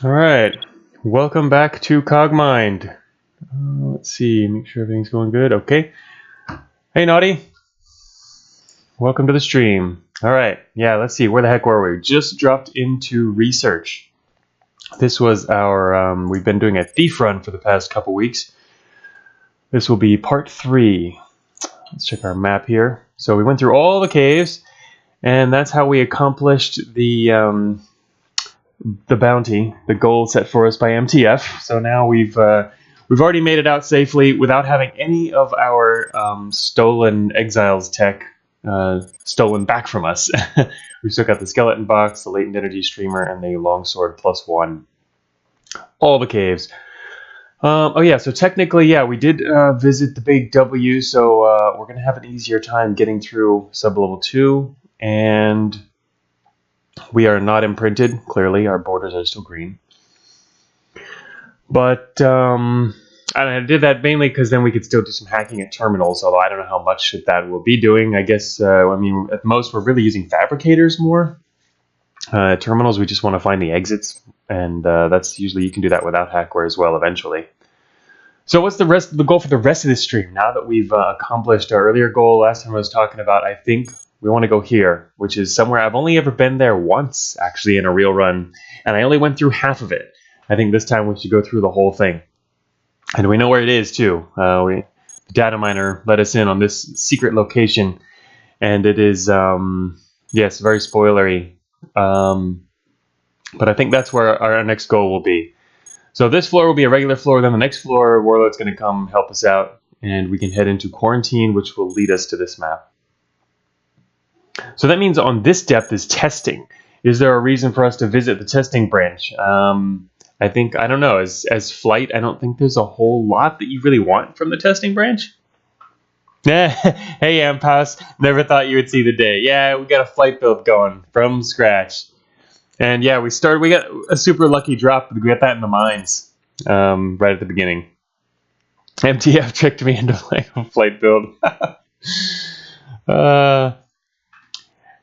All right, welcome back to Cogmind. Let's see, make sure everything's going good. Okay. Hey, Naughty. Welcome to the stream. All right, yeah, let's see, where the heck were we? Just dropped into research. This was our, we've been doing a thief run for the past couple weeks. This will be part 3. Let's check our map here. So we went through all the caves, and that's how we accomplished the bounty, the goal set for us by MTF. So now we've already made it out safely without having any of our stolen Exiles tech stolen back from us. We still got the skeleton box, the latent energy streamer, and the longsword +1. All the caves. Oh yeah, so technically, yeah, we did visit the big W, so we're going to have an easier time getting through sub-level 2, and we are not imprinted. Clearly, our borders are still green. But I did that mainly because then we could still do some hacking at terminals, although I don't know how much that we'll be doing. I guess, I mean, at most, we're really using fabricators more. At terminals, we just want to find the exits, and that's usually, you can do that without hackware as well eventually. So what's the goal for the rest of this stream? Now that we've accomplished our earlier goal, last time I was talking about, I think we want to go here, which is somewhere I've only ever been there once, actually, in a real run, and I only went through half of it. I think this time we should go through the whole thing. And we know where it is, too. The data miner let us in on this secret location, and it is, yes, very spoilery. But I think that's where our next goal will be. So this floor will be a regular floor, then the next floor, Warlord's going to come help us out, and we can head into quarantine, which will lead us to this map. So that means on this depth is testing. Is there a reason for us to visit the testing branch? I think, I don't know, as flight, I don't think there's a whole lot that you really want from the testing branch. Hey, Ampass, never thought you would see the day. Yeah, we got a flight build going from scratch. And yeah, we got a super lucky drop. We got that in the mines right at the beginning. MTF tricked me into playing a flight build.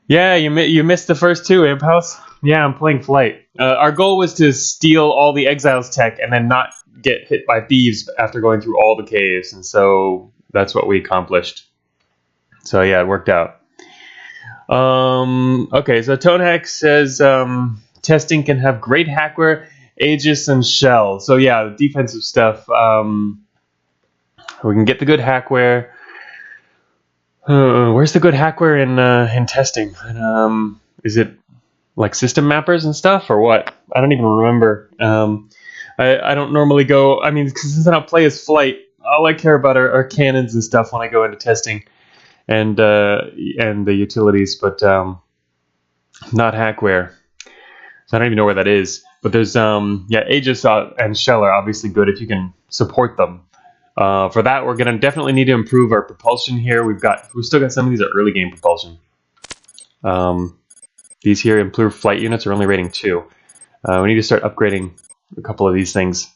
Yeah, you missed the first two, Imp House. Yeah, I'm playing flight. Our goal was to steal all the Exiles tech and then not get hit by thieves after going through all the caves, and so that's what we accomplished. So yeah, it worked out. Okay, so Tonehack says testing can have great hackware, Aegis, and Shell. So yeah, the defensive stuff. We can get the good hackware. Where's the good hackware in testing? Is it like system mappers and stuff, or what? I don't even remember. I don't normally go. I mean, because since I don't play as flight, all I care about are cannons and stuff when I go into testing, and the utilities, but not hackware. So I don't even know where that is. But there's yeah, Aegis and Shell are obviously good if you can support them. For that, we're gonna definitely need to improve our propulsion here. We've still got some of these are early game propulsion. These here improved flight units are only rating 2. We need to start upgrading a couple of these things.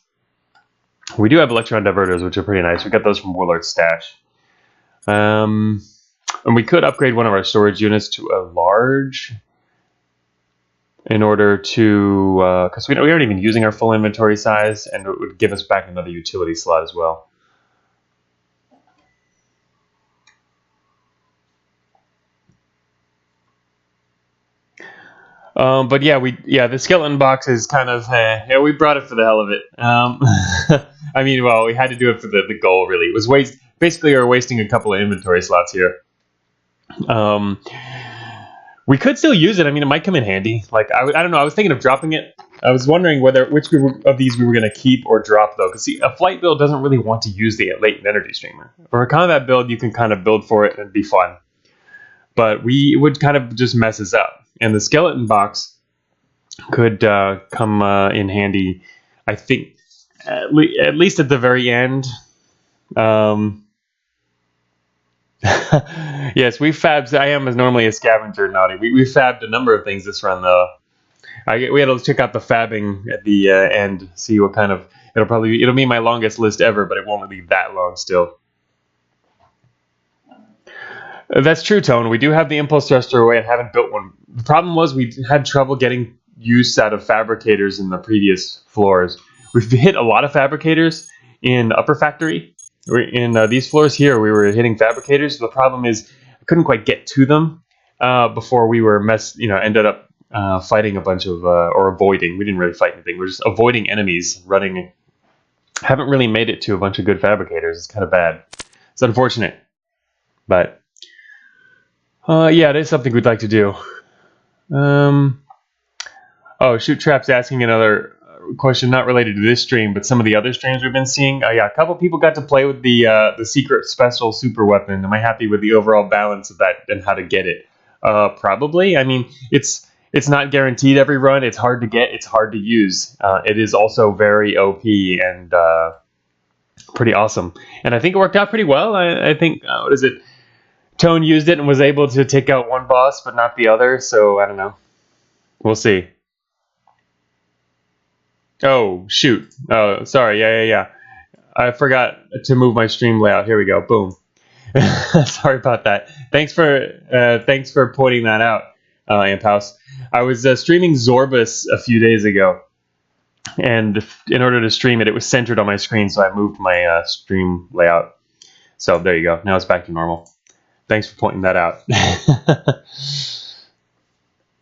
We do have electron diverters, which are pretty nice. We got those from Warlord's stash. And we could upgrade one of our storage units to a large in order to, because we aren't even using our full inventory size, and it would give us back another utility slot as well. But yeah, the skeleton box is kind of, yeah, we brought it for the hell of it. I mean, well, we had to do it for the goal, really. It was basically we're wasting a couple of inventory slots here. We could still use it. I mean, it might come in handy. Like, I don't know. I was thinking of dropping it. I was wondering which of these we were going to keep or drop, though. Because, see, a flight build doesn't really want to use the latent energy streamer. For a combat build, you can kind of build for it and it'd be fun. But it would kind of just mess us up. And the skeleton box could come in handy, I think, at least at the very end. Yes, we fabbed. I am normally a scavenger, Naughty. We fabbed a number of things this run, though. We had to check out the fabbing at the end, see what kind of. It'll be my longest list ever, but it won't be that long still. That's true, Tone. We do have the impulse thruster away and haven't built one. The problem was we had trouble getting use out of fabricators in the previous floors. We've hit a lot of fabricators in the upper factory. In these floors here, we were hitting fabricators. The problem is I couldn't quite get to them before we were ended up fighting a bunch of or avoiding. We didn't really fight anything. We're just avoiding enemies running. Haven't really made it to a bunch of good fabricators. It's kind of bad. It's unfortunate, but yeah, it is something we'd like to do. Oh, Shoot Trap's asking another question not related to this stream, but some of the other streams we've been seeing. Yeah, a couple people got to play with the secret special super weapon. Am I happy with the overall balance of that and how to get it? Probably. I mean, it's not guaranteed every run. It's hard to get. It's hard to use. It is also very OP and pretty awesome. And I think it worked out pretty well. I think, what is it? Tone used it and was able to take out one boss, but not the other. So I don't know. We'll see. Oh, shoot. Oh, sorry. Yeah. I forgot to move my stream layout. Here we go. Boom. Sorry about that. Thanks for pointing that out, Amp House. I was streaming Zorbus a few days ago, and in order to stream it, it was centered on my screen, so I moved my stream layout. So there you go. Now it's back to normal. Thanks for pointing that out.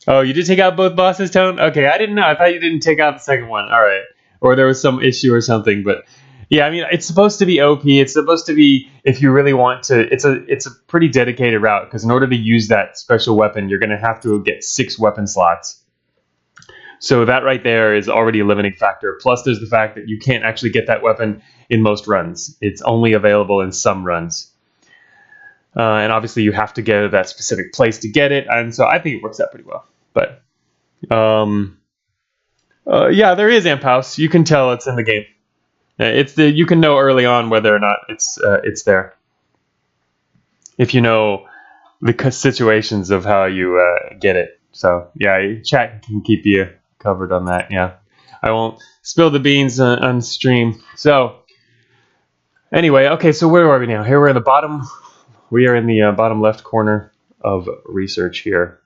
Oh, you did take out both bosses, Tone? Okay, I didn't know. I thought you didn't take out the second one. All right. Or there was some issue or something. But yeah, I mean, it's supposed to be OP. It's supposed to be, if you really want to, it's a pretty dedicated route, because in order to use that special weapon, you're going to have to get 6 weapon slots. So that right there is already a limiting factor. Plus, there's the fact that you can't actually get that weapon in most runs. It's only available in some runs. And obviously, you have to go to that specific place to get it. And so I think it works out pretty well. But yeah, there is Amp House. You can tell it's in the game. You can know early on whether or not it's there. If you know the situations of how you get it. So yeah, chat can keep you covered on that. Yeah, I won't spill the beans on stream. So anyway, okay. So where are we now? Here we're in the bottom. We are in the bottom left corner of research here.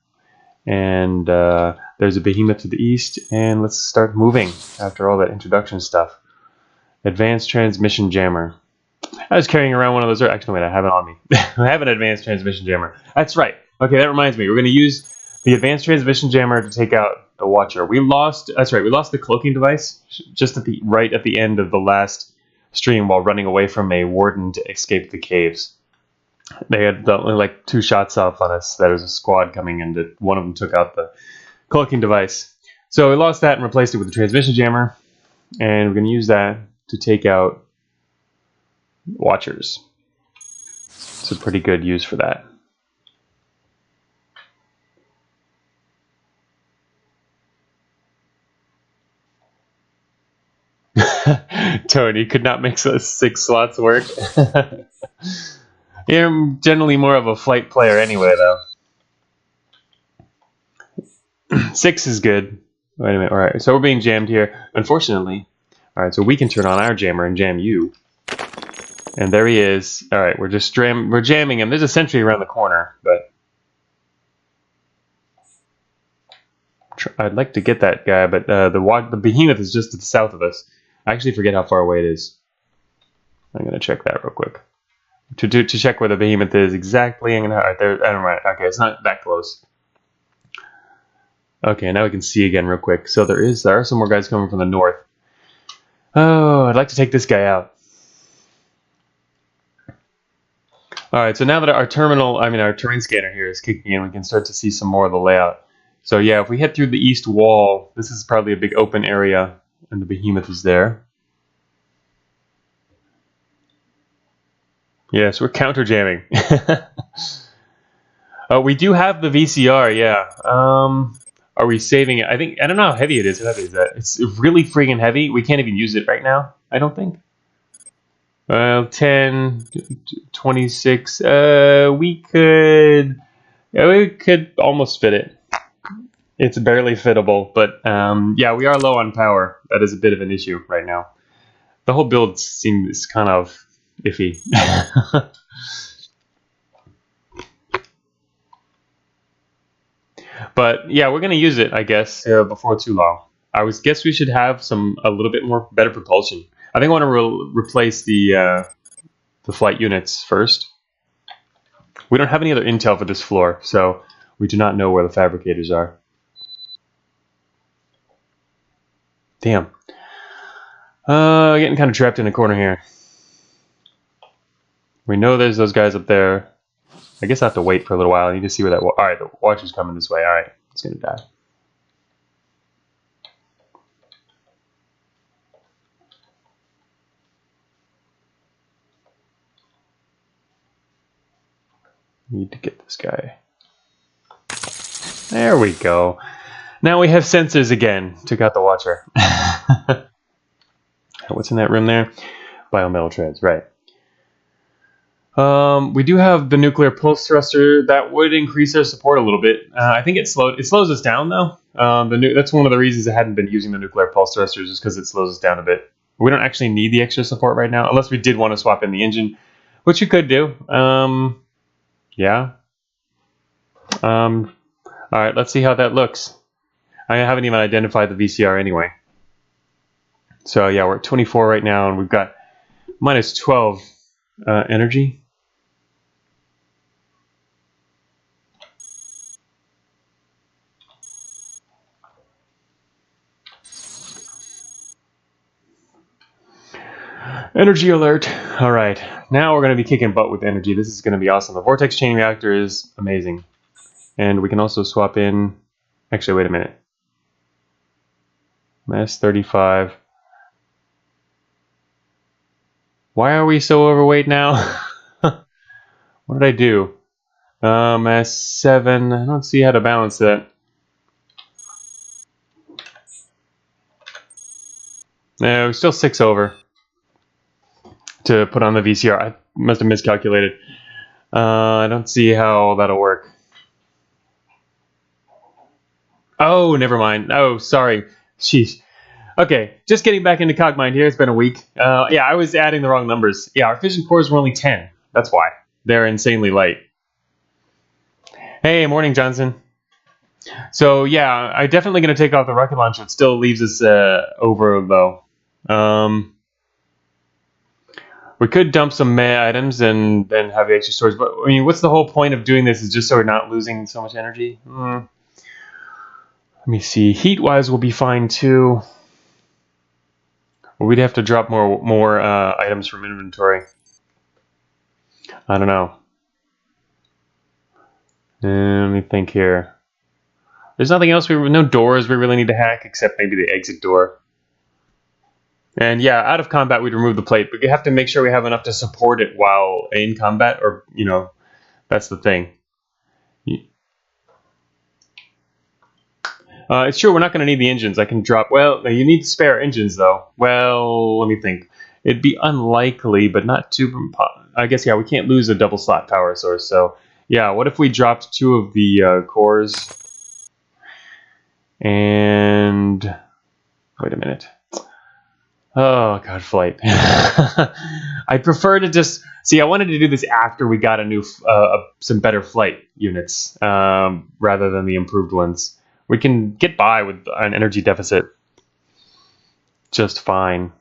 And there's a behemoth to the east, and let's start moving after all that introduction stuff. Advanced transmission jammer. I was carrying around one of those. Actually, wait, I have it on me. I have an advanced transmission jammer. That's right. Okay, that reminds me. We're going to use the advanced transmission jammer to take out the Watcher. We lost. That's right. We lost the cloaking device just right at the end of the last stream while running away from a warden to escape the caves. They had only like 2 shots off on us. There was a squad coming in. One of them took out the cloaking device. So we lost that and replaced it with the transmission jammer. And we're going to use that to take out Watchers. It's a pretty good use for that. Tony could not make 6 slots work. You're generally more of a flight player anyway, though. 6 is good. Wait a minute. All right. So we're being jammed here. Unfortunately. All right. So we can turn on our jammer and jam you. And there he is. All right. We're jamming him. There's a sentry around the corner, but I'd like to get that guy. But the behemoth is just to the south of us. I actually forget how far away it is. I'm gonna check that real quick. To check where the behemoth is exactly, I'm gonna right there. I don't know. Okay, it's not that close. Okay, now we can see again real quick. So there are some more guys coming from the north. Oh, I'd like to take this guy out. All right, so now that our terrain scanner here is kicking in, we can start to see some more of the layout. So yeah, if we head through the east wall, this is probably a big open area, and the behemoth is there. Yes, we're counter jamming. We do have the VCR, yeah. Are we saving it? I don't know how heavy it is. How heavy is that? It's really freaking heavy. We can't even use it right now, I don't think. 10, 26. We could almost fit it. It's barely fittable, but yeah, we are low on power. That is a bit of an issue right now. The whole build seems kind of iffy. But yeah, we're gonna use it, I guess, before too long. I guess we should have a little bit more better propulsion. I think I want to replace the flight units first. We don't have any other intel for this floor, so we do not know where the fabricators are. Damn. Getting kind of trapped in a corner here. We know there's those guys up there. I guess I have to wait for a little while. I need to see where that... Alright, the watcher's coming this way. Alright, it's gonna die. Need to get this guy. There we go. Now we have sensors again. Took out the watcher. What's in that room there? Biometal treads, right. We do have the nuclear pulse thruster. That would increase our support a little bit. I think it slows us down though. That's one of the reasons I hadn't been using the nuclear pulse thrusters, is because it slows us down a bit. We don't actually need the extra support right now, unless we did want to swap in the engine, which we could do. Yeah. All right, let's see how that looks. I haven't even identified the VCR anyway. So yeah, we're at 24 right now, and we've got minus 12 energy. Energy alert. All right, now we're going to be kicking butt with energy. This is going to be awesome. The vortex chain reactor is amazing. And we can also swap in... Actually, wait a minute. Mass 35. Why are we so overweight now? What did I do? Mass 7. I don't see how to balance that. No, we're still 6 over to put on the VCR. I must have miscalculated. I don't see how that'll work. Oh, never mind. Oh, sorry. Sheesh. Okay, just getting back into Cogmind here. It's been a week. Yeah, I was adding the wrong numbers. Yeah, our fission cores were only 10. That's why. They're insanely light. Hey, morning, Johnson. So, yeah, I'm definitely going to take off the rocket launcher. It still leaves us over, though. We could dump some items and then have the extra storage. But, I mean, what's the whole point of doing this? Is just so we're not losing so much energy? Let me see. Heat-wise, we'll be fine, too. We'd have to drop more items from inventory. I don't know. Let me think here. There's nothing else. No doors we really need to hack, except maybe the exit door. And yeah, out of combat, we'd remove the plate, but you have to make sure we have enough to support it while in combat, or, you know, that's the thing. It's true, we're not going to need the engines. I can drop... Well, you need spare engines, though. Well, let me think. It'd be unlikely, but not too... I guess, yeah, we can't lose a double slot power source. So, yeah, what if we dropped 2 of the cores? And... Wait a minute. Oh, God, flight. I'd prefer to just... See, I wanted to do this after we got some better flight units, rather than the improved ones. We can get by with an energy deficit just fine.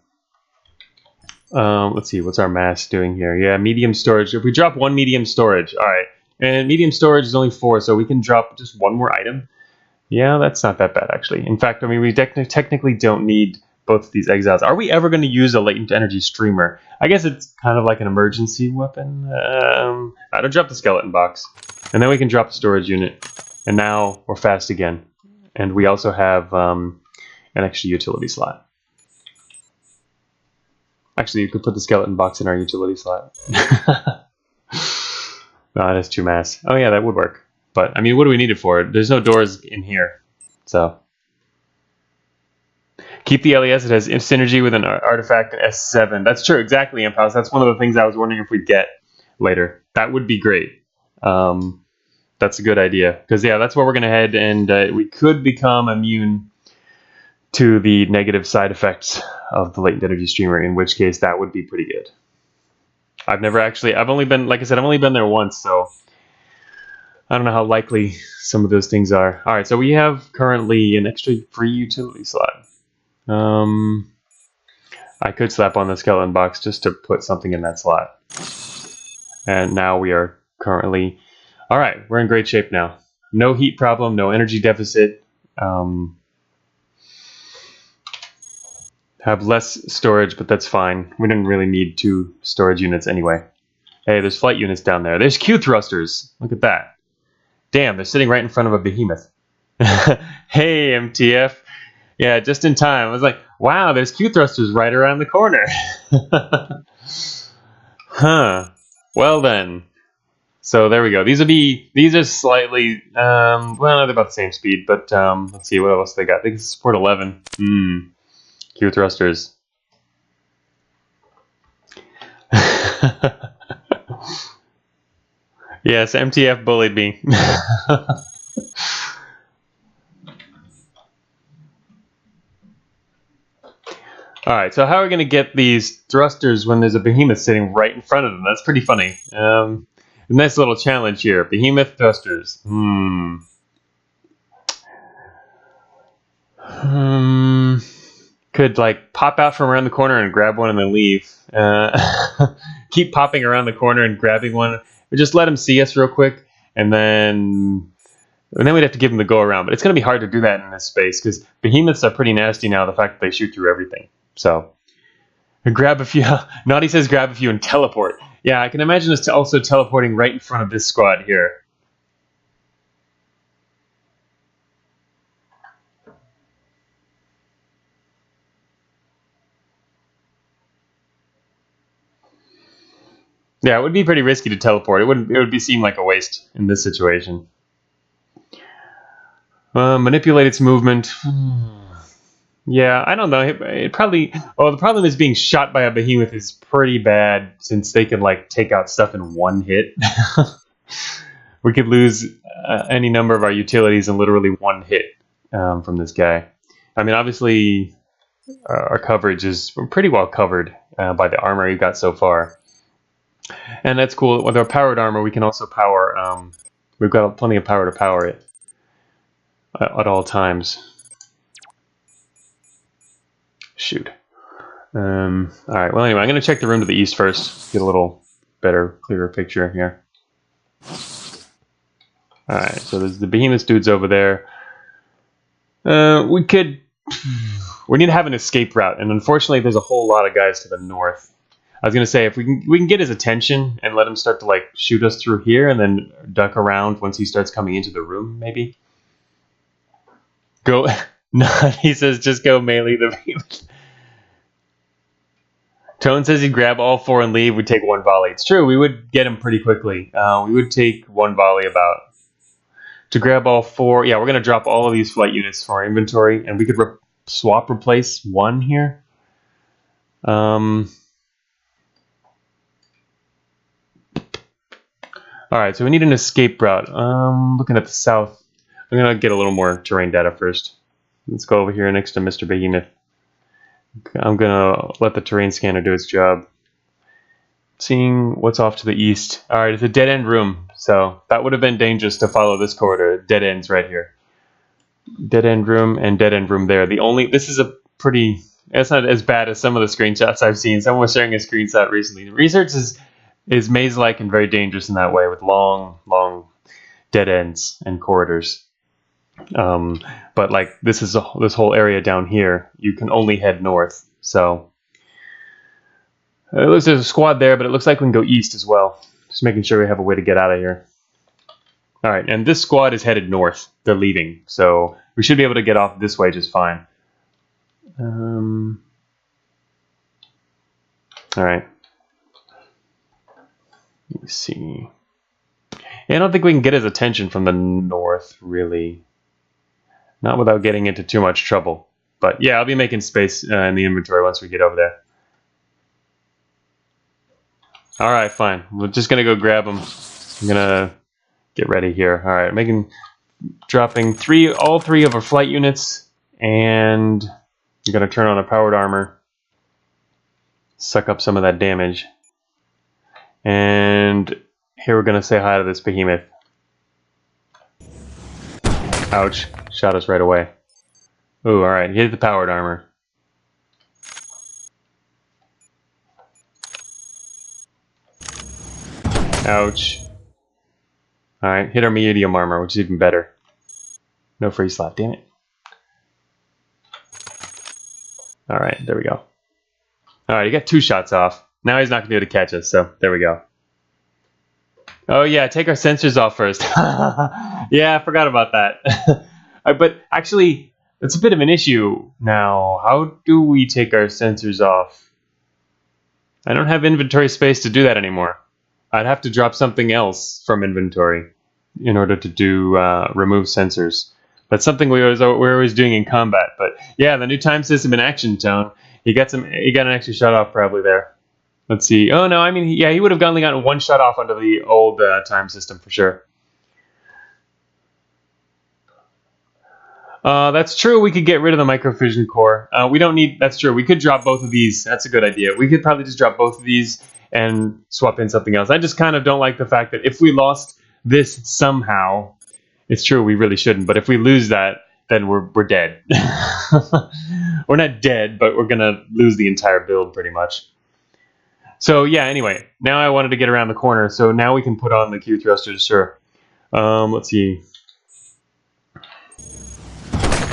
Let's see, what's our mass doing here? Yeah, medium storage. If we drop 1 medium storage, all right. And medium storage is only 4, so we can drop just 1 more item. Yeah, that's not that bad, actually. In fact, I mean, we technically don't need both of these exiles. Are we ever going to use a latent energy streamer? I guess it's kind of like an emergency weapon. I don't drop the skeleton box. And then we can drop the storage unit. And now we're fast again. And we also have an extra utility slot. Actually, you could put the skeleton box in our utility slot. No, that's 2 mass. Oh yeah, that would work. But, I mean, what do we need it for? There's no doors in here. So. Keep the LES. It has synergy with an artifact S7. That's true, exactly, Impulse. That's one of the things I was wondering if we'd get later. That would be great. That's a good idea. Because, yeah, that's where we're going to head. And we could become immune to the negative side effects of the latent energy streamer, in which case that would be pretty good. I've only been, like I said, I've only been there once, so I don't know how likely some of those things are. All right, so we have currently an extra free utility slot. I could slap on the skeleton box just to put something in that slot. And now we are currently... All right, we're in great shape now. No heat problem, no energy deficit. Have less storage, but that's fine. We didn't really need 2 storage units anyway. Hey, there's flight units down there. There's Q thrusters. Look at that. Damn, they're sitting right in front of a behemoth. Hey, MTF. Yeah, just in time. I was like, wow, there's Q thrusters right around the corner. Huh. Well then. So there we go. These are slightly, well, they're about the same speed, but let's see what else they got. They can support 11. Q thrusters. Yes, MTF bullied me. Alright, so how are we going to get these thrusters when there's a behemoth sitting right in front of them? That's pretty funny. A nice little challenge here. Behemoth thrusters. Could, like, pop out from around the corner and grab one and then leave. Keep popping around the corner and grabbing one. But just let them see us real quick, and then we'd have to give them the go around. But it's going to be hard to do that in this space, because behemoths are pretty nasty now, the fact that they shoot through everything. So, grab a few. Naughty says grab a few and teleport. Yeah, I can imagine us also teleporting right in front of this squad here. Yeah, it would be pretty risky to teleport. It would seem like a waste in this situation. Manipulate its movement. Yeah, I don't know. It probably... Oh, the problem is being shot by a behemoth is pretty bad, since they can, like, take out stuff in one hit. We could lose any number of our utilities in literally one hit from this guy. I mean, obviously, our coverage is pretty well covered by the armor we've got so far. And that's cool. With our powered armor, we can also power... we've got plenty of power to power it at all times. Shoot. Alright, well anyway, I'm going to check the room to the east first. Get a little better, clearer picture here. Alright, so there's the behemoth dudes over there. We need to have an escape route, and unfortunately there's a whole lot of guys to the north. I was going to say, if we can get his attention and let him start to, like, shoot us through here and then duck around once he starts coming into the room, maybe? Go... No, he says just go melee the behemoth. Tone says he'd grab all 4 and leave. We'd take 1 volley. It's true. We would get him pretty quickly. We would take 1 volley about. To grab all 4... Yeah, we're going to drop all of these flight units from our inventory. And we could replace 1 here. Alright, so we need an escape route. Looking at the south. I'm going to get a little more terrain data first. Let's go over here next to Mr. Behemoth. I'm going to let the terrain scanner do its job. Seeing what's off to the east. Alright, it's a dead-end room. So that would have been dangerous to follow this corridor. Dead ends right here. Dead-end room and dead-end room there. This is a pretty... It's not as bad as some of the screenshots I've seen. Someone was sharing a screenshot recently. Research is maze-like and very dangerous in that way, with long dead ends and corridors. But like this whole area down here, you can only head north. So it looks there's a squad there, but it looks like we can go east as well. Just making sure we have a way to get out of here. All right, and this squad is headed north. They're leaving, so we should be able to get off this way just fine. All right. Let me see. Yeah, I don't think we can get his attention from the north, really. Not without getting into too much trouble. But yeah, I'll be making space in the inventory once we get over there. Alright, fine. We're just going to go grab him. I'm going to get ready here. Alright, dropping all three of our flight units. And I'm going to turn on a powered armor. Suck up some of that damage. And here we're going to say hi to this behemoth. Ouch. Shot us right away. Ooh, alright. Hit the powered armor. Ouch. Alright, hit our medium armor, which is even better. No free slot, damn it. Alright, there we go. Alright, you got 2 shots off. Now he's not going to be able to catch us, so there we go. Oh yeah, take our sensors off first. Yeah, I forgot about that. But actually, it's a bit of an issue now. How do we take our sensors off? I don't have inventory space to do that anymore. I'd have to drop something else from inventory in order to do remove sensors. That's something we're always doing in combat. But yeah, the new time system in Action Tone, he got an extra shot off probably there. Let's see. Oh no, I mean, yeah, he would have only gotten 1 shot off under the old time system for sure. That's true. We could get rid of the microfusion core. We don't need. That's true. We could drop both of these. That's a good idea. We could probably just drop both of these and swap in something else. I just kind of don't like the fact that if we lost this somehow, it's true we really shouldn't. But if we lose that, then we're dead. We're not dead, but we're gonna lose the entire build pretty much. So yeah. Anyway, now I wanted to get around the corner, so now we can put on the Q thrusters. Sure. Let's see.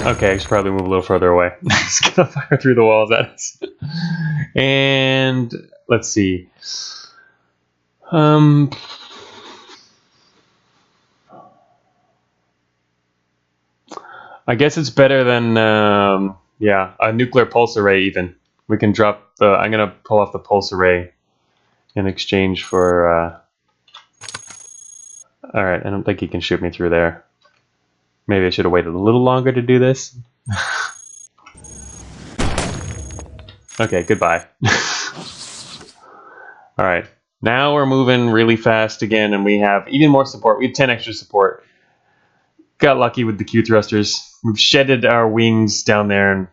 Okay, I should probably move a little further away. It's gonna fire through the walls at us. And let's see. I guess it's better than yeah, a nuclear pulse array even. We can drop the. I'm gonna pull off the pulse array in exchange for. All right, I don't think he can shoot me through there. Maybe I should have waited a little longer to do this. Okay, goodbye. Alright, now we're moving really fast again, and we have even more support. We have 10 extra support. Got lucky with the Q thrusters. We've shedded our wings down there.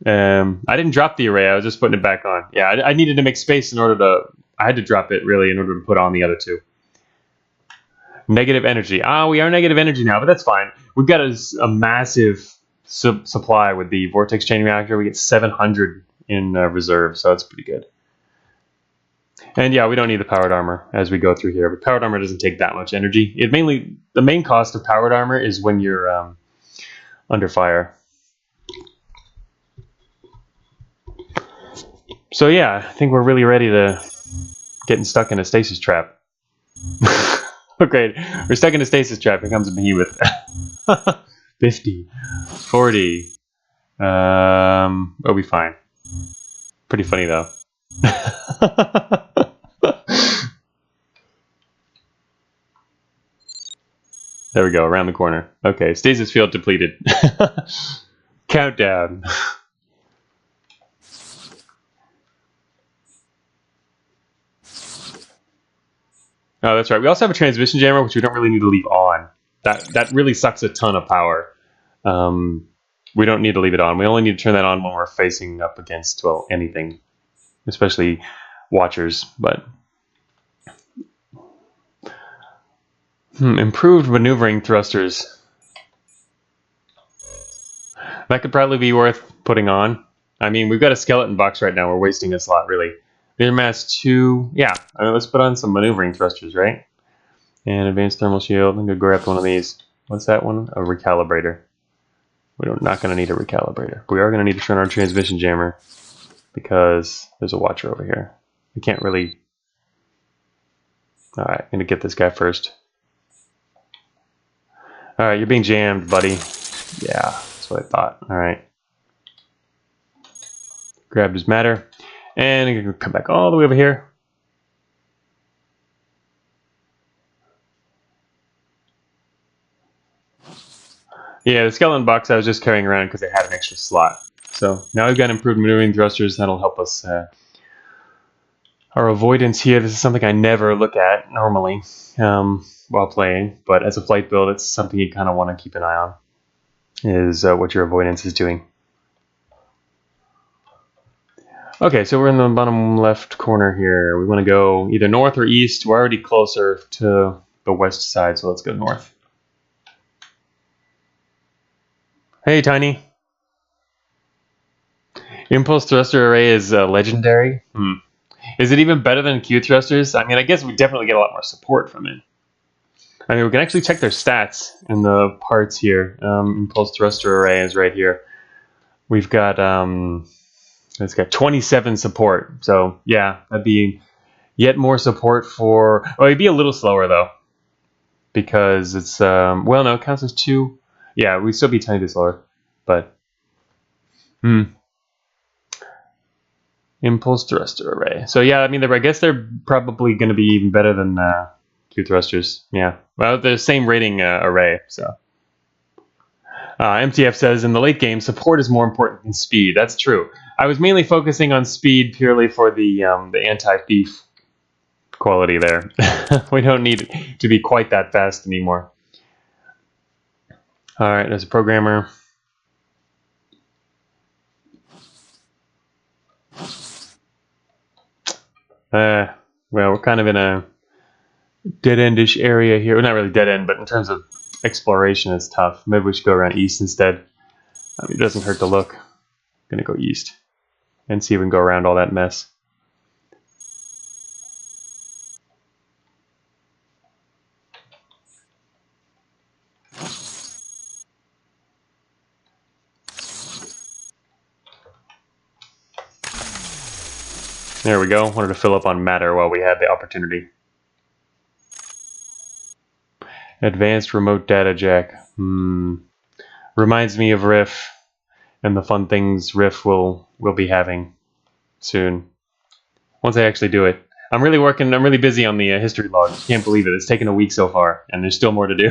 And, I didn't drop the array, I was just putting it back on. Yeah, I needed to make space in order to... I had to drop it, really, in order to put on the other 2. Negative energy. We are negative energy now, but that's fine. We've got a massive supply with the vortex chain reactor. We get 700 in reserve, so that's pretty good. And yeah, we don't need the powered armor as we go through here. But powered armor doesn't take that much energy. The main cost of powered armor is when you're under fire. So yeah, I think we're really ready to getting stuck in a stasis trap. Oh, great. We're stuck in a stasis trap. Here comes a behemoth. 50. 40. We'll be fine. Pretty funny, though. There we go, around the corner. Okay, stasis field depleted. Countdown. Oh, that's right. We also have a transmission jammer, which we don't really need to leave on. That really sucks a ton of power. We don't need to leave it on. We only need to turn that on when we're facing up against, well, anything. Especially watchers, but... improved maneuvering thrusters. That could probably be worth putting on. I mean, we've got a skeleton box right now. We're wasting a slot, really. Leader mass 2. Yeah, let's put on some maneuvering thrusters, right? And advanced thermal shield. I'm going to grab one of these. What's that one? A recalibrator. We're not going to need a recalibrator. We are going to need to turn on our transmission jammer because there's a watcher over here. We can't really... Alright, I'm going to get this guy first. Alright, you're being jammed, buddy. Yeah, that's what I thought. Alright. Grabbed his matter. And I'm going to come back all the way over here. Yeah, the skeleton box I was just carrying around because it had an extra slot. So now we've got improved maneuvering thrusters. That'll help us. Our avoidance here, this is something I never look at normally while playing. But as a flight build, it's something you kind of want to keep an eye on. Is what your avoidance is doing. Okay, so we're in the bottom left corner here. We want to go either north or east. We're already closer to the west side, so let's go north. Hey, Tiny. Impulse thruster array is legendary. Is it even better than Q thrusters? I mean, I guess we definitely get a lot more support from it. I mean, we can actually check their stats in the parts here. Impulse thruster array is right here. We've got it's got 27 support. So yeah, that'd be yet more support for. Oh, it'd be a little slower though, because it's well, no, it counts as 2. Yeah, we'd still be tiny bit slower, but impulse thruster array. So yeah, I mean, I guess they're probably going to be even better than Q thrusters. Yeah, well, they're the same rating array. So MTF says in the late game, support is more important than speed. That's true. I was mainly focusing on speed purely for the anti-thief quality there. We don't need it to be quite that fast anymore. All right, there's a programmer. Well, we're kind of in a dead-endish area here. Well, not really dead-end, but in terms of exploration, it's tough. Maybe we should go around east instead. I mean, it doesn't hurt to look. I'm going to go east and see if we can go around all that mess. There we go. Wanted to fill up on matter while we had the opportunity. Advanced remote data jack. Reminds me of Riff and the fun things Riff will be having soon. Once I actually do it. I'm really busy on the history log. Can't believe it. It's taken a week so far, and there's still more to do.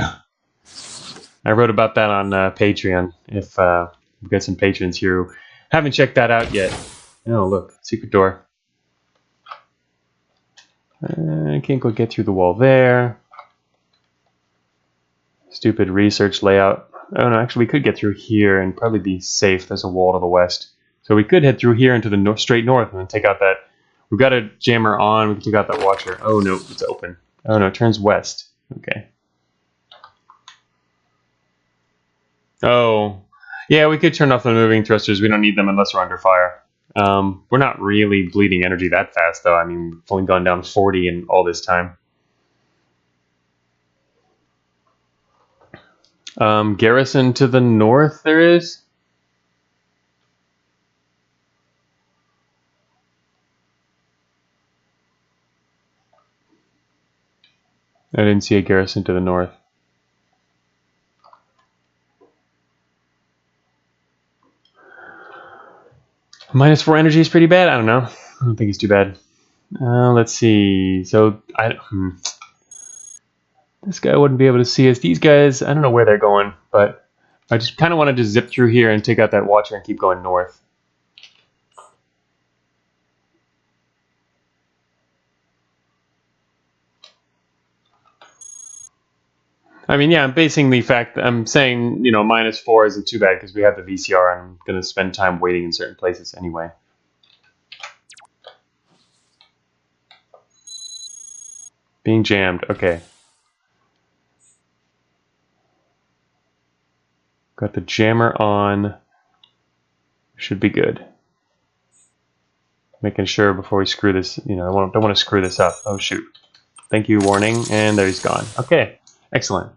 I wrote about that on Patreon. If we've got some patrons here who haven't checked that out yet. Oh, look. Secret door. I can't go get through the wall there. Stupid research layout. Oh no, actually we could get through here and probably be safe. There's a wall to the west. So we could head through here into the straight north and then take out that... We've got a jammer on. We can take out that watcher. Oh no, it's open. Oh no, it turns west. Okay. Oh. Yeah, we could turn off the moving thrusters. We don't need them unless we're under fire. We're not really bleeding energy that fast, though. I mean, we've only gone down 40 in all this time. Garrison to the north there is? I didn't see a garrison to the north. -4 energy is pretty bad. I don't know. I don't think it's too bad. Let's see. So this guy wouldn't be able to see us. These guys, I don't know where they're going, but I just kind of wanted to zip through here and take out that watcher and keep going north. I mean, yeah, I'm basing the fact that I'm saying, you know, -4 isn't too bad because we have the VCR and I'm going to spend time waiting in certain places anyway. Being jammed. Okay. Got the jammer on. Should be good. Making sure before we screw this, you know, don't want to screw this up. Oh, shoot. Thank you, warning. And there he's gone. Okay. Excellent.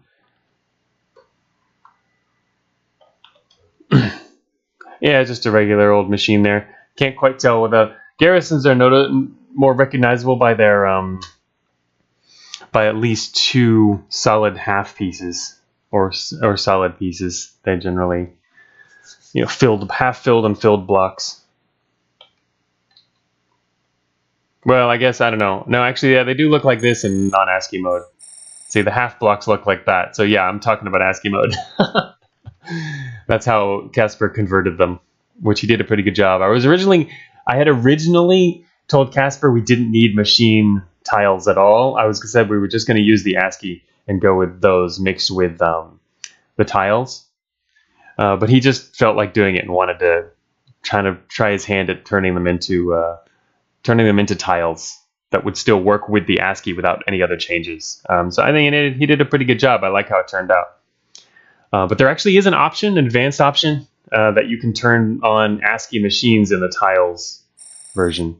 Yeah, just a regular old machine there. Can't quite tell without... Garrisons are more recognizable by their... by at least 2 solid half pieces. Or solid pieces. They generally... You know, half-filled and filled blocks. Well, I guess, I don't know. No, actually, yeah, they do look like this in non-ASCII mode. See, the half blocks look like that. So yeah, I'm talking about ASCII mode. That's how Casper converted them, which he did a pretty good job. I had originally told Casper we didn't need machine tiles at all. I said we were just going to use the ASCII and go with those mixed with the tiles. But he just felt like doing it and wanted to try his hand at turning them into tiles that would still work with the ASCII without any other changes. So I think he did a pretty good job. I like how it turned out. But there actually is an option, an advanced option, that you can turn on ASCII machines in the tiles version.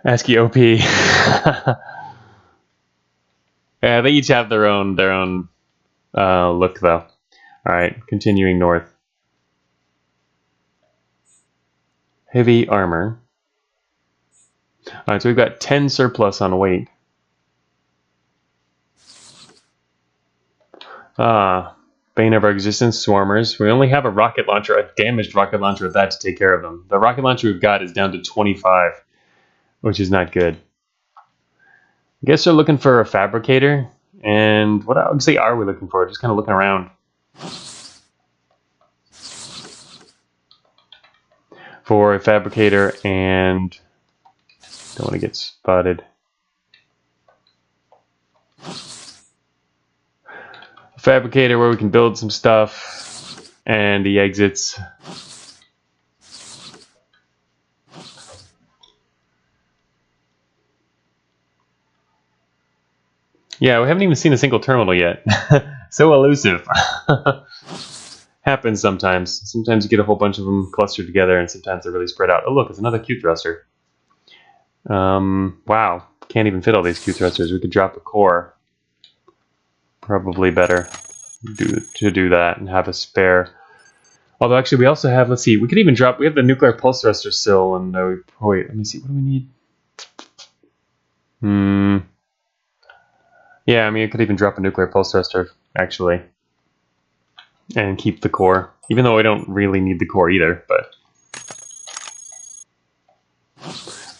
ASCII OP. Yeah, they each have their own look though. All right, continuing north. Heavy armor. All right, so we've got 10 surplus on weight. Bane of our existence, swarmers. We only have a rocket launcher, a damaged rocket launcher with that to take care of them. The rocket launcher we've got is down to 25, which is not good. I guess they're looking for a fabricator. And what exactly are we looking for? Just kind of looking around. For a fabricator, and don't want to get spotted. A fabricator where we can build some stuff, and the exits. Yeah, we haven't even seen a single terminal yet. So elusive. Happens sometimes. Sometimes you get a whole bunch of them clustered together, and sometimes they're really spread out. Oh, look, it's another Q thruster. Wow, can't even fit all these Q thrusters. We could drop a core. Probably better to do that and have a spare. Although, actually, we also have, let's see, we could even drop, we have the nuclear pulse thruster still, and wait, let me see, what do we need? Yeah, I mean, you could even drop a nuclear pulse thruster, actually. And keep the core, even though I don't really need the core either, but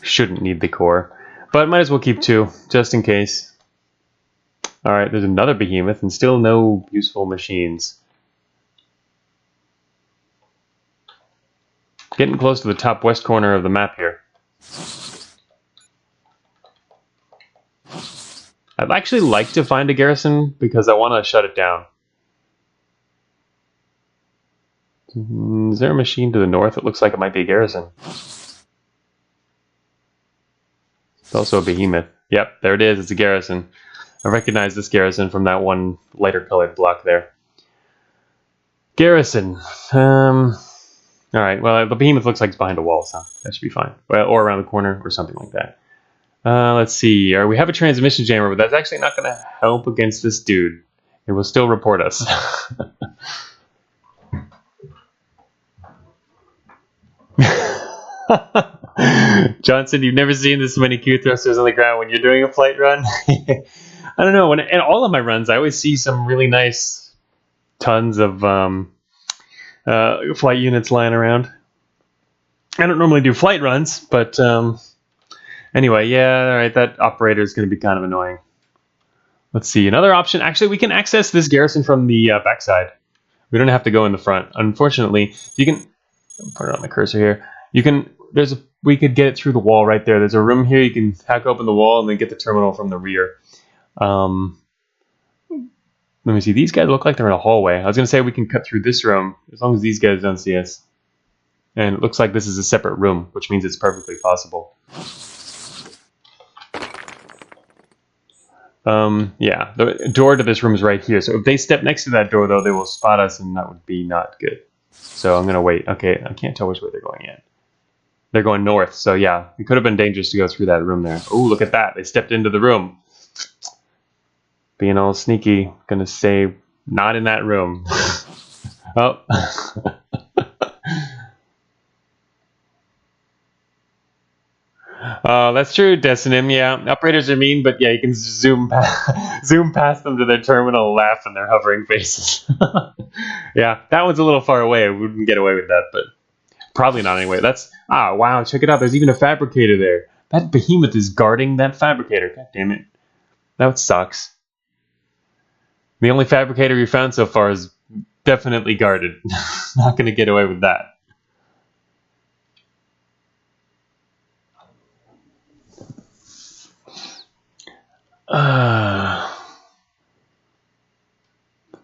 shouldn't need the core. But might as well keep 2, just in case. Alright, there's another behemoth and still no useful machines. Getting close to the top west corner of the map here. I'd actually like to find a garrison because I want to shut it down. Is there a machine to the north? It looks like it might be a garrison. It's also a behemoth. Yep, there it is. It's a garrison. I recognize this garrison from that one lighter colored block there. Garrison. Alright, well, the behemoth looks like it's behind a wall, so that should be fine. Well, or around the corner or something like that. Let's see. We have a transmission jammer, but that's actually not going to help against this dude. It will still report us. Johnson, you've never seen this many Q thrusters on the ground when you're doing a flight run. I don't know. In all of my runs, I always see some really nice tons of flight units lying around. I don't normally do flight runs, but anyway, yeah, all right. That operator is going to be kind of annoying. Let's see. Another option. Actually, we can access this garrison from the backside. We don't have to go in the front. Unfortunately, you can put it on the cursor here. You can. We could get it through the wall right there. There's a room here. You can hack open the wall and then get the terminal from the rear. Let me see. These guys look like they're in a hallway. I was going to say we can cut through this room as long as these guys don't see us. And it looks like this is a separate room, which means it's perfectly possible. Yeah, the door to this room is right here. So if they step next to that door, though, they will spot us, and that would be not good. So I'm going to wait. Okay, I can't tell which way they're going yet. They're going north, so yeah, it could have been dangerous to go through that room there. Oh, look at that. They stepped into the room. Being all sneaky. Gonna say, not in that room. Oh. That's true, Decinim. Yeah, operators are mean, but yeah, you can zoom past them to their terminal and laugh in their hovering faces. Yeah, that one's a little far away. We wouldn't get away with that, but probably not anyway. That's wow, check it out. There's even a fabricator there. That behemoth is guarding that fabricator. God damn it. That sucks. The only fabricator we found so far is definitely guarded. Not going to get away with that.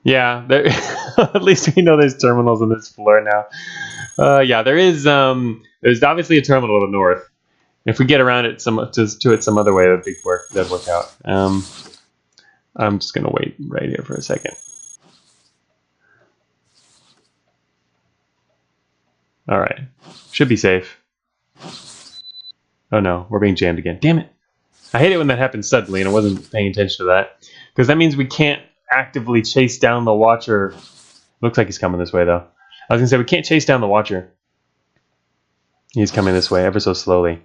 Yeah, there, at least we know there's terminals on this floor now. Yeah, there is. There's obviously a terminal to the north. If we get around it to it some other way, that'd work out. I'm just going to wait right here for a second. All right. Should be safe. Oh no, we're being jammed again. Damn it. I hate it when that happens suddenly and I wasn't paying attention to that. Because that means we can't actively chase down the Watcher. Looks like he's coming this way though. I was going to say we can't chase down the Watcher. He's coming this way ever so slowly.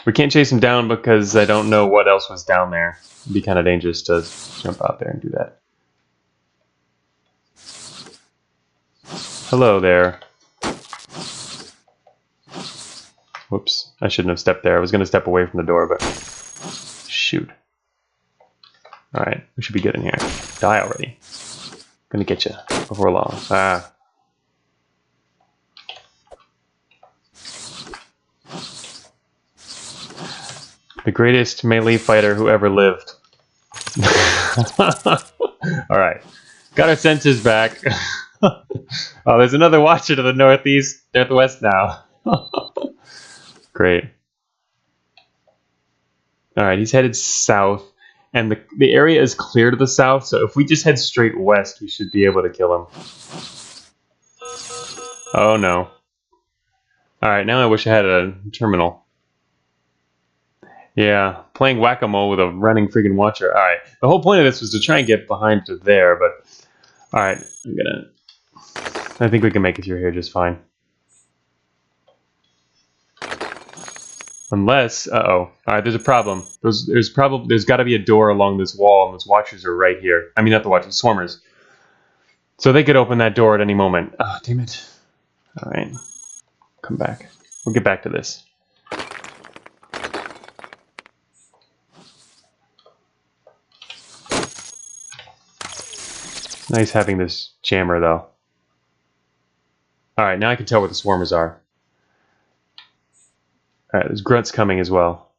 We can't chase him down because I don't know what else was down there. It'd be kind of dangerous to jump out there and do that. Hello there. Whoops, I shouldn't have stepped there. I was going to step away from the door, but shoot. Alright, we should be good in here. Die already. Gonna get you before long. Ah. The greatest melee fighter who ever lived. Alright. Got our senses back. Oh, there's another Watcher to the northwest now. Great. Alright, he's headed south. And the area is clear to the south, so if we just head straight west, we should be able to kill him. Oh no. Alright, now I wish I had a terminal. Yeah, playing whack-a-mole with a running freaking Watcher. Alright, the whole point of this was to try and get behind to there, but... Alright, I think we can make it through here just fine. Unless, uh-oh. Alright, there's a problem. There's got to be a door along this wall, and those Watchers are right here. I mean, not the Watchers, Swarmers. So they could open that door at any moment. Oh, damn it. Alright. Come back. We'll get back to this. Nice having this jammer, though. Alright, now I can tell where the Swarmers are. Alright, there's grunts coming as well.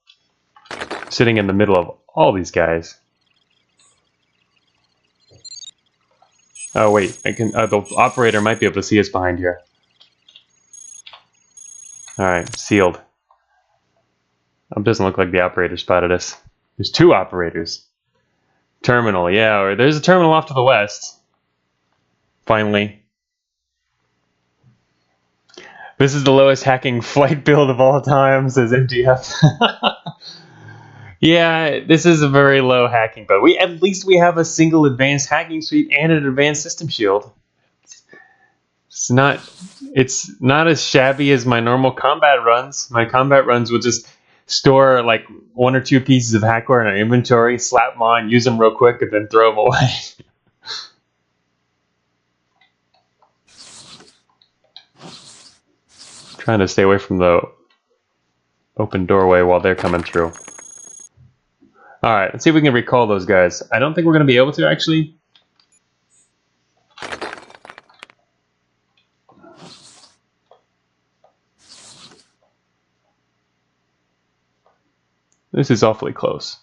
Sitting in the middle of all these guys. Oh wait, I can. The operator might be able to see us behind here. Alright, sealed. It doesn't look like the operator spotted us. There's two operators. Terminal, yeah, or there's a terminal off to the west. Finally. This is the lowest hacking flight build of all time, says MGF. Yeah, this is a very low hacking build. At least we have a single advanced hacking suite and an advanced system shield. It's not as shabby as my normal combat runs. My combat runs will just store like 1 or 2 pieces of hackware in our inventory, slap them on, use them real quick, and then throw them away. Trying to stay away from the open doorway while they're coming through. Alright, let's see if we can recall those guys. I don't think we're going to be able to, actually. This is awfully close.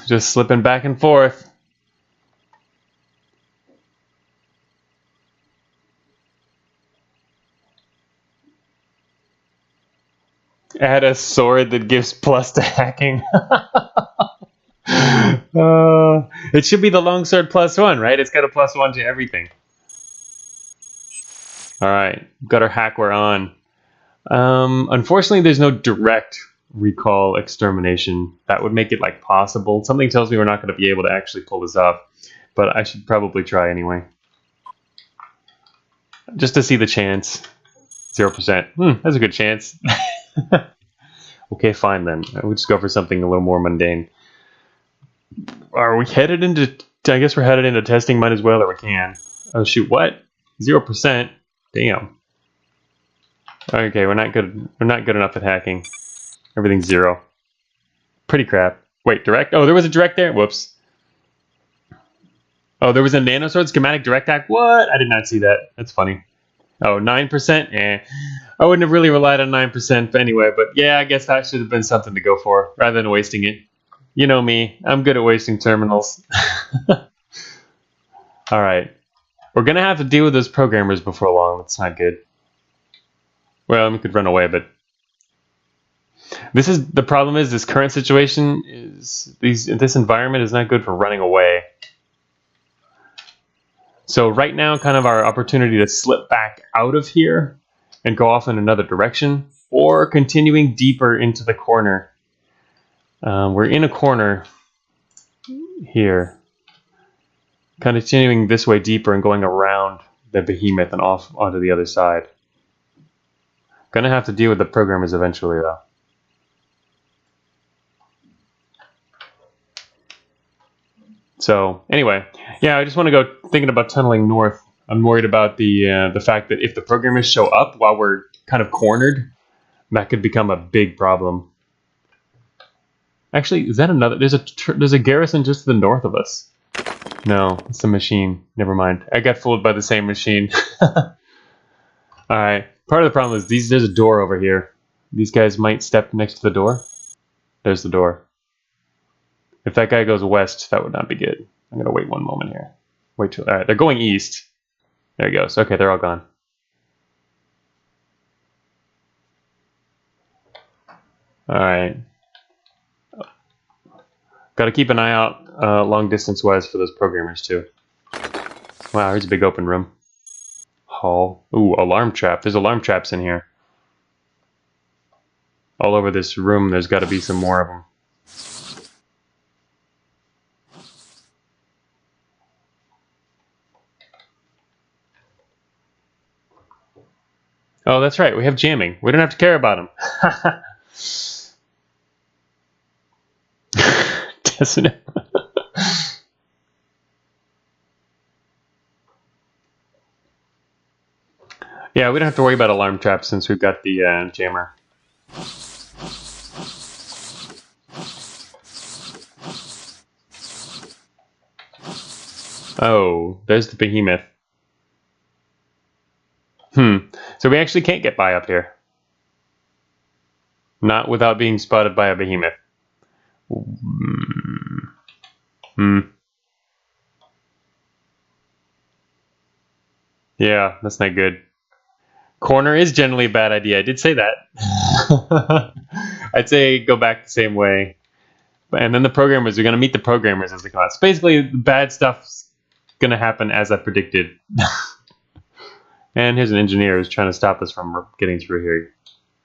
Just slipping back and forth. Add a sword that gives plus to hacking. It should be the longsword +1, right? It's got a +1 to everything. Alright, got our hackware on. Unfortunately, there's no direct recall extermination. That would make it like possible. Something tells me we're not going to be able to actually pull this off, but I should probably try anyway. Just to see the chance. 0%. That's a good chance. Okay, fine then. We'll just go for something a little more mundane. Are we headed into... I guess we're headed into testing. Might as well, or we can. Oh shoot, what? 0%? Damn. Okay, we're not good enough at hacking. Everything's 0. Pretty crap. Wait, direct? Oh, there was a direct there? Whoops. Oh, there was a nanosword schematic direct hack? What? I did not see that. That's funny. Oh, 9%? Eh. I wouldn't have really relied on 9% anyway, but yeah, I guess that should have been something to go for, rather than wasting it. You know me. I'm good at wasting terminals. Alright. We're gonna have to deal with those programmers before long. That's not good. Well, we could run away, but the problem is this current situation is this environment is not good for running away. So right now, kind of our opportunity to slip back out of here and go off in another direction, or continuing deeper into the corner. We're in a corner here. Continuing this way deeper and going around the behemoth and off onto the other side. Gonna have to deal with the programmers eventually, though. So anyway, yeah, I just want to go thinking about tunneling north. I'm worried about the fact that if the programmers show up while we're kind of cornered, that could become a big problem. Actually, is that another? There's a garrison just to the north of us. No, it's a machine. Never mind. I got fooled by the same machine. All right. Part of the problem is there's a door over here. These guys might step next to the door. There's the door. If that guy goes west, that would not be good. I'm gonna wait one moment here. Wait till. All right, they're going east. There he goes. Okay, they're all gone. All right. Got to keep an eye out long distance wise for those programmers too. Wow, here's a big open room. Hall. Ooh, alarm trap. There's alarm traps in here. All over this room, there's got to be some more of them. Oh, that's right. We have jamming. We don't have to care about them. Doesn't it? Yeah, we don't have to worry about alarm traps since we've got the jammer. Oh, there's the behemoth. So we actually can't get by up here. Not without being spotted by a behemoth. Yeah, that's not good. Corner is generally a bad idea. I did say that. I'd say go back the same way. And then the programmers are going to meet the programmers as they come out. So basically, the bad stuff's going to happen as I predicted. And here's an engineer who's trying to stop us from getting through here.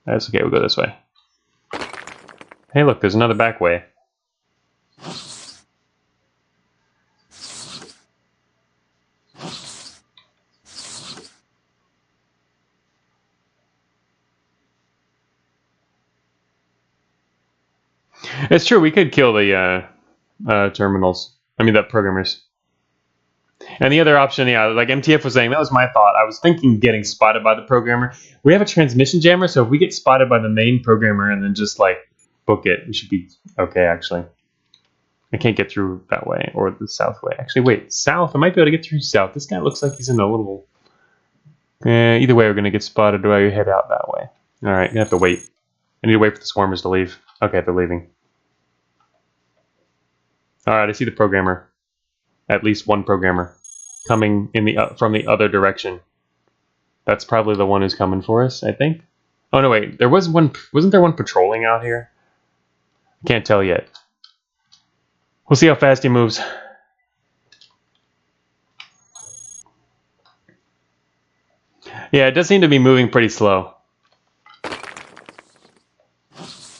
That's okay, we'll go this way. Hey, look, there's another back way. It's true, we could kill the terminals. I mean, the programmers. And the other option, yeah, like MTF was saying, that was my thought. I was thinking getting spotted by the programmer. We have a transmission jammer, so if we get spotted by the main programmer and then just, like, book it, we should be okay, actually. I can't get through that way, or the south way. Actually, wait, south? I might be able to get through south. This guy looks like he's in a little... either way, we're going to get spotted, or I head out that way. Alright, you have to wait. I need to wait for the swarmers to leave. Okay, they're leaving. Alright, I see the programmer. At least one programmer coming in the from the other direction. That's probably the one who's coming for us, I think. Oh no, wait, there was one. Wasn't there one patrolling out here? I can't tell yet. We'll see how fast he moves. Yeah, it does seem to be moving pretty slow.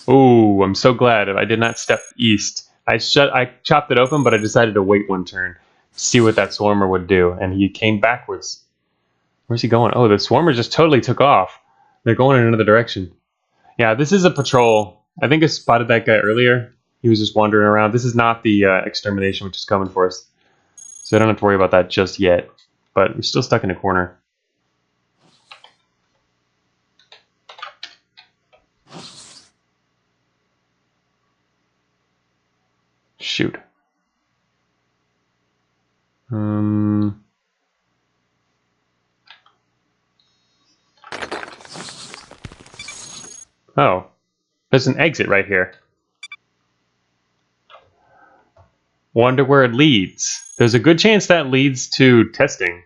Ooh, I'm so glad I did not step east. I chopped it open, but I decided to wait one turn. See what that swarmer would do, and he came backwards. Where's he going? Oh, the swarmer just totally took off. They're going in another direction. Yeah, this is a patrol. I think I spotted that guy earlier. He was just wandering around. This is not the extermination which is coming for us. So I don't have to worry about that just yet. But we're still stuck in a corner. Shoot. Oh, there's an exit right here. Wonder where it leads. There's a good chance that leads to testing.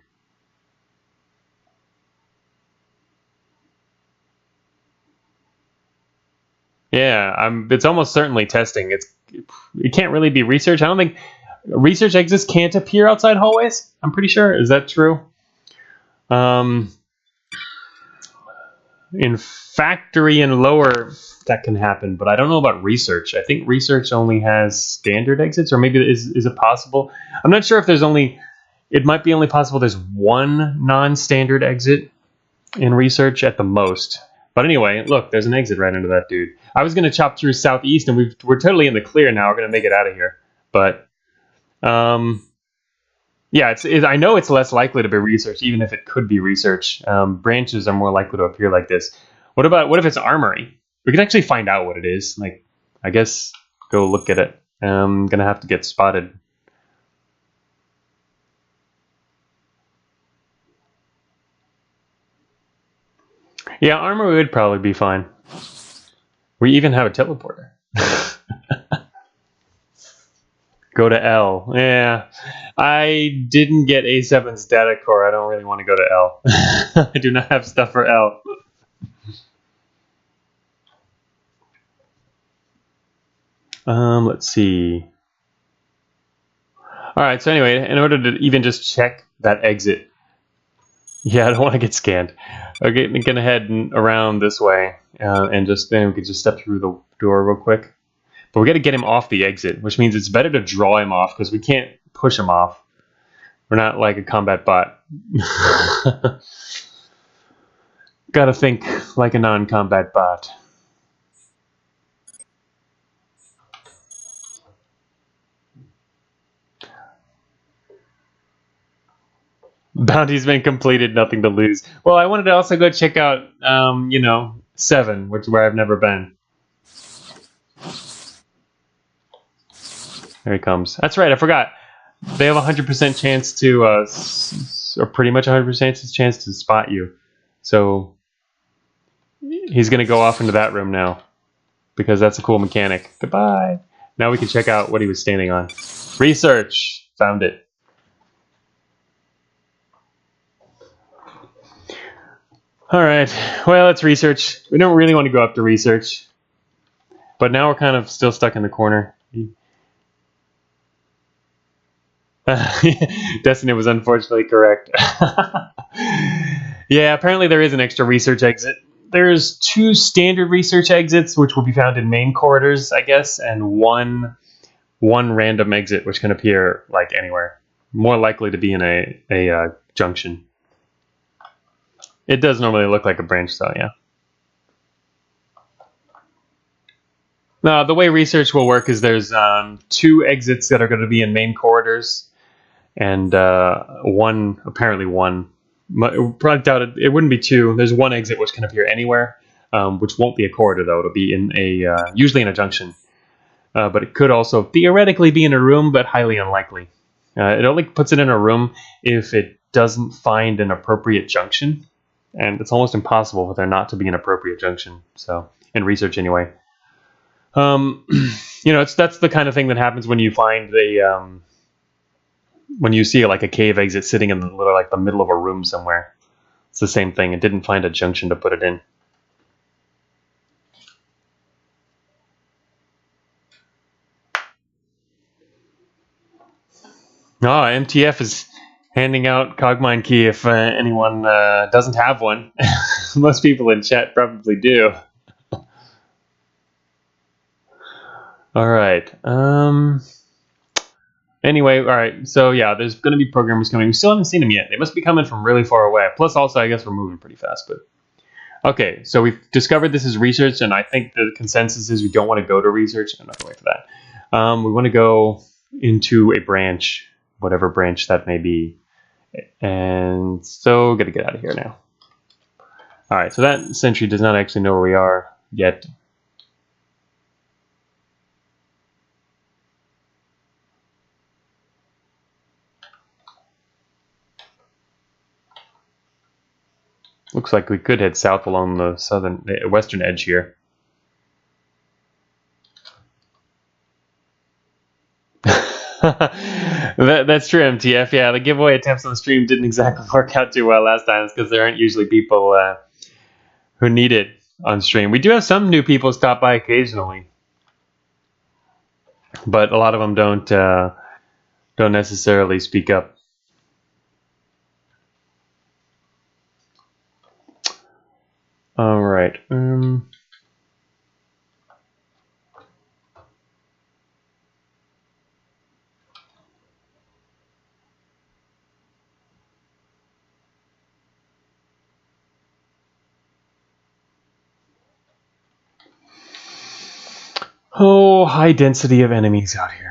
Yeah, it's almost certainly testing. It can't really be research. I don't think research exits can't appear outside hallways. I'm pretty sure. Is that true? In factory and lower, that can happen, but I don't know about research. I think research only has standard exits, or maybe is it possible? I'm not sure if there's only. It might be only possible there's one non-standard exit in research at the most. But anyway, look, there's an exit right into that dude. I was going to chop through southeast, and we're totally in the clear now. We're going to make it out of here. But, yeah, I know it's less likely to be research, even if it could be research. Branches are more likely to appear like this. What if it's armory? We can actually find out what it is. Like, I guess go look at it. I'm going to have to get spotted. Yeah, armor would probably be fine. We even have a teleporter. Go to L. Yeah. I didn't get A7's data core. I don't really want to go to L. I do not have stuff for L. Let's see. Alright, so anyway, in order to even just check that exit. Yeah, I don't want to get scanned. Okay, I'm gonna head around this way, and then we can just step through the door real quick. But we got to get him off the exit, which means it's better to draw him off because we can't push him off. We're not like a combat bot. Got to think like a non-combat bot. Bounty's been completed, nothing to lose. Well, I wanted to also go check out, 7, which is where I've never been. There he comes. That's right, I forgot. They have a 100% chance to, or pretty much 100% chance to spot you. So he's going to go off into that room now because that's a cool mechanic. Goodbye. Now we can check out what he was standing on. Research. Found it. All right. Well, it's research. We don't really want to go up to research. But now we're kind of still stuck in the corner. Destiny was unfortunately correct. Yeah, apparently there is an extra research exit. There's 2 standard research exits, which will be found in main corridors, I guess, and one random exit, which can appear like anywhere. More likely to be in a junction. It does normally look like a branch, though, yeah. Now, the way research will work is there's 2 exits that are going to be in main corridors, and apparently one. Probably doubt it wouldn't be 2. There's 1 exit which can appear anywhere, which won't be a corridor, though. It'll be in usually in a junction. But it could also theoretically be in a room, but highly unlikely. It only puts it in a room if it doesn't find an appropriate junction. And it's almost impossible for there not to be an appropriate junction. So, in research anyway. That's the kind of thing that happens when you find when you see like a cave exit sitting in the middle of a room somewhere. It's the same thing. It didn't find a junction to put it in. Oh, MTF is handing out Cogmind key if anyone doesn't have one. Most people in chat probably do. All right. Anyway, all right. So yeah, there's going to be programmers coming. We still haven't seen them yet. They must be coming from really far away. Plus, also, I guess we're moving pretty fast. But okay, so we've discovered this is research, and I think the consensus is we don't want to go to research. I'm not going to wait for that. We want to go into a branch, whatever branch that may be. And so, got to get out of here now. All right. So that sentry does not actually know where we are yet. Looks like we could head south along the western edge here. That's true, MTF. Yeah, the giveaway attempts on the stream didn't exactly work out too well last time because there aren't usually people who need it. on stream. We do have some new people stop by occasionally, but a lot of them don't necessarily speak up. All right. Oh, high density of enemies out here.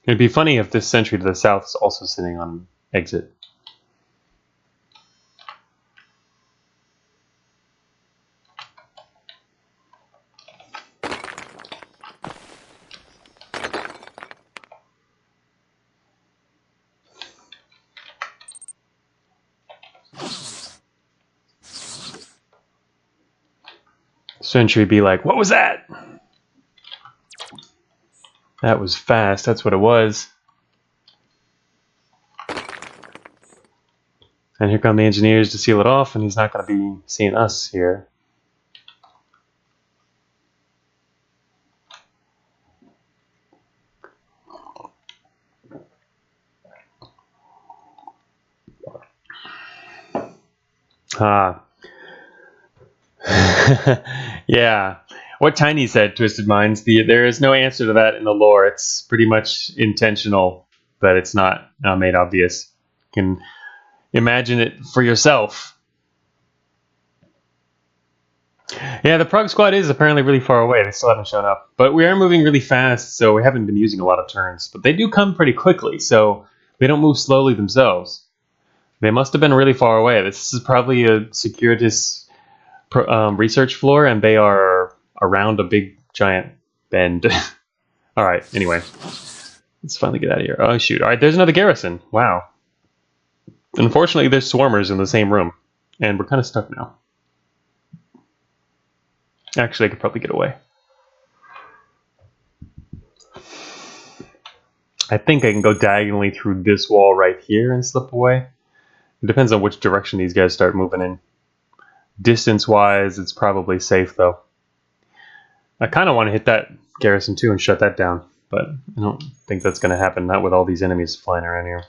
It'd be funny if this sentry to the south is also sitting on exit. Sentry be like, what was that? That was fast, that's what it was. And here come the engineers to seal it off, and he's not going to be seeing us here. Yeah. What Tiny said, Twisted Minds, there is no answer to that in the lore. It's pretty much intentional, but it's not made obvious. You can imagine it for yourself. Yeah, the Prog Squad is apparently really far away. They still haven't shown up. But we are moving really fast, so we haven't been using a lot of turns. But they do come pretty quickly, so they don't move slowly themselves. They must have been really far away. This is probably a Securitas research floor, and they are around a big giant bend. All right, anyway. Let's finally get out of here. Oh, shoot. All right, there's another garrison. Wow. Unfortunately, there's swarmers in the same room, and we're kind of stuck now. Actually, I could probably get away. I think I can go diagonally through this wall right here and slip away. It depends on which direction these guys start moving in. Distance-wise, it's probably safe, though. I kind of want to hit that garrison, too, and shut that down. But I don't think that's going to happen, not with all these enemies flying around here.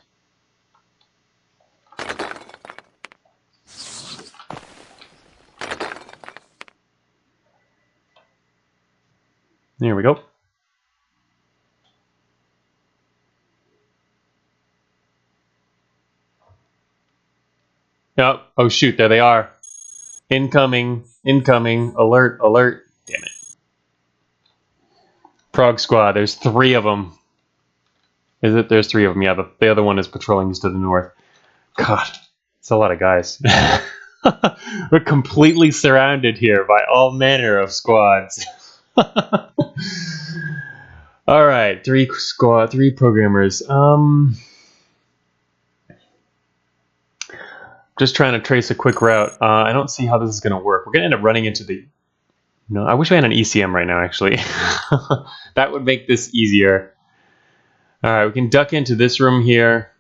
There we go. Yep. Oh, shoot, there they are. Incoming, incoming, alert, alert. Damn it. Prog Squad, there's 3 of them. Is it? There's 3 of them, yeah. The other one is patrolling just to the north. God, it's a lot of guys. We're completely surrounded here by all manner of squads. Alright, 3 programmers. Just trying to trace a quick route. I don't see how this is going to work. We're going to end up running into the... No, I wish we had an ECM right now, actually. That would make this easier. Alright, we can duck into this room here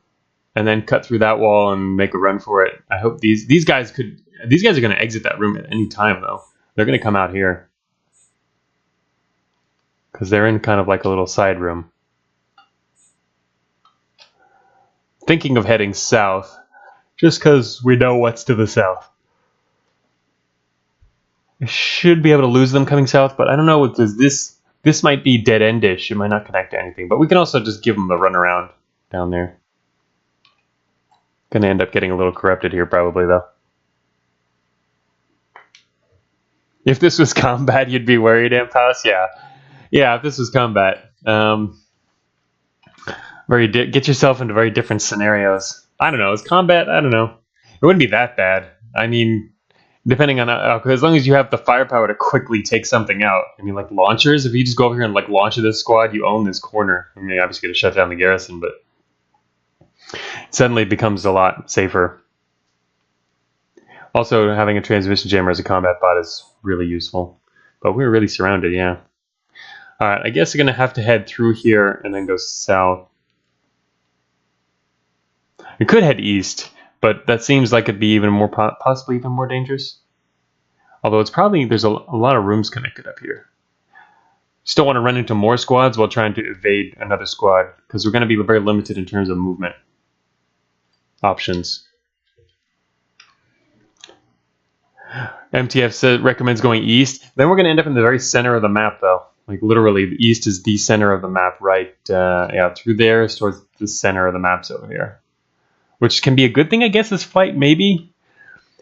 and then cut through that wall and make a run for it. I hope these guys could... These guys are going to exit that room at any time, though. They're going to come out here. Because they're in kind of like a little side room. Thinking of heading south. Just because we know what's to the south. I should be able to lose them coming south, but I don't know what this might be dead-endish. It might not connect to anything. But we can also just give them a run around down there. Gonna end up getting a little corrupted here probably, though. If this was combat, you'd be worried, Ampaus? Yeah. Yeah, if this was combat. Get yourself into very different scenarios. I don't know. Is combat? I don't know. It wouldn't be that bad. I mean, Depending on as long as you have the firepower to quickly take something out. I mean, like launchers. If you just go over here and like launch this squad, you own this corner. I mean, obviously going to shut down the garrison, but it suddenly becomes a lot safer. Also, having a transmission jammer as a combat bot is really useful. But we were really surrounded, yeah. All right, I guess we're going to have to head through here and then go south. We could head east, but that seems like it'd be even more, possibly even more dangerous. Although it's probably, there's a lot of rooms connected up here. Still want to run into more squads while trying to evade another squad, because we're going to be very limited in terms of movement options. MTF recommends going east. Then we're going to end up in the very center of the map, though. Like literally, the east is the center of the map, right? Yeah, through there is towards the center of the maps over here. Which can be a good thing, I guess, this fight, maybe.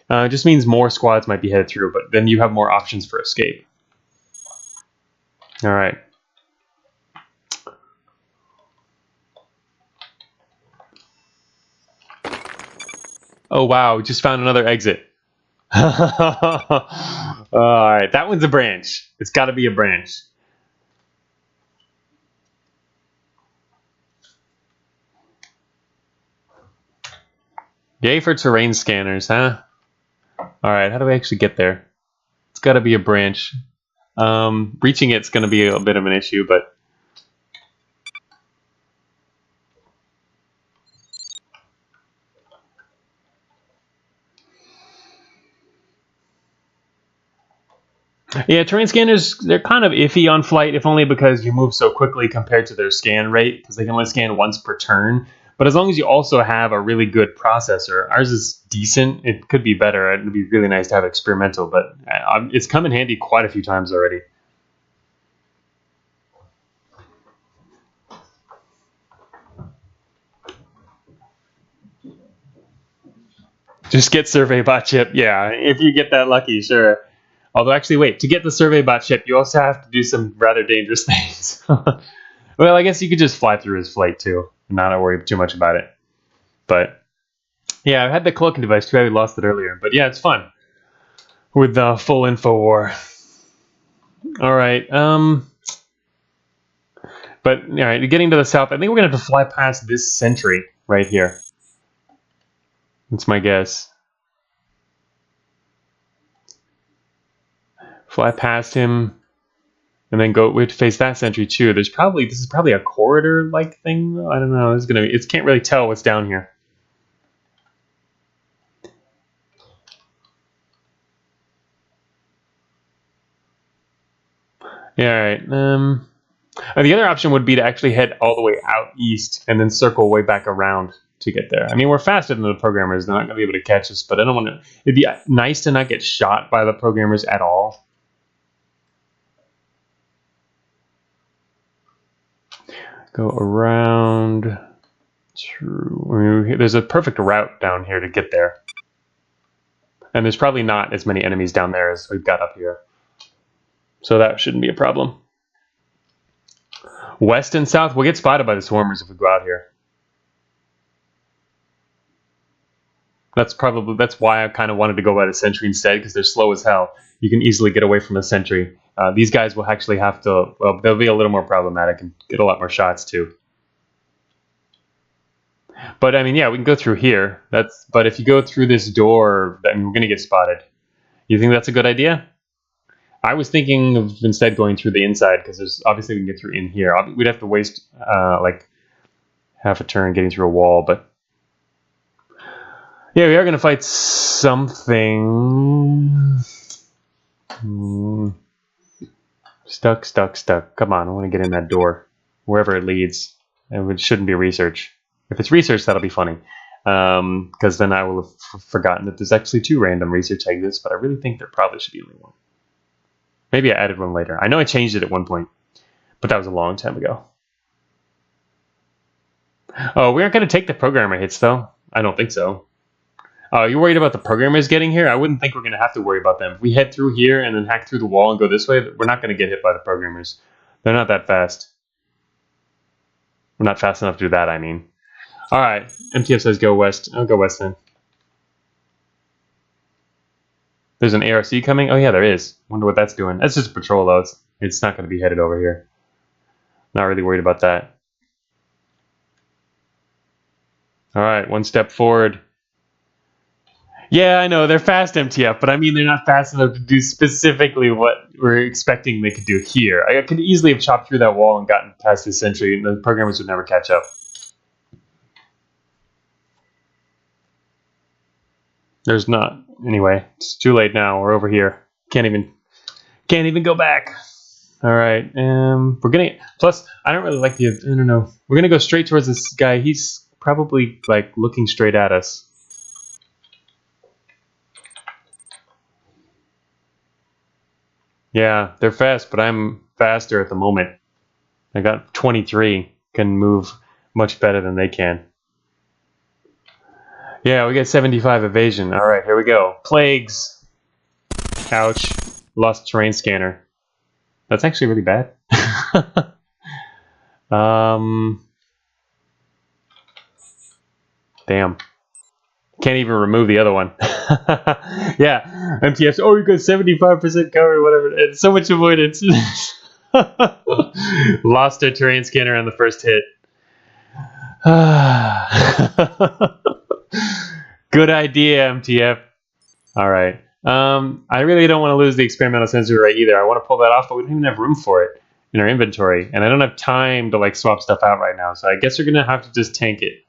It just means more squads might be headed through, but then you have more options for escape. All right. Oh, wow, we just found another exit. All right, that one's a branch. It's got to be a branch. Yay for terrain scanners, huh? All right, how do we actually get there? It's got to be a branch. Reaching it's going to be a bit of an issue, but yeah, terrain scanners, they're kind of iffy on flight, if only because you move so quickly compared to their scan rate, because they can only scan once per turn. But as long as you also have a really good processor, ours is decent. It could be better. It'd be really nice to have experimental, but it's come in handy quite a few times already. Just get survey bot chip. Yeah, if you get that lucky, sure. Although, actually, wait. To get the survey bot chip, you also have to do some rather dangerous things. Well, I guess you could just fly through his flight, too, and not worry too much about it. But, yeah, I had the cloaking device, too. I lost it earlier. But, yeah, it's fun with the full info war. All right. But, all right, getting to the south, I think we're going to have to fly past this sentry right here. That's my guess. Fly past him, and then go. We have to face that sentry too. This is probably a corridor-like thing. I don't know. It can't really tell what's down here. Yeah. All right. The other option would be to actually head all the way out east and then circle way back around to get there. I mean, we're faster than the programmers. They're not going to be able to catch us, but I don't want to. It'd be nice to not get shot by the programmers at all. Go around. There's a perfect route down here to get there. And there's probably not as many enemies down there as we've got up here. So that shouldn't be a problem. West and south, we'll get spotted by the swarmers if we go out here. That's why I kind of wanted to go by the sentry instead, because they're slow as hell. You can easily get away from a sentry. These guys will actually have to, well, they'll be a little more problematic and get a lot more shots too. But I mean, yeah, we can go through here. But if you go through this door, then we're going to get spotted. You think that's a good idea? I was thinking of instead going through the inside, because there's obviously we can get through in here. We'd have to waste like half a turn getting through a wall, but yeah, we are going to fight something. Stuck. Come on, I want to get in that door, wherever it leads. And it shouldn't be research. If it's research, that'll be funny. Because then I will have forgotten that there's actually 2 random research exits, but I really think there probably should be only 1. Maybe I added one later. I know I changed it at one point, but that was a long time ago. Oh, we aren't going to take the programmer hits, though. I don't think so. Oh, you're worried about the programmers getting here? I wouldn't think we're going to have to worry about them. If we head through here and then hack through the wall and go this way, we're not going to get hit by the programmers. They're not that fast. We're not fast enough to do that, I mean. All right, MTF says go west. I'll go west then. There's an ARC coming? Oh yeah, there is. Wonder what that's doing. That's just a patrol though. It's not going to be headed over here. Not really worried about that. Alright, one step forward. Yeah, I know, they're fast MTF, but I mean they're not fast enough to do specifically what we're expecting they could do here. I could easily have chopped through that wall and gotten past this sentry, and the programmers would never catch up. There's not. Anyway, it's too late now. We're over here. Can't even go back. All right. We're gonna. Plus, I don't really like the. I don't know. We're gonna go straight towards this guy. He's probably like looking straight at us. Yeah, they're fast, but I'm faster at the moment. I got 23. Can move much better than they can. Yeah, we get 75 evasion. All right, here we go. Plagues. Ouch. Lost terrain scanner. That's actually really bad. Damn. Can't even remove the other one. Yeah, MTFs. Oh, you got 75% cover, whatever. It's so much avoidance. Lost a terrain scanner on the first hit. Good idea, MTF. All right. I really don't want to lose the experimental sensor array either. I want to pull that off, but we don't even have room for it in our inventory, and I don't have time to like swap stuff out right now. So I guess we're gonna have to just tank it.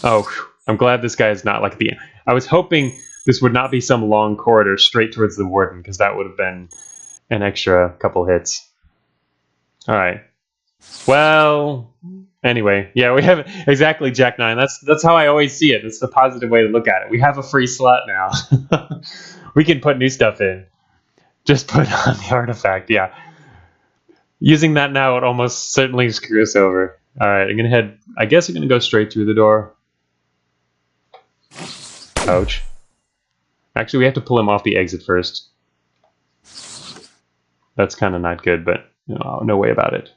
Oh, I'm glad this guy is not like the. I was hoping this would not be some long corridor straight towards the warden, because that would have been an extra couple hits. All right. Well, anyway, yeah, we have exactly Jack 9. That's how I always see it. That's the positive way to look at it. We have a free slot now. We can put new stuff in. Just put on the artifact. Yeah. Using that now would almost certainly screw us over. All right, I'm gonna head. I guess I'm gonna go straight through the door. Ouch. Actually, we have to pull him off the exit first. That's kind of not good, but no way about it.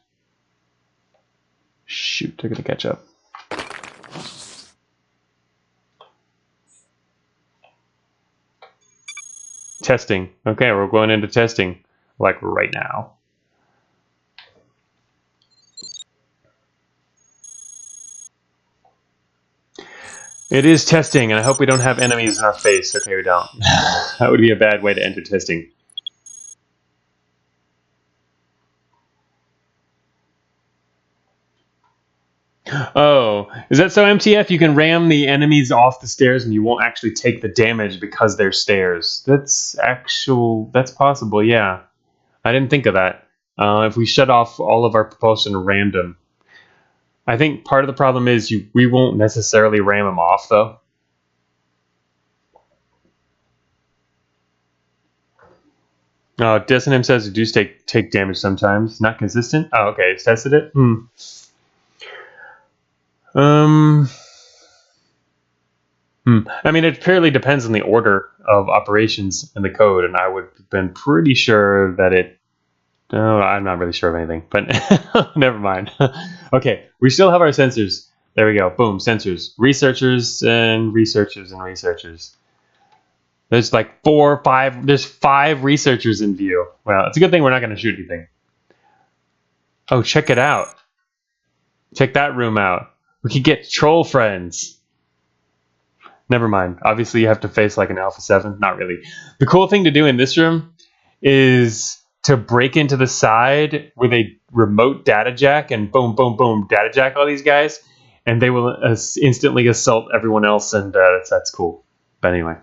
Shoot, they're gonna catch up. Testing. Okay, we're going into testing, like right now. It is testing, and I hope we don't have enemies in our face. Okay, we don't. That would be a bad way to enter testing. Oh, is that so, MTF? You can ram the enemies off the stairs and you won't actually take the damage because they're stairs. That's possible, yeah. I didn't think of that. If we shut off all of our propulsion random. I think part of the problem is we won't necessarily ram them off, though. Dissonant says you do take damage sometimes. Not consistent? Oh, okay, it's tested it? I mean, it purely depends on the order of operations in the code, and I would have been pretty sure that it... Oh, I'm not really sure of anything, but never mind. Okay, we still have our sensors. There we go. Boom, sensors. Researchers and researchers and researchers. There's like 4 or 5... There's 5 researchers in view. Well, it's a good thing we're not going to shoot anything. Oh, check it out. Check that room out. We could get troll friends. Never mind. Obviously, you have to face like an Alpha 7. Not really. The cool thing to do in this room is to break into the side with a remote data jack and boom, boom, boom, data jack all these guys, and they will instantly assault everyone else, and that's cool. But anyway.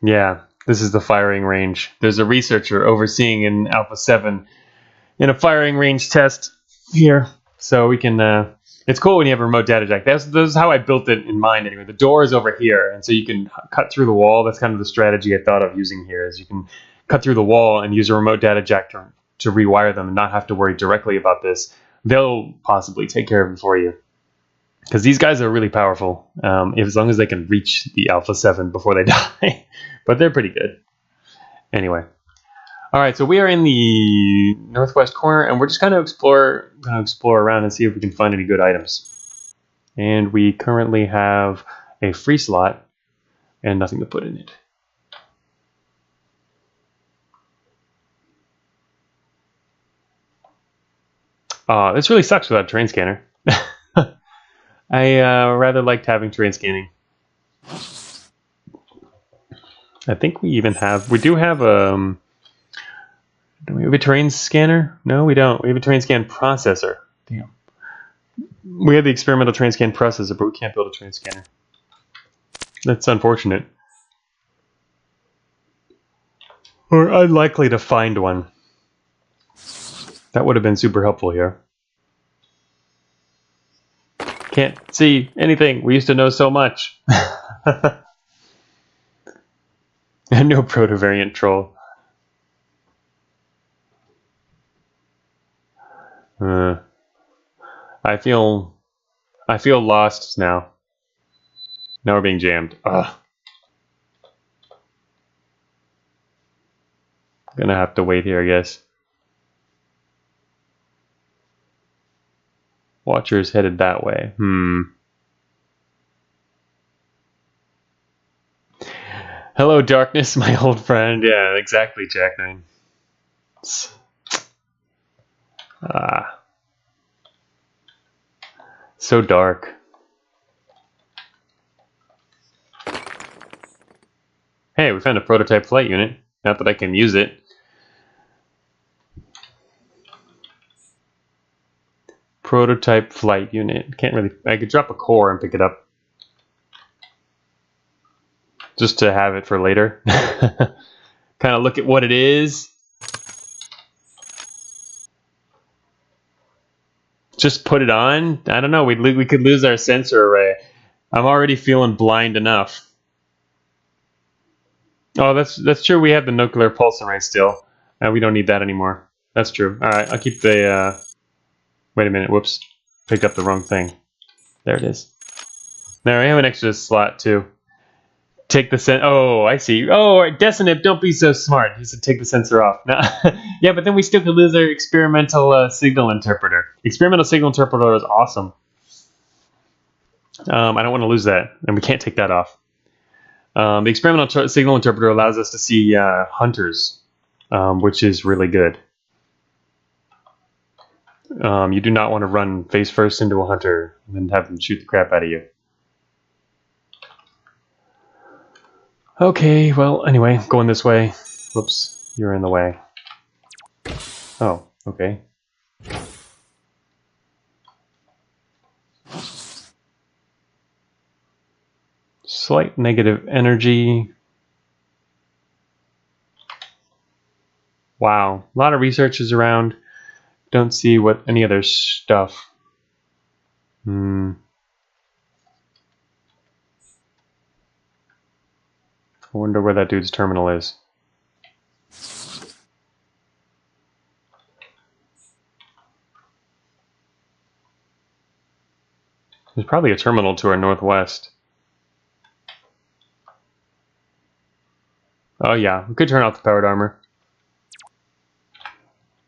Yeah, this is the firing range. There's a researcher overseeing an Alpha 7 in a firing range test here. So we can... it's cool when you have a remote data jack. This is how I built it in mind anyway. The door is over here, and so you can cut through the wall. That's kind of the strategy I thought of using here, is you can cut through the wall and use a remote data jack to rewire them and not have to worry directly about this. They'll possibly take care of it for you. Because these guys are really powerful, as long as they can reach the Alpha 7 before they die. But they're pretty good. Anyway. All right, so we are in the northwest corner, and we're just kind of explore around and see if we can find any good items. And we currently have a free slot and nothing to put in it. This really sucks without a terrain scanner. I rather liked having terrain scanning. I think we even have, we do have do we have a terrain scanner? No, we don't. We have a terrain scan processor. Damn. We have the experimental terrain scan processor, but we can't build a terrain scanner. That's unfortunate. Or unlikely to find one. That would have been super helpful here. Can't see anything. We used to know so much. No proto-variant troll. I feel lost now. Now we're being jammed. Ugh. Gonna have to wait here, I guess. Watcher's headed that way. Hello, darkness, my old friend. Yeah, exactly, Jack9. So dark. Hey, we found a prototype flight unit. Not that I can use it. Prototype flight unit. Can't really. I could drop a core and pick it up. Just to have it for later. Kind of look at what it is. Just put it on. I don't know. We could lose our sensor array. I'm already feeling blind enough. Oh, that's true. We have the nuclear pulse array still. We don't need that anymore. That's true. All right, I'll keep the. Wait a minute. Whoops. Picked up the wrong thing. There it is. There, I have an extra slot too. Take the Oh, I see. Oh, Decinip, don't be so smart. He said take the sensor off. No. Yeah, but then we still could lose our experimental signal interpreter. Experimental signal interpreter is awesome. I don't want to lose that, and we can't take that off. The experimental signal interpreter allows us to see hunters, which is really good. You do not want to run face first into a hunter and then have them shoot the crap out of you. Okay, well, anyway, going this way. Whoops, you're in the way. Oh, okay. Slight negative energy. Wow, a lot of researchers around. Don't see what any other stuff. I wonder where that dude's terminal is. There's probably a terminal to our northwest. Oh yeah, we could turn off the powered armor.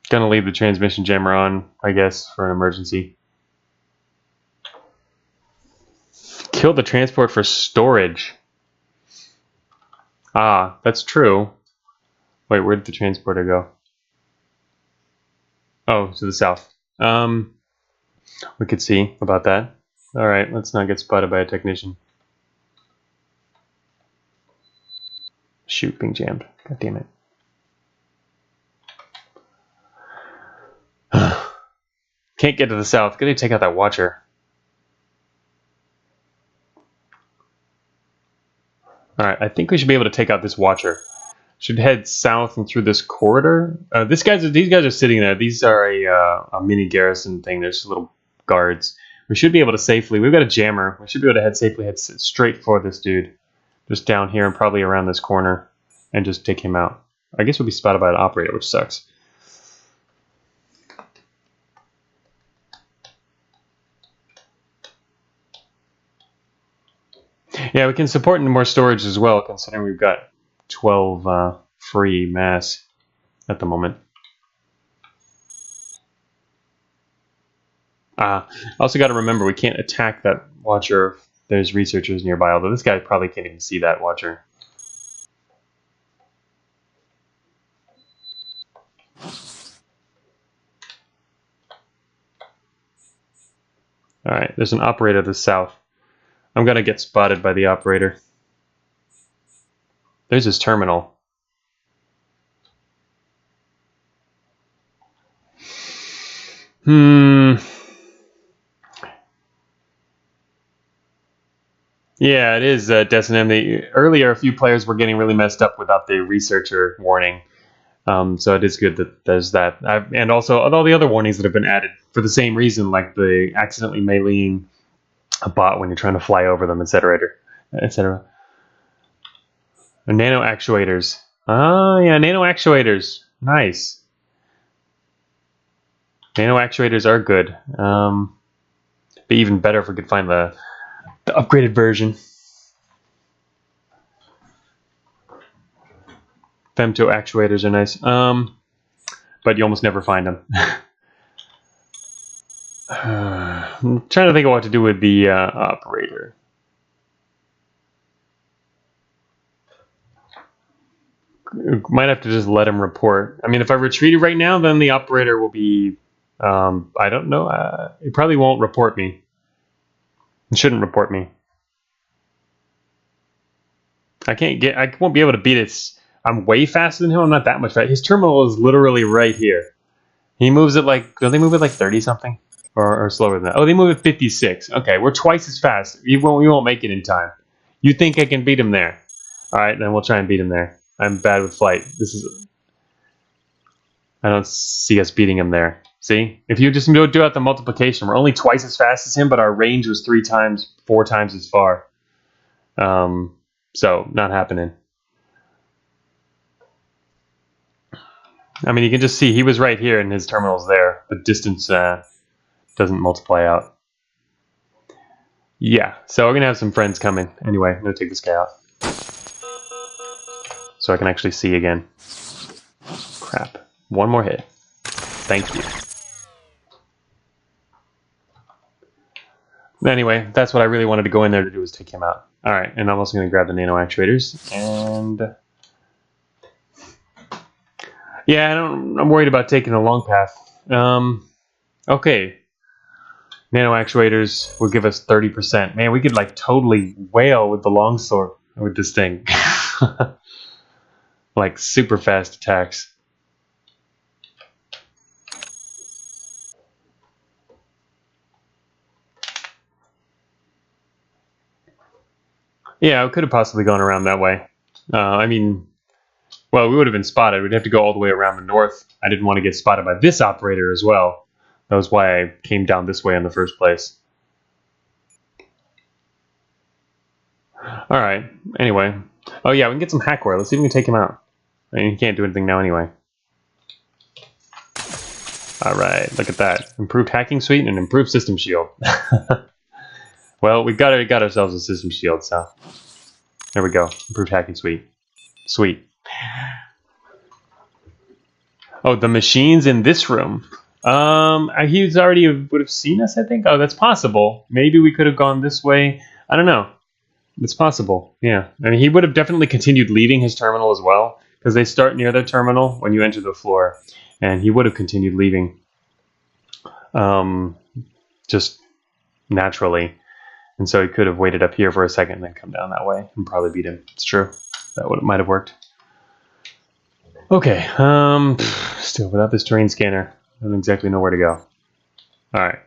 Gonna leave the transmission jammer on, I guess, for an emergency. Kill the transport for storage. Ah, that's true. Wait, where did the transporter go? Oh, to the south. We could see about that. Alright, let's not get spotted by a technician. Shoot, being jammed. God damn it. Can't get to the south. Gotta take out that watcher. Alright, I think we should be able to take out this watcher. Should head south and through this corridor. These guys are sitting there. These are a mini garrison thing. There's little guards. We should be able to safely. We've got a jammer. We should be able to head straight for this dude, just down here and probably around this corner, and just take him out. I guess we'll be spotted by an operator, which sucks. Yeah, we can support more storage as well, considering we've got 12 free mass. at the moment. Also got to remember we can't attack that watcher if there's researchers nearby, although this guy probably can't even see that watcher. Alright, there's an operator to the south. I'm going to get spotted by the operator. There's his terminal. Yeah, it is Decinem. Earlier, a few players were getting really messed up without the researcher warning. So it is good that there's that. And also all the other warnings that have been added for the same reason, like the accidentally meleeing a bot when you're trying to fly over them, etc. etc. Nano actuators. Oh, yeah, nano actuators. Nice. Nano actuators are good. Be even better if we could find the upgraded version. Femto actuators are nice. But you almost never find them. I'm trying to think of what to do with the operator. Might have to just let him report. I mean, if I retreated right now, then the operator will be... I don't know. It probably won't report me. It shouldn't report me. I won't be able to beat it. I'm way faster than him. I'm not that much faster. His terminal is literally right here. He moves it like... Don't they move it like 30 something? Or slower than that? Oh, they move it 56. Okay, we're twice as fast. We won't make it in time. You think I can beat him there? Alright, then we'll try and beat him there. I'm bad with flight. I don't see us beating him there. See? If you just do out the multiplication, we're only twice as fast as him, but our range was 4 times as far. So, not happening. I mean, you can just see he was right here and his terminal's there. The distance doesn't multiply out. Yeah, so we're going to have some friends coming. Anyway, I'm going to take this guy out. So I can actually see again. Crap. One more hit. Thank you. Anyway, that's what I really wanted to go in there to do, is take him out. Alright, and I'm also going to grab the nano actuators. And... yeah, I'm worried about taking the long path. Okay. Nano actuators will give us 30%. Man, we could like totally wail with the longsword with this thing. Like super fast attacks. Yeah, we could have possibly gone around that way. I mean, well, we would have been spotted. We'd have to go all the way around the north. I didn't want to get spotted by this operator as well. That was why I came down this way in the first place. Alright, anyway. Oh yeah, we can get some hackware. Let's see if we can take him out. I mean, he can't do anything now anyway. Alright, look at that. Improved hacking suite and an improved system shield. Well, we got ourselves a system shield, so... there we go. Improved hacking suite. Sweet. Oh, the machines in this room. He's already would have seen us, I think. Oh, that's possible. Maybe we could have gone this way. I don't know. It's possible. Yeah. I mean, he would have definitely continued leaving his terminal as well, because they start near the terminal when you enter the floor, and he would have continued leaving. Just naturally. And so he could have waited up here for a second and then come down that way and probably beat him. It's true. That might have worked. Okay. Still, without this terrain scanner, I don't exactly know where to go. Alright.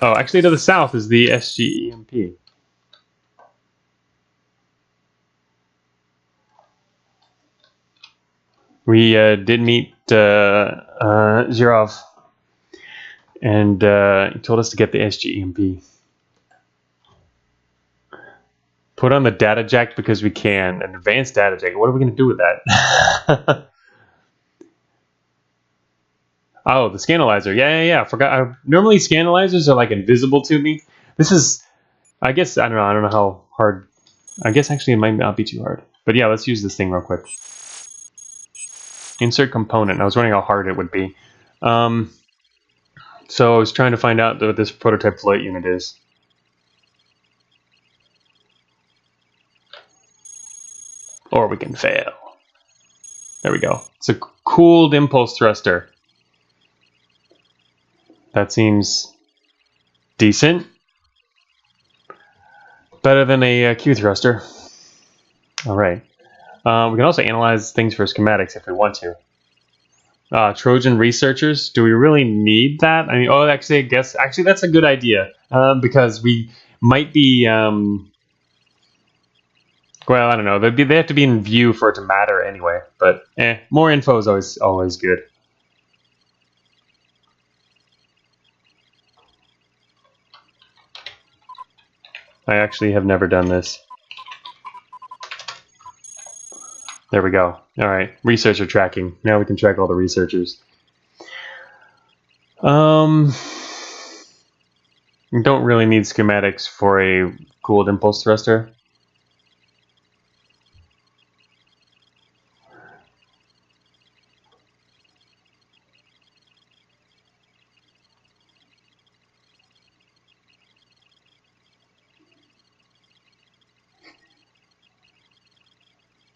Oh, actually to the south is the SGEMP. We did meet Zirov, and he told us to get the SGEMP. Put on the data jack because we can. An advanced data jack. What are we going to do with that? Oh, the scanalyzer. Yeah. I forgot. Normally scanalyzers are like invisible to me. This is, I guess, I don't know how hard. I guess actually it might not be too hard. But yeah, let's use this thing real quick. Insert component. I was wondering how hard it would be. So I was trying to find out what this prototype flight unit is. Or we can fail. There we go. It's a cooled impulse thruster. That seems decent. Better than a Q thruster. All right. We can also analyze things for schematics if we want to. Trojan researchers. Do we really need that? I mean, actually, I guess that's a good idea because we might be. Well, I don't know. They have to be in view for it to matter anyway. But more info is always good. I actually have never done this. There we go. All right, researcher tracking. Now we can track all the researchers. We don't really need schematics for a cooled impulse thruster.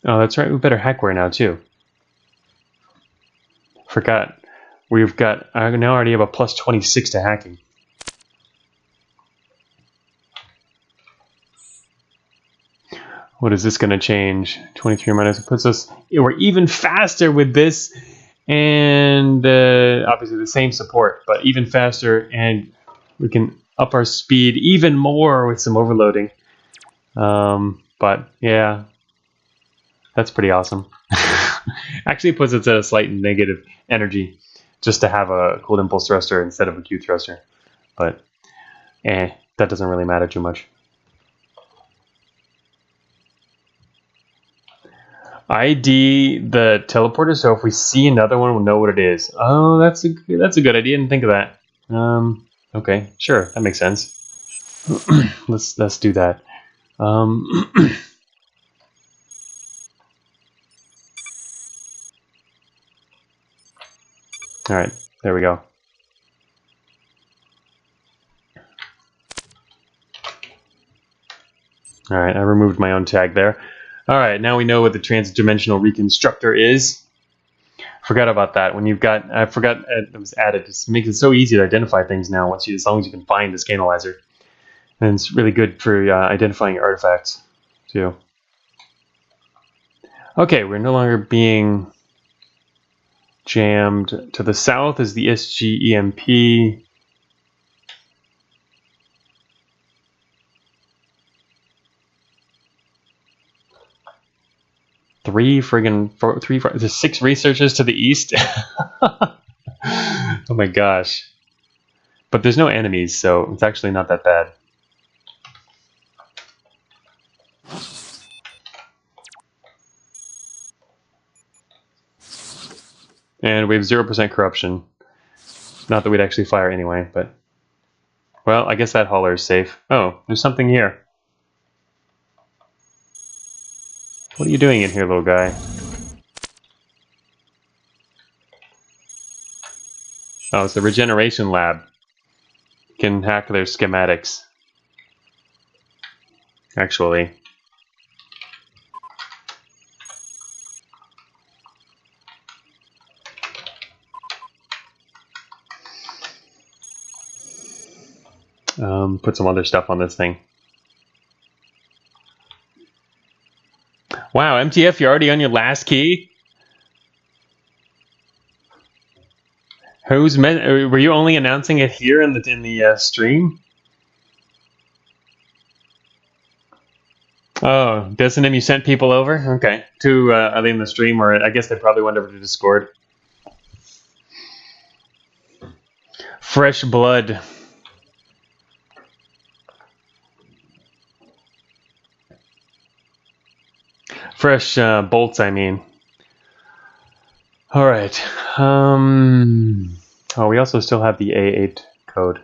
Oh, that's right. We better hackware now too. Forgot. We've got. I now already have a plus 26 to hacking. What is this going to change? 23 minus. It puts us. We're even faster with this, and obviously the same support, but even faster, and we can up our speed even more with some overloading. But yeah. That's pretty awesome. Actually puts it at a slight negative energy just to have a cooled impulse thruster instead of a Q thruster. But that doesn't really matter too much. ID the teleporter, so if we see another one, we'll know what it is. Oh, that's a good idea. I didn't think of that. Okay, sure, that makes sense. let's do that. All right, there we go. All right, I removed my own tag there. All right, now we know what the transdimensional reconstructor is. Forgot about that. When you've got, I forgot it was added. It makes it so easy to identify things now once as long as you can find the scanalizer. And it's really good for identifying artifacts too. Okay, we're no longer being jammed. To the south is the SGEMP. There's 6 researchers to the east. Oh my gosh. But there's no enemies, so it's actually not that bad. And we have 0% corruption. Not that we'd actually fire anyway, but... Well, I guess that hauler is safe. Oh, there's something here. What are you doing in here, little guy? Oh, it's the regeneration lab. You can hack their schematics. Actually. Put some other stuff on this thing. Wow, MTF, you're already on your last key? Were you only announcing it here in the stream? Oh, Desonym, you sent people over? Okay. Are they in the stream, or I guess they probably went over to Discord. Fresh blood. Fresh bolts, I mean. All right. Oh, we also still have the A8 code.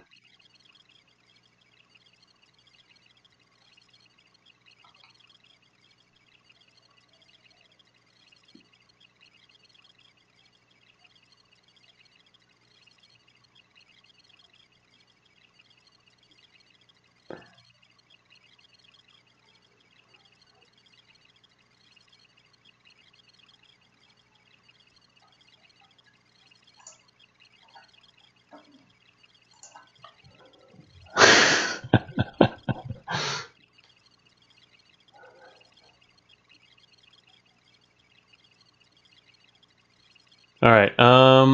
All right.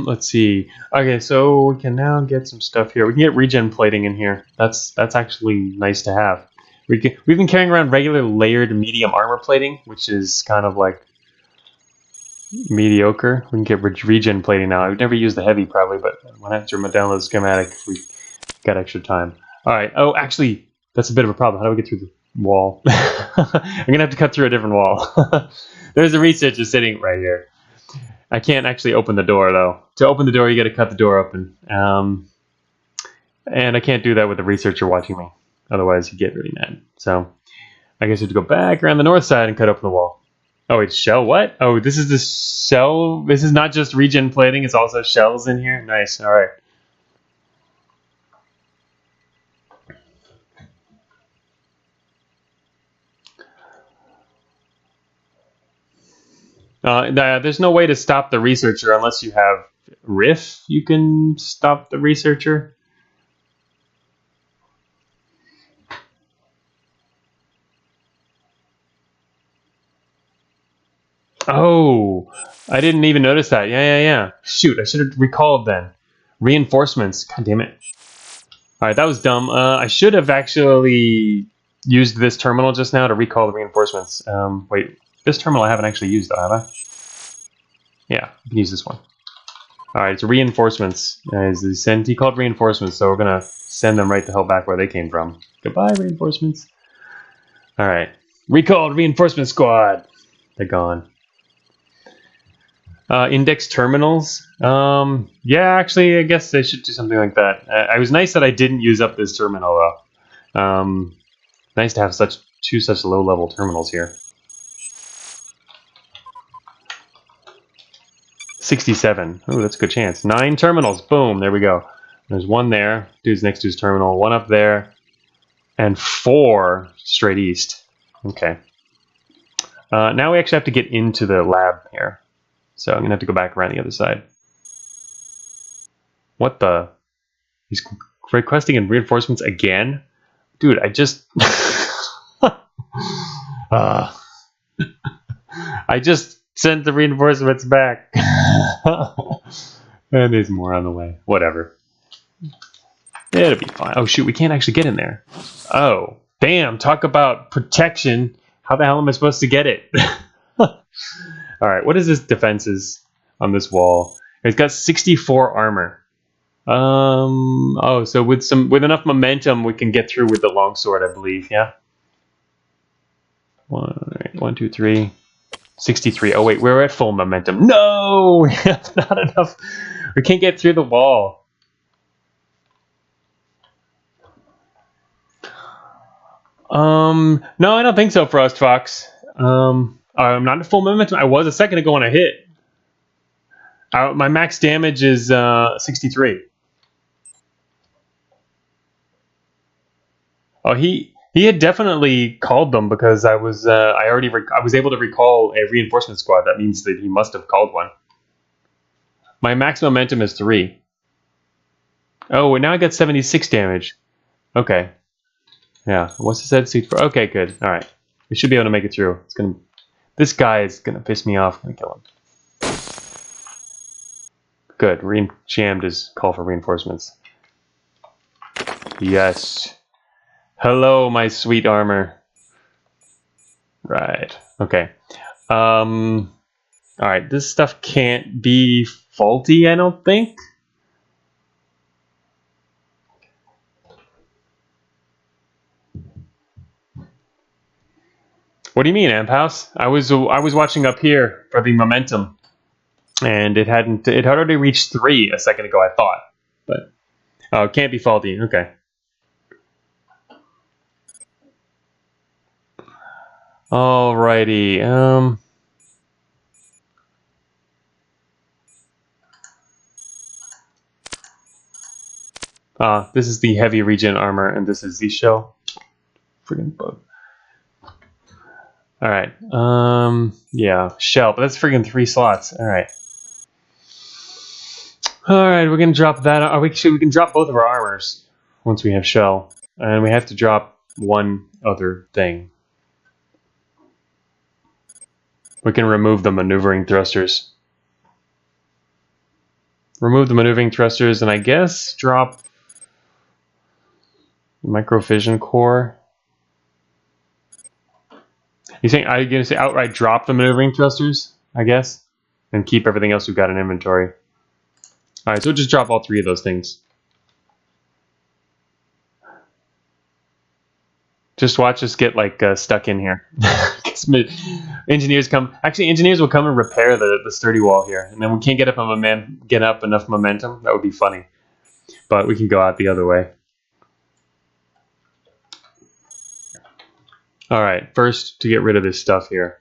Let's see. Okay, so we can now get some stuff here. We can get regen plating in here. That's actually nice to have. We've been carrying around regular layered medium armor plating, which is kind of like mediocre. We can get regen plating now. I would never use the heavy probably, but when I have to download the schematic, we got extra time. All right. Oh, actually, that's a bit of a problem. How do we get through the wall? I'm gonna have to cut through a different wall. There's a researcher sitting right here. I can't actually open the door though. To open the door, you got to cut the door open. And I can't do that with the researcher watching me. Otherwise, he'd get really mad. So I guess I have to go back around the north side and cut open the wall. Oh, wait, shell what? Oh, this is the shell. This is not just regen plating. It's also shells in here. Nice. All right. There's no way to stop the researcher unless you have Riff. You can stop the researcher. Oh, I didn't even notice that. Yeah. Shoot, I should have recalled then. Reinforcements. God damn it. All right, that was dumb. I should have actually used this terminal just now to recall the reinforcements. Wait. This terminal I haven't actually used, though, have I? Yeah, you can use this one. All right, it's reinforcements. It's the sentee called reinforcements, so we're going to send them right the hell back where they came from. Goodbye, reinforcements. All right. Recalled reinforcement squad. They're gone. Index terminals. Yeah, actually, I guess they should do something like that. It was nice that I didn't use up this terminal, though. Nice to have two such low-level terminals here. 67. Oh, that's a good chance. 9 terminals. Boom. There we go. There's one there. Dude's next to his terminal. One up there. And 4 straight east. Okay. Now we actually have to get into the lab here. So I'm going to have to go back around the other side. What the? He's requesting in reinforcements again? Dude, I just... I just sent the reinforcements back. And there's more on the way. Whatever. It'll be fine. Oh, shoot, we can't actually get in there. Oh, damn, talk about protection. How the hell am I supposed to get it? All right, what is this defenses on this wall? It's got 64 armor. Oh, so with enough momentum, we can get through with the longsword, I believe. Yeah. 1, 2, 3. 63. Oh, wait, we're at full momentum. No! We have not enough. We can't get through the wall. No, I don't think so, Frost Fox. I'm not at full momentum. I was a second ago when I hit. My max damage is 63. Oh, he had definitely called them because I was able to recall a reinforcement squad. That means that he must have called one. My max momentum is 3. Oh, and now I got 76 damage. Okay. Yeah. What's it said? Okay, good. All right. We should be able to make it through. This guy is gonna piss me off. I'm gonna kill him. Good. Jammed his call for reinforcements. Yes. Hello, my sweet armor. Right. Okay. All right. This stuff can't be faulty, I don't think. What do you mean, Amp House? I was watching up here for the momentum, and it had already reached 3 a second ago, I thought. But oh, it can't be faulty. Okay. Alrighty. This is the heavy regen armor, and this is the shell. Friggin' bug. Alright. Yeah, shell, but that's friggin' 3 slots. Alright. Alright, we're gonna drop that. We can drop both of our armors once we have shell. And we have to drop one other thing. We can remove the maneuvering thrusters. remove the maneuvering thrusters, and I guess drop the microfission core. Are you going to say outright drop the maneuvering thrusters, I guess, and keep everything else we've got in inventory? All right, so we'll just drop all 3 of those things. Just watch us get like stuck in here. Engineers come. Actually, engineers will come and repair the sturdy wall here, and then we can't get up enough momentum. That would be funny, but we can go out the other way. All right, first to get rid of this stuff here.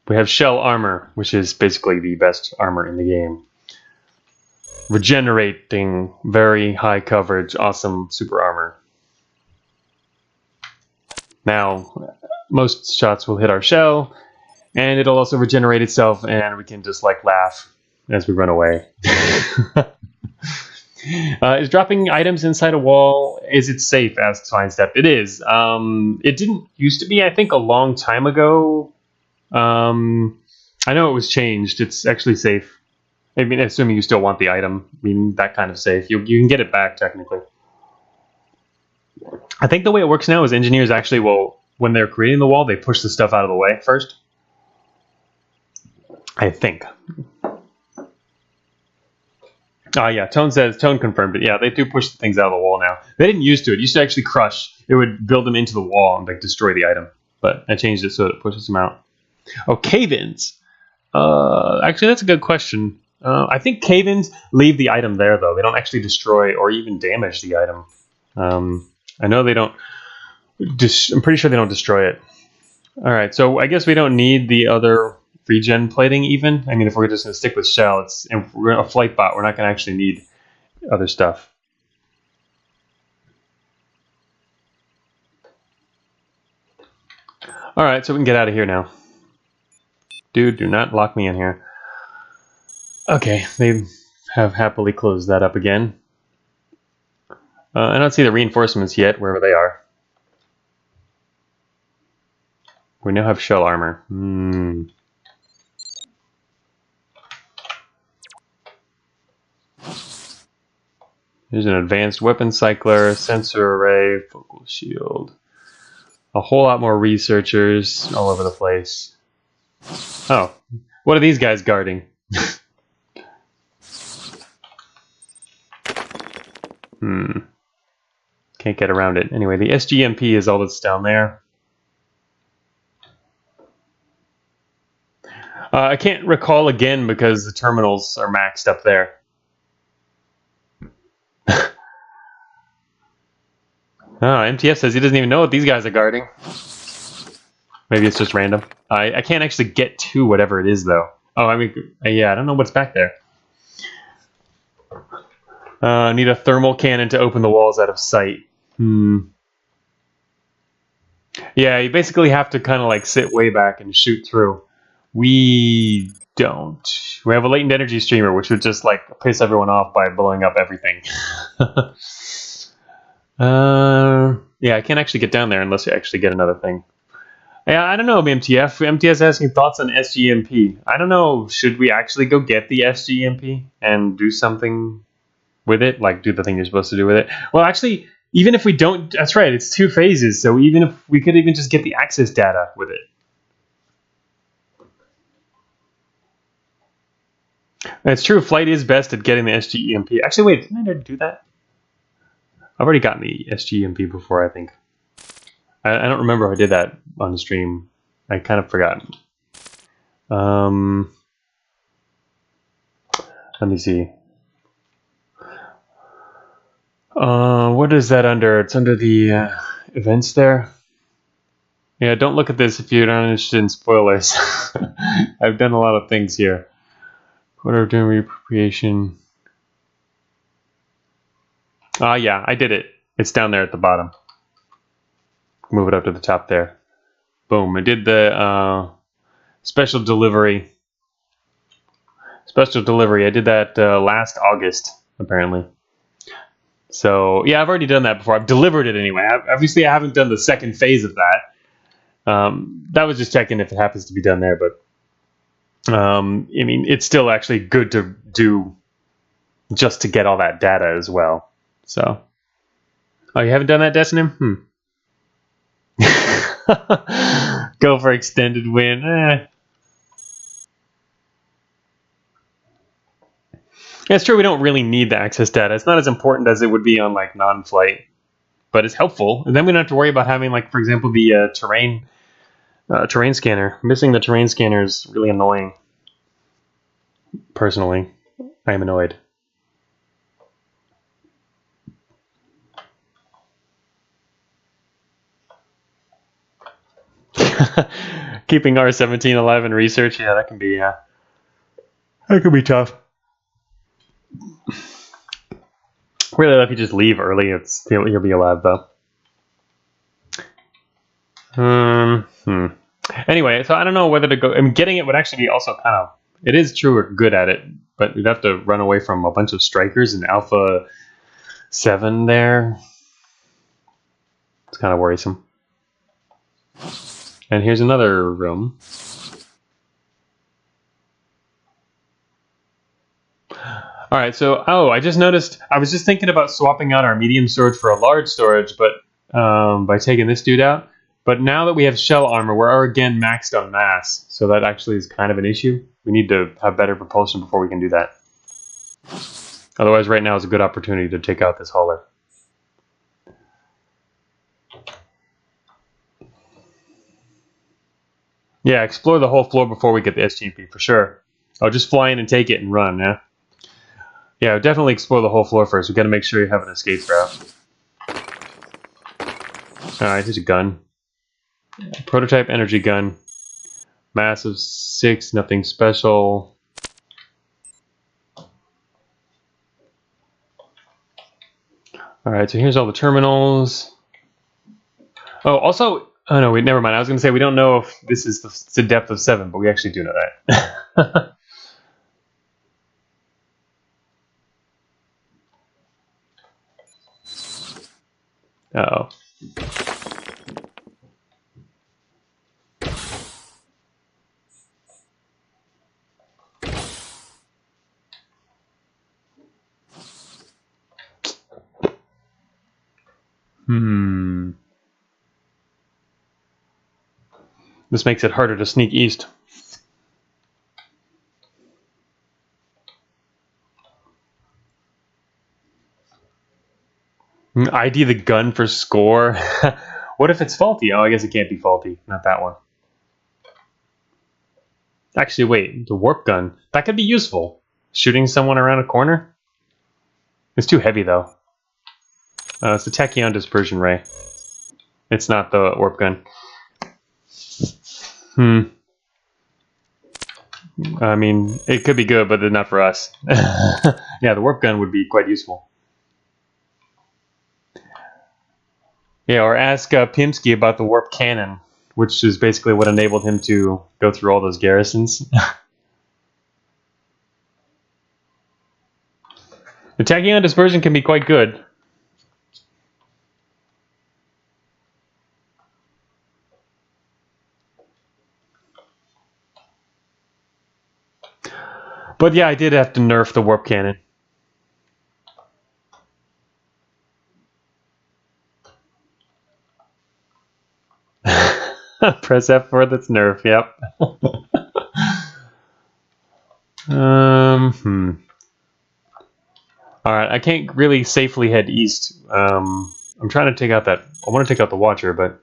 We have shell armor, which is basically the best armor in the game. Regenerating, very high coverage, awesome super armor. Now, most shots will hit our shell, and it'll also regenerate itself, and we can just like laugh as we run away. Is dropping items inside a wall, is it safe? Asks Finestep. It is. It didn't used to be, I think, a long time ago. I know it was changed. It's actually safe. I mean, assuming you still want the item. I mean, that kind of safe. You can get it back, technically. I think the way it works now is engineers actually will, when they're creating the wall, they push the stuff out of the way first. I think. Yeah, Tone confirmed it. Yeah, they do push the things out of the wall now. They didn't used to. It used to actually crush. It would build them into the wall and like destroy the item. But I changed it so it pushes them out. Oh, cave-ins. Actually, that's a good question. I think cave-ins leave the item there, though. They don't actually destroy or even damage the item. I know they don't. I'm pretty sure they don't destroy it. All right, so I guess we don't need the other regen plating even. I mean, if we're just going to stick with shell, and we're a flight bot, we're not going to actually need other stuff. All right, so we can get out of here now. Dude, do not lock me in here. Okay, they have happily closed that up again. I don't see the reinforcements yet, wherever they are. We now have shell armor. There's an advanced weapon cycler, sensor array, focal shield. A whole lot more researchers all over the place. Oh, what are these guys guarding? Can't get around it. Anyway, the SGMP is all that's down there. I can't recall again because the terminals are maxed up there. MTF says he doesn't even know what these guys are guarding. Maybe it's just random. I can't actually get to whatever it is, though. Oh, I mean, yeah, I don't know what's back there. Need a thermal cannon to open the walls out of sight. Yeah, you basically have to kind of like sit way back and shoot through. We don't. We have a latent energy streamer, which would just like piss everyone off by blowing up everything. Yeah, I can't actually get down there unless you actually get another thing. Yeah, I don't know, MTF. MTS asking thoughts on SGMP. I don't know. Should we actually go get the SGMP and do something with it? Like, do the thing you're supposed to do with it? Well, actually, even if we don't... That's right, it's 2 phases. So even if we could even just get the access data with it. It's true, flight is best at getting the SGEMP. Actually, wait, didn't I already do that? I've already gotten the SGEMP before, I think. I don't remember if I did that on the stream. I kind of forgot. Let me see. What is that under? It's under the events there. Yeah, don't look at this if you're not interested in spoilers. I've done a lot of things here. Quarter of doing reappropriation. Yeah, I did it. It's down there at the bottom. Move it up to the top there. Boom. I did the special delivery. Special delivery. I did that last August, apparently. So, yeah, I've already done that before. I've delivered it anyway. Obviously, I haven't done the second phase of that. That was just checking if it happens to be done there, but I mean, it's still actually good to do just to get all that data as well. So, oh, you haven't done that, Destinim? Go for extended win. It's true, we don't really need the access data. It's not as important as it would be on like non-flight, but it's helpful. And then we don't have to worry about having, like, for example, the terrain scanner. Missing the terrain scanner is really annoying. Personally, I am annoyed. Keeping R17 alive in research, yeah, that can be tough. Really, if you just leave early, you'll be alive though. Anyway, so I don't know whether to go. I mean, getting it would actually be also kind of. It is true we're good at it, but we'd have to run away from a bunch of strikers in Alpha 7 there. It's kind of worrisome. And here's another room. All right, so, I just noticed, I was just thinking about swapping out our medium storage for a large storage, but by taking this dude out. But now that we have shell armor, we're again maxed on mass, so that actually is kind of an issue. We need to have better propulsion before we can do that. Otherwise, right now is a good opportunity to take out this hauler. Yeah, explore the whole floor before we get the SGEMP, for sure. Oh, just fly in and take it and run, yeah? Yeah, definitely explore the whole floor first. We've got to make sure you have an escape route. Alright, here's a gun. Prototype energy gun. Mass of 6, nothing special. Alright, so here's all the terminals. Oh, also, oh no, never mind. I was going to say we don't know if this is the depth of 7, but we actually do know that. Uh-oh. This makes it harder to sneak east. ID the gun for score. What if it's faulty? Oh, I guess it can't be faulty. Not that one. Actually, wait. The warp gun. That could be useful. Shooting someone around a corner? It's too heavy, though. It's the tachyon dispersion ray. It's not the warp gun. I mean, it could be good, but not for us. Yeah, the warp gun would be quite useful. Yeah, or ask Pimsky about the warp cannon, which is basically what enabled him to go through all those garrisons. The tachyon dispersion can be quite good. But yeah, I did have to nerf the warp cannon. Press F for that's nerf, yep. Alright, I can't really safely head east. I'm trying to take out that... I want to take out the Watcher, but...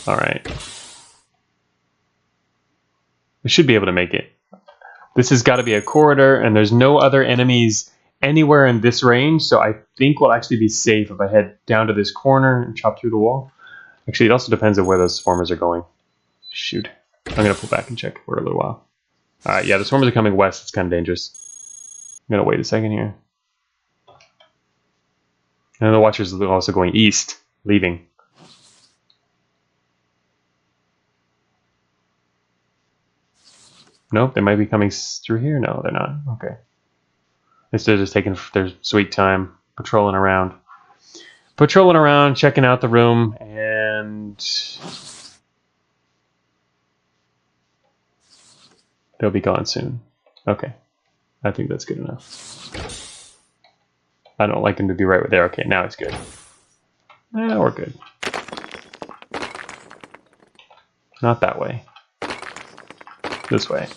Alright. We should be able to make it. This has got to be a corridor, and there's no other enemies anywhere in this range, so I think we'll actually be safe if I head down to this corner and chop through the wall. Actually, it also depends on where those swarmers are going. Shoot. I'm going to pull back and check for a little while. Alright, yeah, the swarmers are coming west. It's kind of dangerous. I'm going to wait a second here. And the Watchers are also going east, leaving. Nope, they might be coming through here. No, they're not. Okay. They're just taking their sweet time, patrolling around. Patrolling around, checking out the room, and and they'll be gone soon. Okay, I think that's good enough. I don't like them to be right there. Okay, now it's good. We're good. Not that way. This way.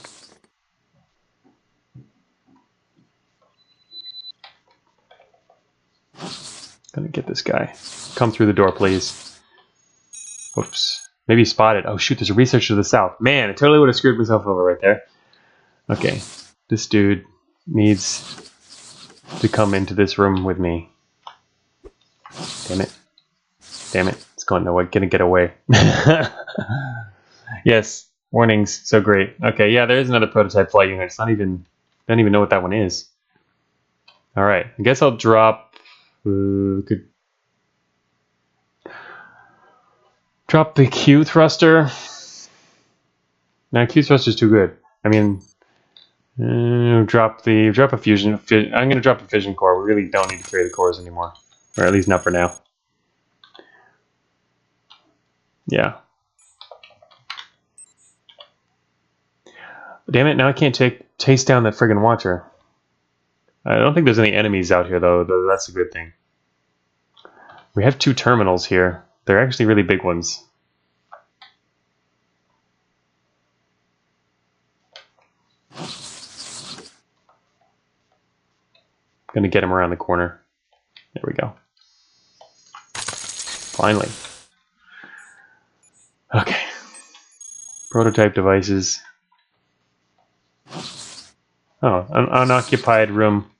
Gonna get this guy. Come through the door, please. Whoops. Maybe he spotted. Oh shoot, there's a researcher to the south. Man, I totally would have screwed myself over right there. Okay, this dude needs to come into this room with me. Damn it. Damn it. It's going nowhere. Gonna get away. Yes. Warnings. So great. Okay, yeah, there is another prototype flight unit. It's not even... I don't even know what that one is. Alright. I guess I'll drop... could drop the Q thruster. No, Q thruster is too good. I mean... drop a fusion. I'm going to drop a fission core. We really don't need to carry the cores anymore. Or at least not for now. Yeah. Damn it, now I can't chase down that friggin' watcher. I don't think there's any enemies out here, though. That's a good thing. We have 2 terminals here. They're actually really big ones. Gonna get him around the corner. There we go. Finally. Okay. Prototype devices. Oh, an unoccupied room.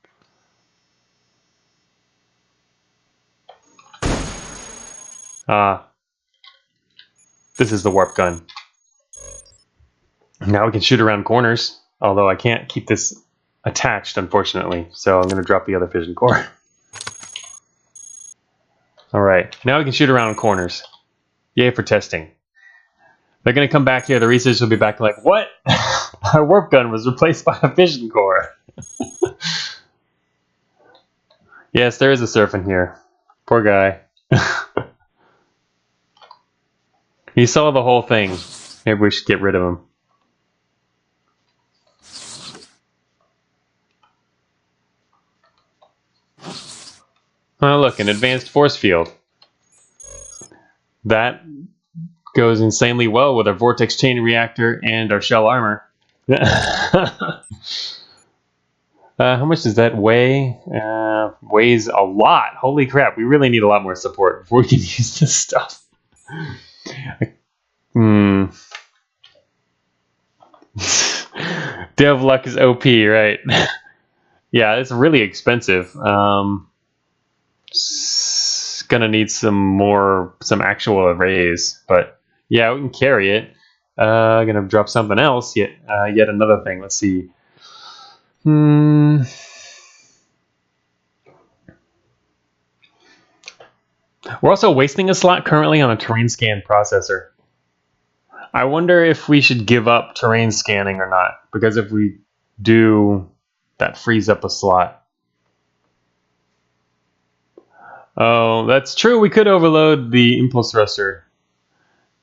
This is the warp gun. Now we can shoot around corners, although I can't keep this attached, unfortunately, so I'm going to drop the other fission core. Alright, now we can shoot around corners. Yay for testing. They're going to come back here, the researchers will be back like, what? Our warp gun was replaced by a fission core. Yes, there is a serpent here. Poor guy. He saw the whole thing. Maybe we should get rid of him. Oh, look, an advanced force field. That goes insanely well with our vortex chain reactor and our shell armor. How much does that weigh? Weighs a lot. Holy crap, we really need a lot more support before we can use this stuff. Dev luck is OP, right? Yeah, it's really expensive. Gonna need some actual arrays, but yeah, we can carry it. Gonna drop something else. Yet another thing. Let's see. We're also wasting a slot currently on a terrain scan processor. I wonder if we should give up terrain scanning or not, because if we do, that frees up a slot. Oh, that's true. We could overload the impulse thruster.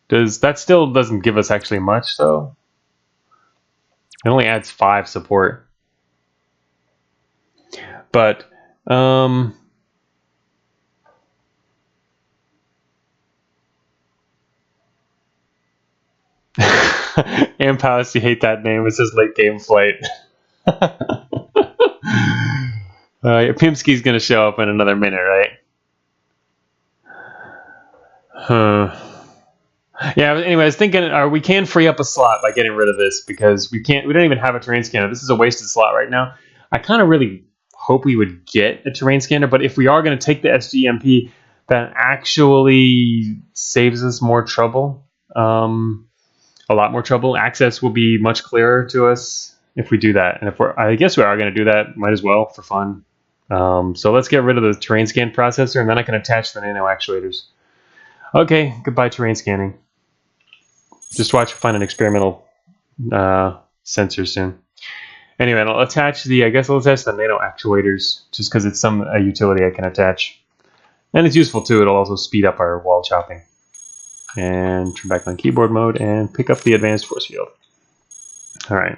That still doesn't give us actually much, though? It only adds 5 support. But, Amp House, you hate that name. It's just late game flight. Pimsky's gonna show up in another minute, right? Yeah, anyway, I was thinking we can free up a slot by getting rid of this, because we don't even have a terrain scanner. This is a wasted slot right now. I kind of really hope we would get a terrain scanner, but if we are going to take the SGEMP, that actually saves us more trouble. A lot more trouble. Access will be much clearer to us if we do that. And I guess we are going to do that, might as well for fun. So let's get rid of the terrain scan processor, and then I can attach the nano actuators. Okay, goodbye terrain scanning. Just watch for find an experimental sensor soon. Anyway, I'll attach I guess I'll attach the nano actuators, just because it's a utility I can attach. And it's useful too, it'll also speed up our wall chopping. And turn back on keyboard mode and pick up the advanced force field. All right.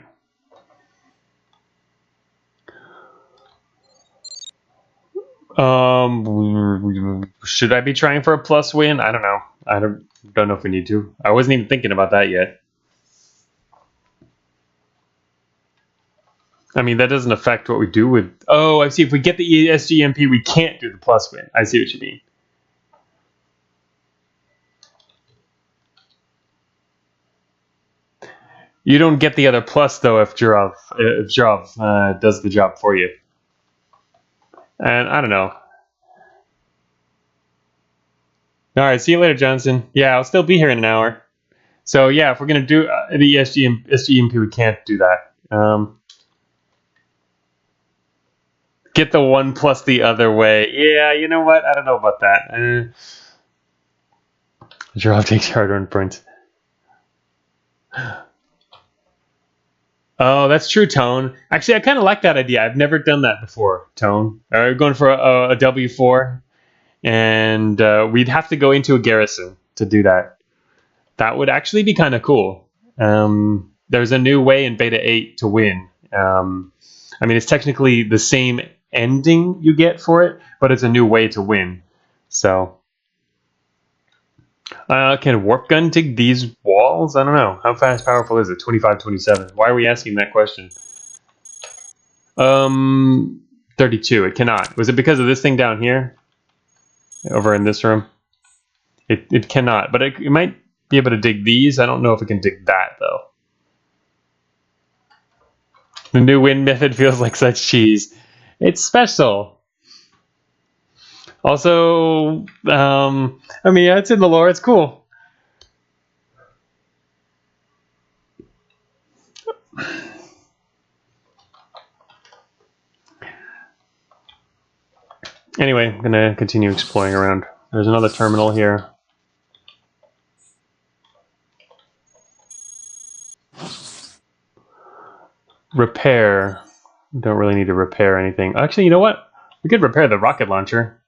Should I be trying for a plus win? I don't know. I don't know if we need to. I wasn't even thinking about that yet. I mean, that doesn't affect what we do with... Oh, I see. If we get the SGEMP, we can't do the plus win. I see what you mean. You don't get the other plus, though, if Jirov does the job for you. And I don't know. All right, see you later, Johnson. Yeah, I'll still be here in an hour. So, yeah, if we're going to do the SGEMP, we can't do that. Get the one plus the other way. Yeah, you know what? I don't know about that. Jirov takes hard-earned points. Oh, that's true, Tone. Actually, I kind of like that idea. I've never done that before, Tone. We're going for a W4, and we'd have to go into a garrison to do that. That would actually be kind of cool. There's a new way in Beta 8 to win. I mean, it's technically the same ending you get for it, but it's a new way to win. So... can Warp Gun dig these walls? I don't know. How fast, powerful is it? 25, 27. Why are we asking that question? 32. It cannot. Was it because of this thing down here? Over in this room? It cannot. But it might be able to dig these. I don't know if it can dig that, though. The new win method feels like such cheese. It's special. Also, I mean, yeah, it's in the lore. It's cool. Anyway, I'm going to continue exploring around. There's another terminal here. Repair. Don't really need to repair anything. Actually, you know what? We could repair the rocket launcher.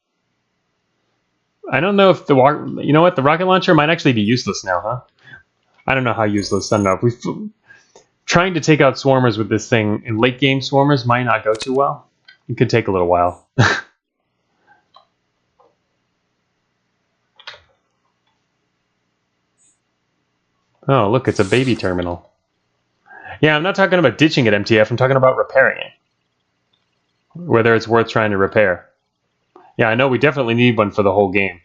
I don't know if the rocket launcher might actually be useless now, huh? I don't know how useless. I don't know. If trying to take out swarmers with this thing in late game swarmers might not go too well. It could take a little while. Oh, look, it's a baby terminal. Yeah, I'm not talking about ditching it, MTF. I'm talking about repairing it. Whether it's worth trying to repair. Yeah, I know we definitely need one for the whole game.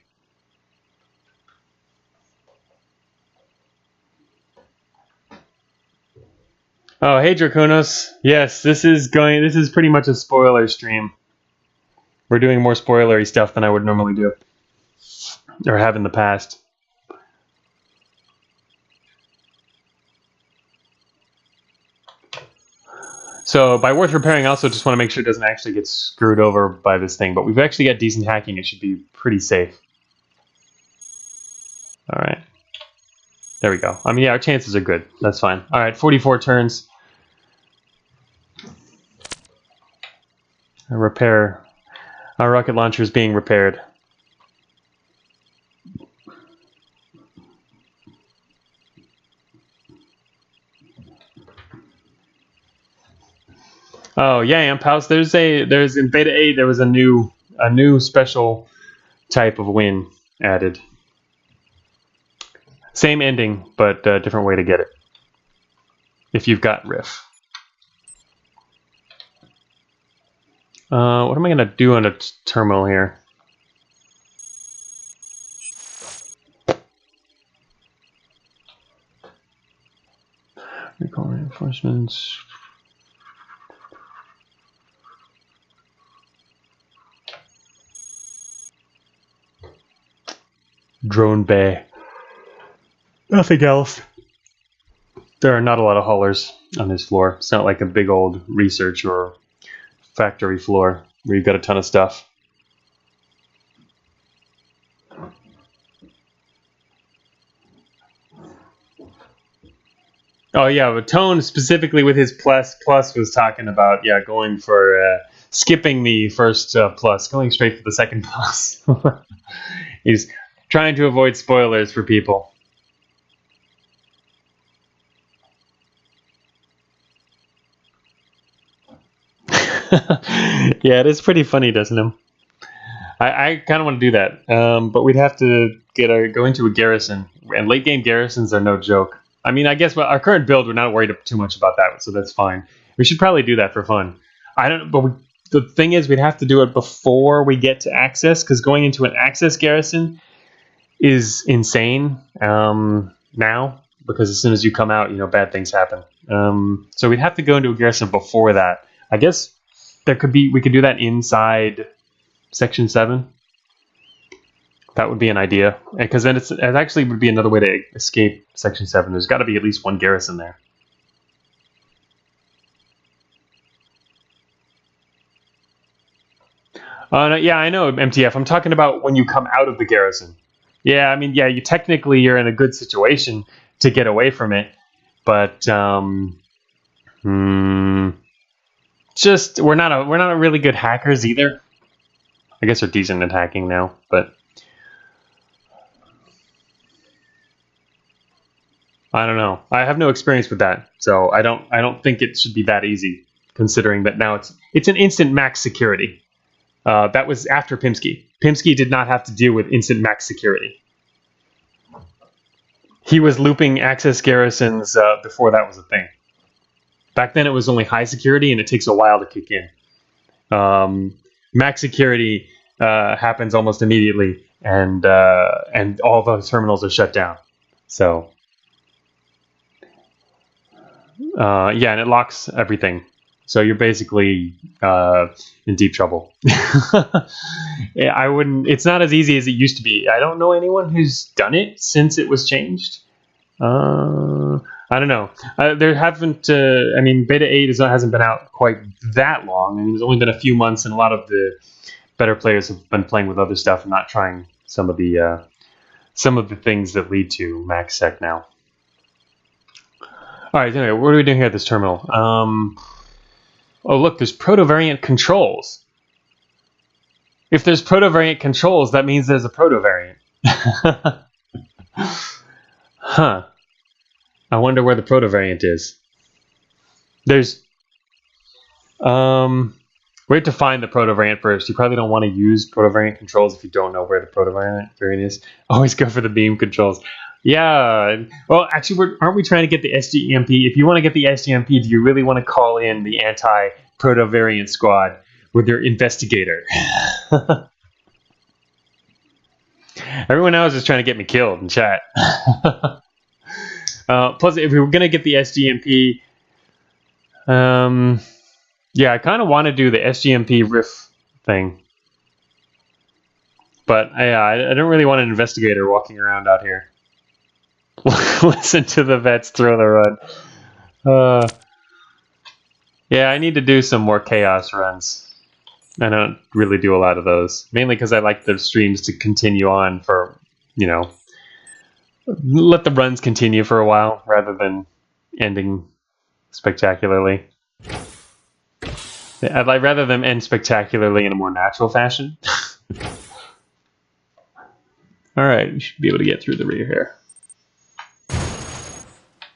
Oh, hey Draconos. Yes, this is pretty much a spoiler stream. We're doing more spoilery stuff than I would normally do. Or have in the past. So by worth repairing, I also just want to make sure it doesn't actually get screwed over by this thing. But we've actually got decent hacking. It should be pretty safe. All right. There we go. I mean, yeah, our chances are good. That's fine. All right, 44 turns. Repair. Our rocket launcher is being repaired. Oh yeah, Amp House. There's in Beta 8 there was a new special type of win added. Same ending, but a different way to get it. If you've got Riff. What am I gonna do on a terminal here? Recall reinforcements. Drone bay. Nothing else. There are not a lot of haulers on this floor. It's not like a big old research or factory floor where you've got a ton of stuff. Oh yeah, but Tone specifically with his plus was talking about going for skipping the first plus, going straight for the second plus. He's Trying to avoid spoilers for people. Yeah, it is pretty funny, doesn't it? I kind of want to do that, but we'd have to go into a garrison, and late game garrisons are no joke. I mean, I guess our current build, we're not worried too much about that, so that's fine. We should probably do that for fun. I don't, but the thing is, we'd have to do it before we get to access, because going into an access garrison is insane now, because as soon as you come out, bad things happen. So we'd have to go into a garrison before that. I guess we could do that inside Section 7. That would be an idea, because then it actually would be another way to escape Section 7. There's got to be at least one garrison there. No, yeah, I know, MTF. I'm talking about when you come out of the garrison. Yeah, I mean, yeah, you're in a good situation to get away from it, but just we're not really good hackers either. I guess we're decent at hacking now, but I don't know. I have no experience with that, so I don't think it should be that easy, considering that now it's an instant max security. That was after Pimsky. Pimsky did not have to deal with instant max security. He was looping access garrisons before that was a thing. Back then it was only high security, and it takes a while to kick in. Max security happens almost immediately, and all those terminals are shut down. So yeah, and it locks everything. So you're basically in deep trouble. Yeah, I wouldn't. It's not as easy as it used to be. I don't know anyone who's done it since it was changed. I don't know. There haven't. I mean, Beta 8 hasn't been out quite that long. I mean, it's only been a few months, and a lot of the better players have been playing with other stuff and not trying some of the things that lead to max sec now. All right. Anyway, what are we doing here at this terminal? Oh, look, there's proto-variant controls. If there's proto-variant controls, that means there's a proto-variant. Huh. I wonder where the proto-variant is. There's... we have to find the proto-variant first. You probably don't want to use proto-variant controls if you don't know where the proto-variant is. Always go for the beam controls. Yeah. Well, actually, aren't we trying to get the SGEMP? If you want to get the SGEMP, do you really want to call in the anti-proto-variant squad with your investigator? Everyone else is trying to get me killed in chat. Plus, if we were going to get the SGEMP, yeah, I kind of want to do the SGEMP riff thing. But I don't really want an investigator walking around out here. Listen to the vets throw the run. Yeah, I need to do some more chaos runs. I don't really do a lot of those. Mainly because I like the streams to continue on for, let the runs continue for a while rather than ending spectacularly. I'd like rather them end spectacularly in a more natural fashion. Alright, we should be able to get through the rear here.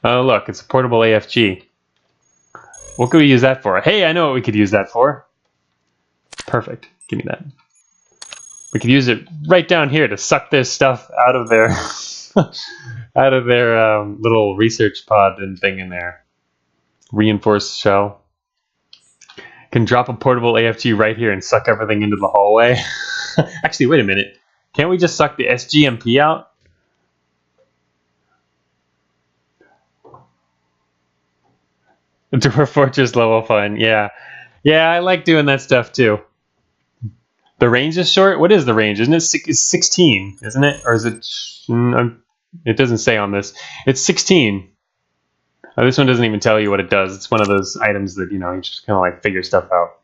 Oh, look, it's a portable AFG. What could we use that for? Hey, I know what we could use that for. Perfect. Give me that. We could use it right down here to suck their stuff out of their little research pod and thing in there. Reinforced shell. Can drop a portable AFG right here and suck everything into the hallway. Actually, wait a minute. Can't we just suck the SGEMP out? Dwarf Fortress level fun, yeah. Yeah, I like doing that stuff too. The range is short? What is the range? Isn't it 16, isn't it? Or is it... it doesn't say on this. It's 16. Oh, this one doesn't even tell you what it does. It's one of those items that, you just kind of like figure stuff out.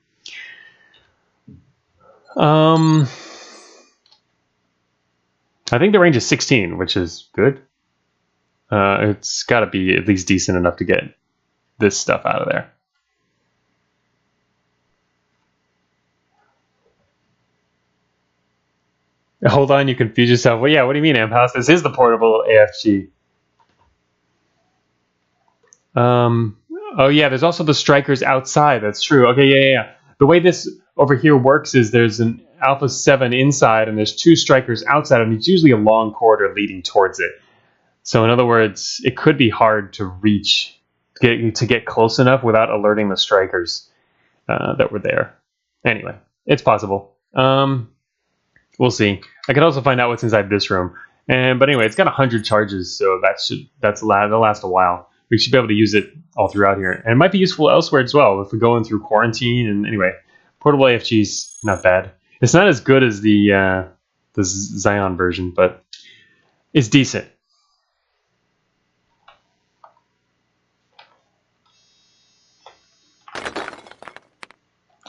I think the range is 16, which is good. It's got to be at least decent enough to get this stuff out of there. Hold on, you confuse yourself. Well, yeah, what do you mean, Amp House? This is the portable AFG. Oh yeah, there's also the strikers outside. That's true. Okay, yeah. The way this over here works is there's an Alpha 7 inside and there's 2 strikers outside, and it's usually a long corridor leading towards it. So in other words, it could be hard to reach, to get close enough without alerting the strikers that were there. Anyway, it's possible. We'll see. I could also find out what's inside this room. But anyway, it's got 100 charges, so that'll last a while. We should be able to use it all throughout here, and it might be useful elsewhere as well if we're going through quarantine. And anyway, portable AFG's not bad. It's not as good as the Xeon version, but it's decent.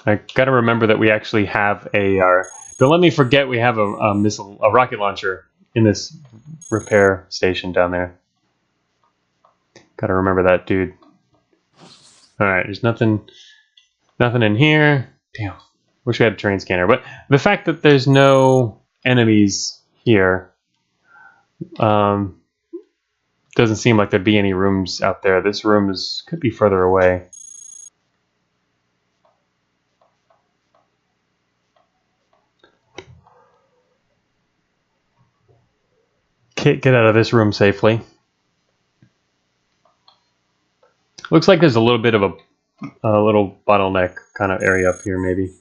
I gotta remember that we actually have don't let me forget we have a rocket launcher in this repair station down there. Gotta remember that, dude. Alright, there's nothing in here. Damn. Wish we had a terrain scanner. But the fact that there's no enemies here doesn't seem like there'd be any rooms out there. This room could be further away. Can't get out of this room safely. Looks like there's a little bit of a little bottleneck kind of area up here, maybe.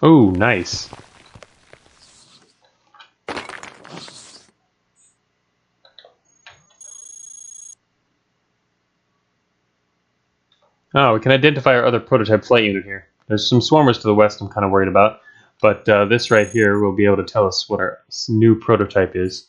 Oh, nice. Oh, we can identify our other prototype flight unit here. There's some swarmers to the west I'm kind of worried about. But this right here will be able to tell us what our new prototype is.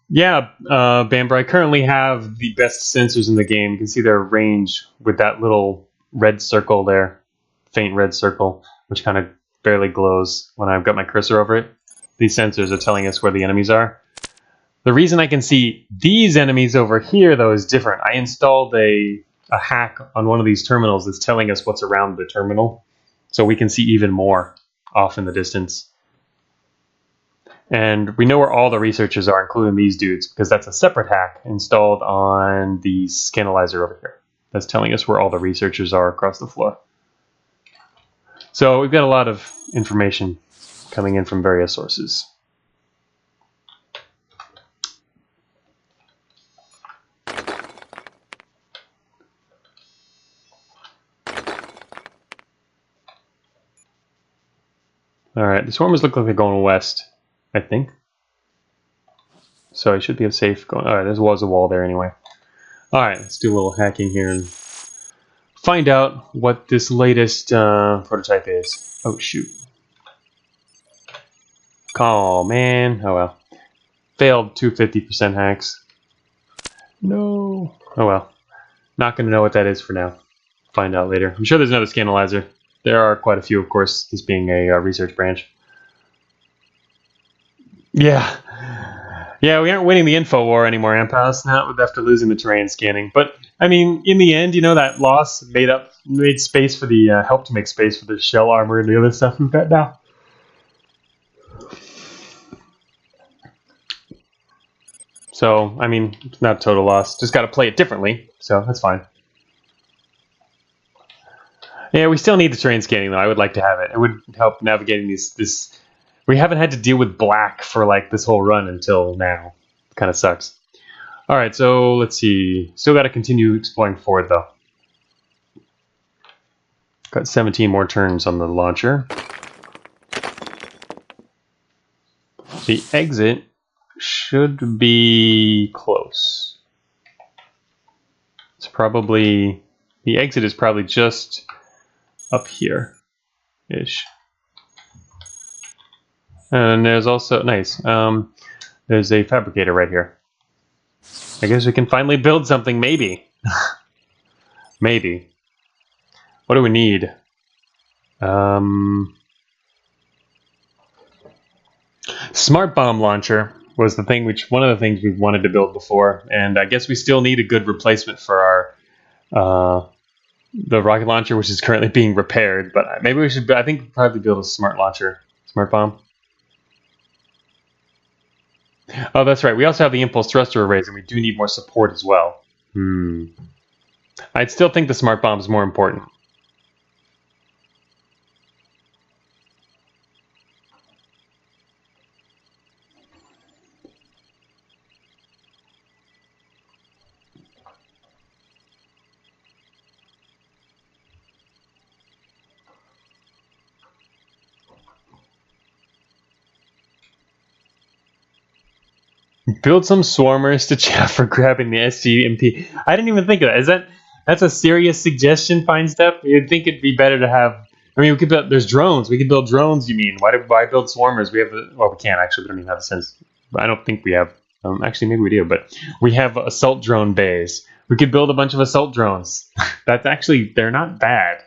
Yeah, Bamber, I currently have the best sensors in the game. You can see their range with that little red circle there, faint red circle, which kind of barely glows when I've got my cursor over it. These sensors are telling us where the enemies are. The reason I can see these enemies over here, though, is different. I installed a hack on one of these terminals that's telling us what's around the terminal, so we can see even more off in the distance. And we know where all the researchers are, including these dudes, because that's a separate hack installed on the scanalyzer over here. That's telling us where all the researchers are across the floor. So we've got a lot of information coming in from various sources. Alright, the swarmers look like they're going west, I think. So I should be safe going. Alright, there was a wall there anyway. Alright, let's do a little hacking here and find out what this latest prototype is. Oh, shoot. Oh, man. Oh, well. Failed 250% hacks. No. Oh, well. Not going to know what that is for now. Find out later. I'm sure there's another scanalyzer. There are quite a few, of course, this being a research branch. Yeah. Yeah, we aren't winning the info war anymore, Ampass, not after losing the terrain scanning. But, I mean, in the end, you know, that loss made space for the, helped to make space for the shell armor and the other stuff we've got now. So, I mean, it's not a total loss. Just got to play it differently, so that's fine. Yeah, we still need the terrain scanning, though. I would like to have it. It would help navigating this. We haven't had to deal with black for, like, this whole run until now. Kind of sucks. All right, so let's see. Still got to continue exploring forward, though. Got 17 more turns on the launcher. The exit should be close. It's probably... The exit is probably just up here-ish. And there's also... Nice. There's a fabricator right here. I guess we can finally build something, maybe. Maybe. What do we need? Smart bomb launcher was the thing one of the things we wanted to build before, and I guess we still need a good replacement for our the rocket launcher, which is currently being repaired. But maybe we should. I think we'd probably build a smart bomb. Oh, that's right. We also have the impulse thruster arrays, and we do need more support as well. I'd still think the smart bomb is more important. Build some swarmers to chat for grabbing the SGEMP. I didn't even think of that. That's a serious suggestion, Fine Step? You'd think it'd be better to have. I mean, we could build. There's drones. We could build drones. You mean? Why build swarmers? We have. Well, we can't actually. We don't even have a sense. I don't think we have. Actually, maybe we do. But we have assault drone bays. We could build a bunch of assault drones. That's actually. They're not bad.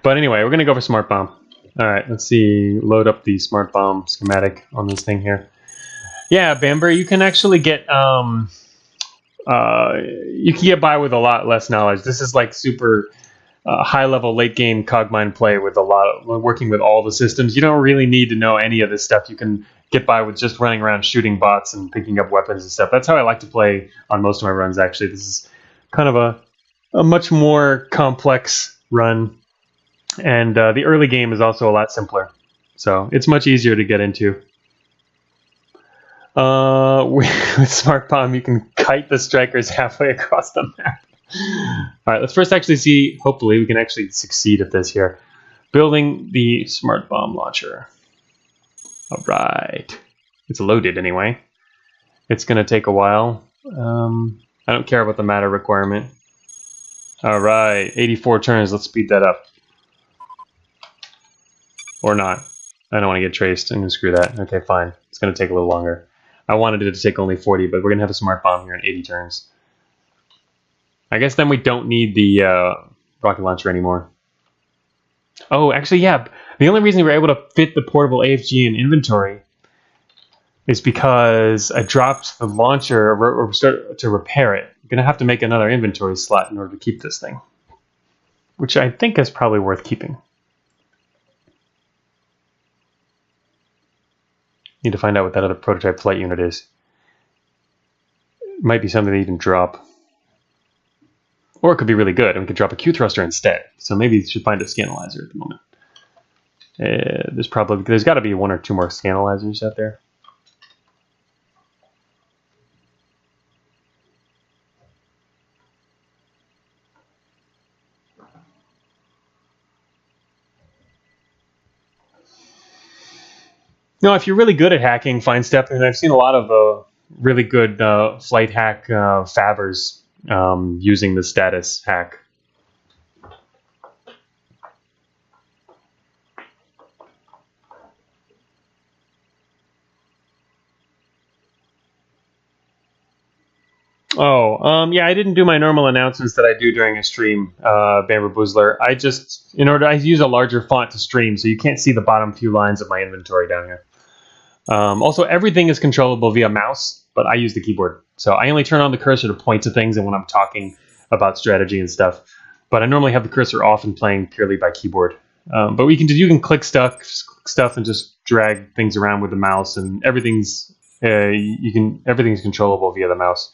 But anyway, we're going to go for smart bomb. All right, let's see. Load up the smart bomb schematic on this thing here. Yeah, Bamber, you can actually get you can get by with a lot less knowledge. This is like super high level late game Cogmind play with working with all the systems. You don't really need to know any of this stuff. You can get by with just running around shooting bots and picking up weapons and stuff. That's how I like to play on most of my runs. Actually, this is kind of a much more complex run. And the early game is also a lot simpler, so it's much easier to get into. With Smart Bomb, you can kite the strikers halfway across the map. All right, let's first actually see. Hopefully, we can actually succeed at this here. Building the Smart Bomb launcher. All right, it's loaded anyway. It's going to take a while. I don't care about the matter requirement. All right, 84 turns. Let's speed that up. Or not. I don't want to get traced. I'm going to screw that. Okay, fine. It's going to take a little longer. I wanted it to take only 40, but we're going to have a smart bomb here in 80 turns. I guess then we don't need the rocket launcher anymore. Oh, actually, yeah. The only reason we were able to fit the portable AFG in inventory is because I dropped the launcher or start to repair it. I'm going to have to make another inventory slot in order to keep this thing, which I think is probably worth keeping. Need to find out what that other prototype flight unit is. It might be something that you can drop. Or it could be really good, and we could drop a Q thruster instead. So maybe you should find a scanalyzer at the moment. There's got to be one or two more scanalyzers out there. No, if you're really good at hacking, Fine Step, and I've seen a lot of really good flight hack fabbers using the status hack. Oh, yeah, I didn't do my normal announcements that I do during a stream, Bamber Boozler. I use a larger font to stream, so you can't see the bottom few lines of my inventory down here. Also, everything is controllable via mouse, but I use the keyboard. So I only turn on the cursor to point to things and when I'm talking about strategy and stuff. But I normally have the cursor off and playing purely by keyboard. But you can click stuff and just drag things around with the mouse, and everything's controllable via the mouse.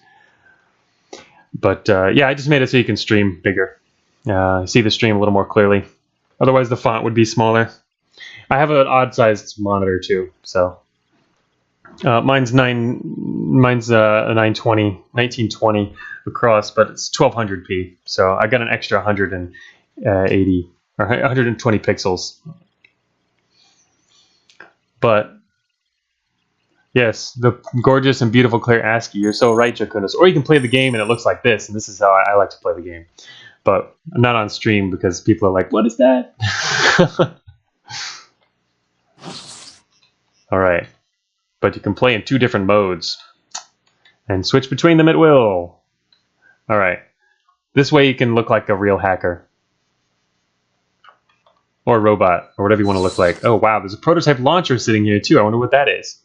But yeah, I just made it so you can stream bigger. See the stream a little more clearly. Otherwise, the font would be smaller. I have an odd-sized monitor too, so mine's a 1920 across, but it's 1200p. So I got an extra 180 or 120 pixels. But yes, the gorgeous and beautiful Claire ASCII. You're so right, Jacunas. Or you can play the game and it looks like this, and this is how I like to play the game. But not on stream because people are like, what is that? All right. But you can play in 2 different modes and switch between them at will. All right. This way you can look like a real hacker. Or a robot, or whatever you want to look like. Oh wow, there's a prototype launcher sitting here too. I wonder what that is.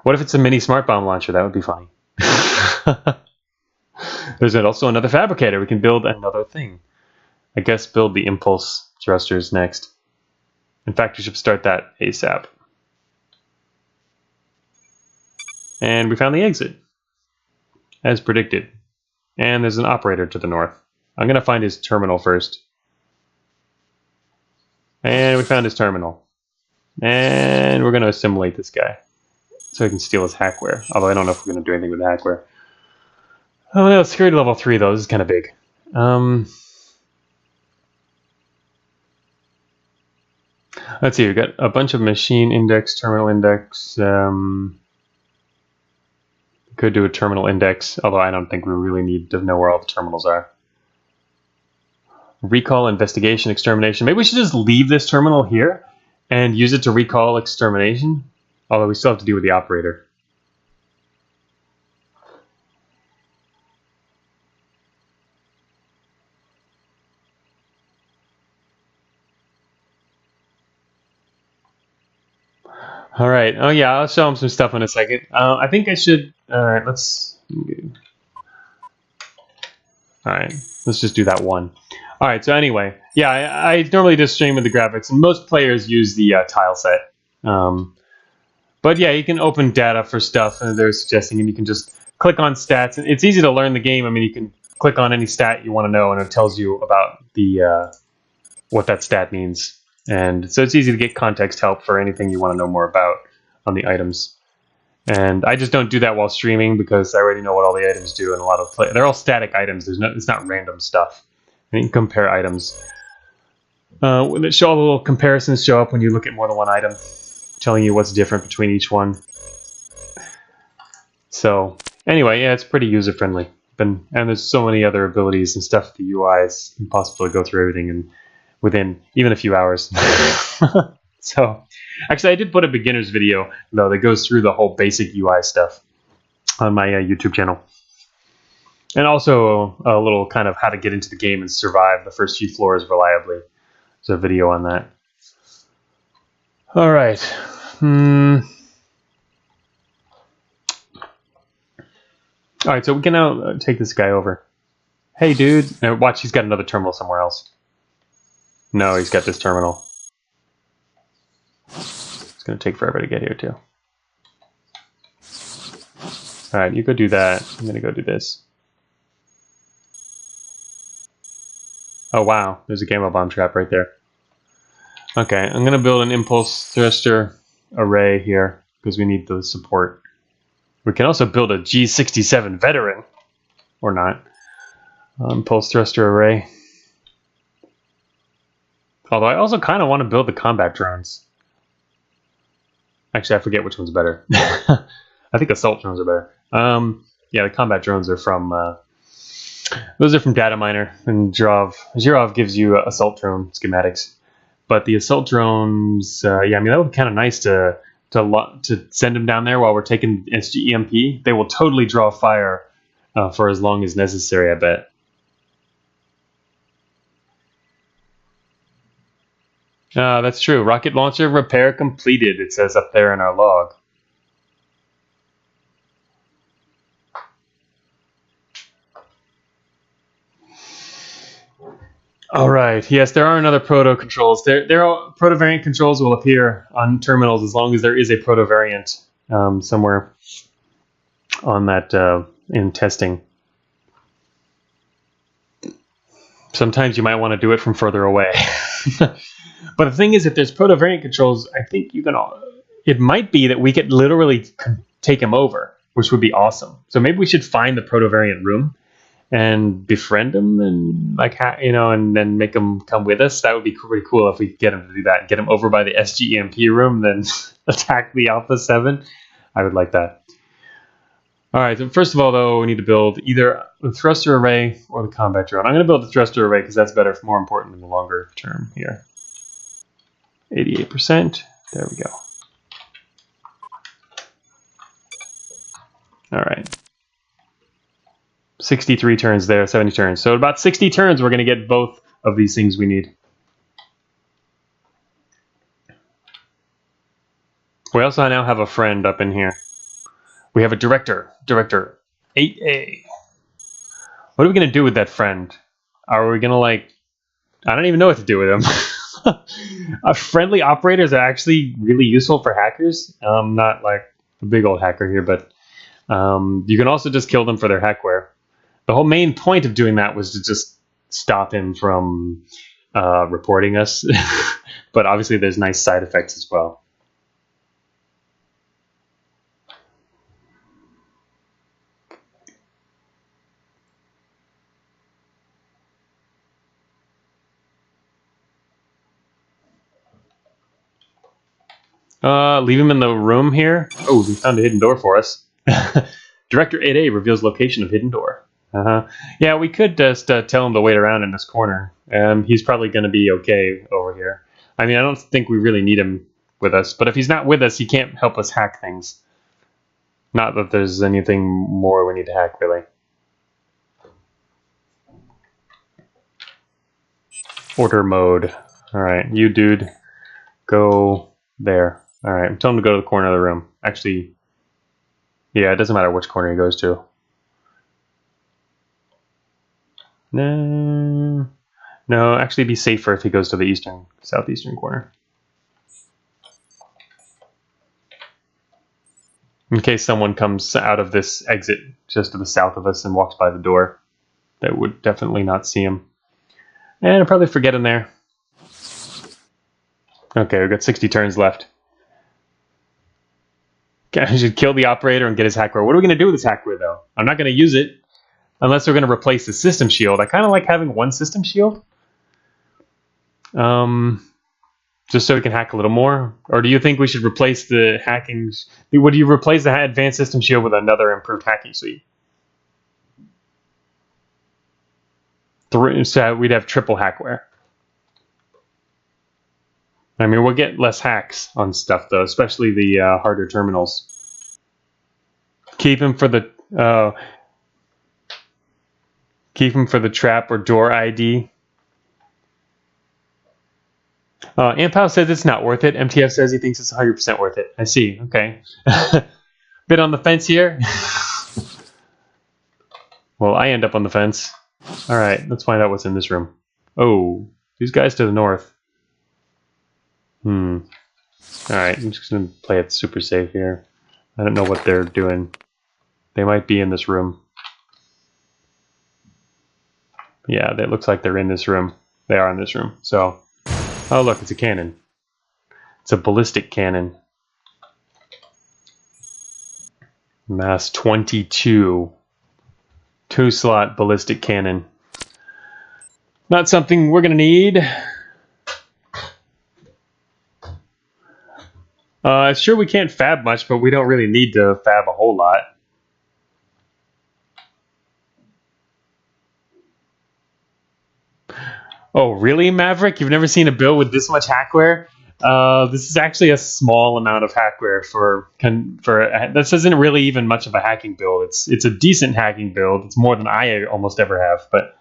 What if it's a mini smart bomb launcher? That would be funny. There's also another fabricator. We can build another thing. I guess build the impulse thrusters next. In fact, we should start that ASAP. And we found the exit, as predicted. And there's an operator to the north. I'm going to find his terminal first. And we found his terminal. And we're going to assimilate this guy so he can steal his hackware. Although I don't know if we're going to do anything with the hackware. Oh no, security level 3 though. This is kind of big. Let's see, we've got a bunch of machine index, terminal index. Could do a terminal index, although I don't think we really need to know where all the terminals are. Recall, investigation, extermination. Maybe we should just leave this terminal here and use it to recall extermination. Although we still have to deal with the operator. All right. Oh yeah, I'll show him some stuff in a second. I think I should. All right, let's. All right, let's just do that one. All right. So anyway, yeah, I normally just stream with the graphics, and most players use the tile set. But yeah, you can open data for stuff, and they're suggesting, and you can just click on stats. And it's easy to learn the game. I mean, you can click on any stat you want to know, and it tells you about the what that stat means. And so it's easy to get context help for anything you want to know more about on the items. And I just don't do that while streaming because I already know what all the items do, and a lot of they're all static items. It's not random stuff. And you can compare items. When it show all the little comparisons show up when you look at more than one item, telling you what's different between each one. So anyway, yeah, it's pretty user friendly. And there's so many other abilities and stuff. The UI is impossible to go through everything and within even a few hours. So actually I did put a beginner's video though that goes through the whole basic UI stuff on my YouTube channel. And also a little kind of how to get into the game and survive the first few floors reliably. There's a video on that. All right. All right, so we can now take this guy over. Hey, dude. Now, watch, he's got another terminal somewhere else. No, he's got this terminal. It's going to take forever to get here, too. All right, you go do that. I'm going to go do this. Oh, wow. There's a gamma bomb trap right there. Okay, I'm going to build an impulse thruster array here because we need the support. We can also build a G67 veteran, or not. Impulse thruster array. Although I also kind of want to build the combat drones. Actually, I forget which one's better. I think assault drones are better. Yeah, the combat drones are from... those are from Data Miner, and Zhirov gives you assault drone schematics. But the assault drones, yeah, I mean, that would be kind of nice to send them down there while we're taking SGEMP. They will totally draw fire for as long as necessary, I bet. That's true. Rocket launcher repair completed, it says up there in our log. All right. Yes, there are another proto controls. There are proto variant controls will appear on terminals as long as there is a proto variant somewhere on that in testing. Sometimes you might want to do it from further away. But the thing is, if there's proto variant controls, I think you can. It might be that we could literally take them over, which would be awesome. So maybe we should find the proto variant room and befriend them and and then make them come with us. That would be pretty cool if we could get them to do that. Get them over by the SGEMP room, then attack the Alpha 7. I would like that. All right. So first of all, though, we need to build either the thruster array or the combat drone. I'm going to build the thruster array because that's better, more important in the longer term here. 88%. There we go. All right. 63 turns there, 70 turns. So about 60 turns, we're going to get both of these things we need. We also now have a friend up in here. We have a director, Director 8A. What are we going to do with that friend? Are we going to, like... I don't even know what to do with him. Friendly operators are actually really useful for hackers. I'm not like a big old hacker here, but you can also just kill them for their hackware. The whole main point of doing that was to just stop him from reporting us. But obviously there's nice side effects as well. Leave him in the room here. Oh, we found a hidden door for us. Director 8A reveals location of hidden door. Yeah, we could just tell him to wait around in this corner. He's probably going to be okay over here. I mean, I don't think we really need him with us, but if he's not with us, he can't help us hack things. Not that there's anything more we need to hack, really. Order mode. All right, you dude, go there. All right, tell him to go to the corner of the room. Actually, yeah, it doesn't matter which corner he goes to. No, actually be safer if he goes to the southeastern corner. In case someone comes out of this exit just to the south of us and walks by the door, that would definitely not see him. And I'll probably forget him there. Okay, we've got 60 turns left. Okay, I should kill the operator and get his hackware. What are we going to do with this hackware, though? I'm not going to use it unless we're going to replace the system shield. I kind of like having one system shield. Just so we can hack a little more. Or do you think we should replace the hacking... Would you replace the advanced system shield with another improved hacking suite? So we'd have triple hackware. I mean, we'll get less hacks on stuff, though, especially the harder terminals. Keep him for the trap or door ID. Ampow says it's not worth it. MTF says he thinks it's 100% worth it. I see. Okay. Bit on the fence here. Well, I end up on the fence. All right, let's find out what's in this room. Oh, these guys to the north. All right, I'm just going to play it super safe here. I don't know what they're doing. They might be in this room. Yeah, it looks like they're in this room. They are in this room. So, oh look, it's a cannon. It's a ballistic cannon. Mass 22. 2-slot ballistic cannon. Not something we're going to need. Sure, we can't fab much, but we don't really need to fab a whole lot. Oh, really, Maverick? You've never seen a build with this much hackware? This is actually a small amount of hackware for this isn't really even much of a hacking build. It's a decent hacking build. It's more than I almost ever have, but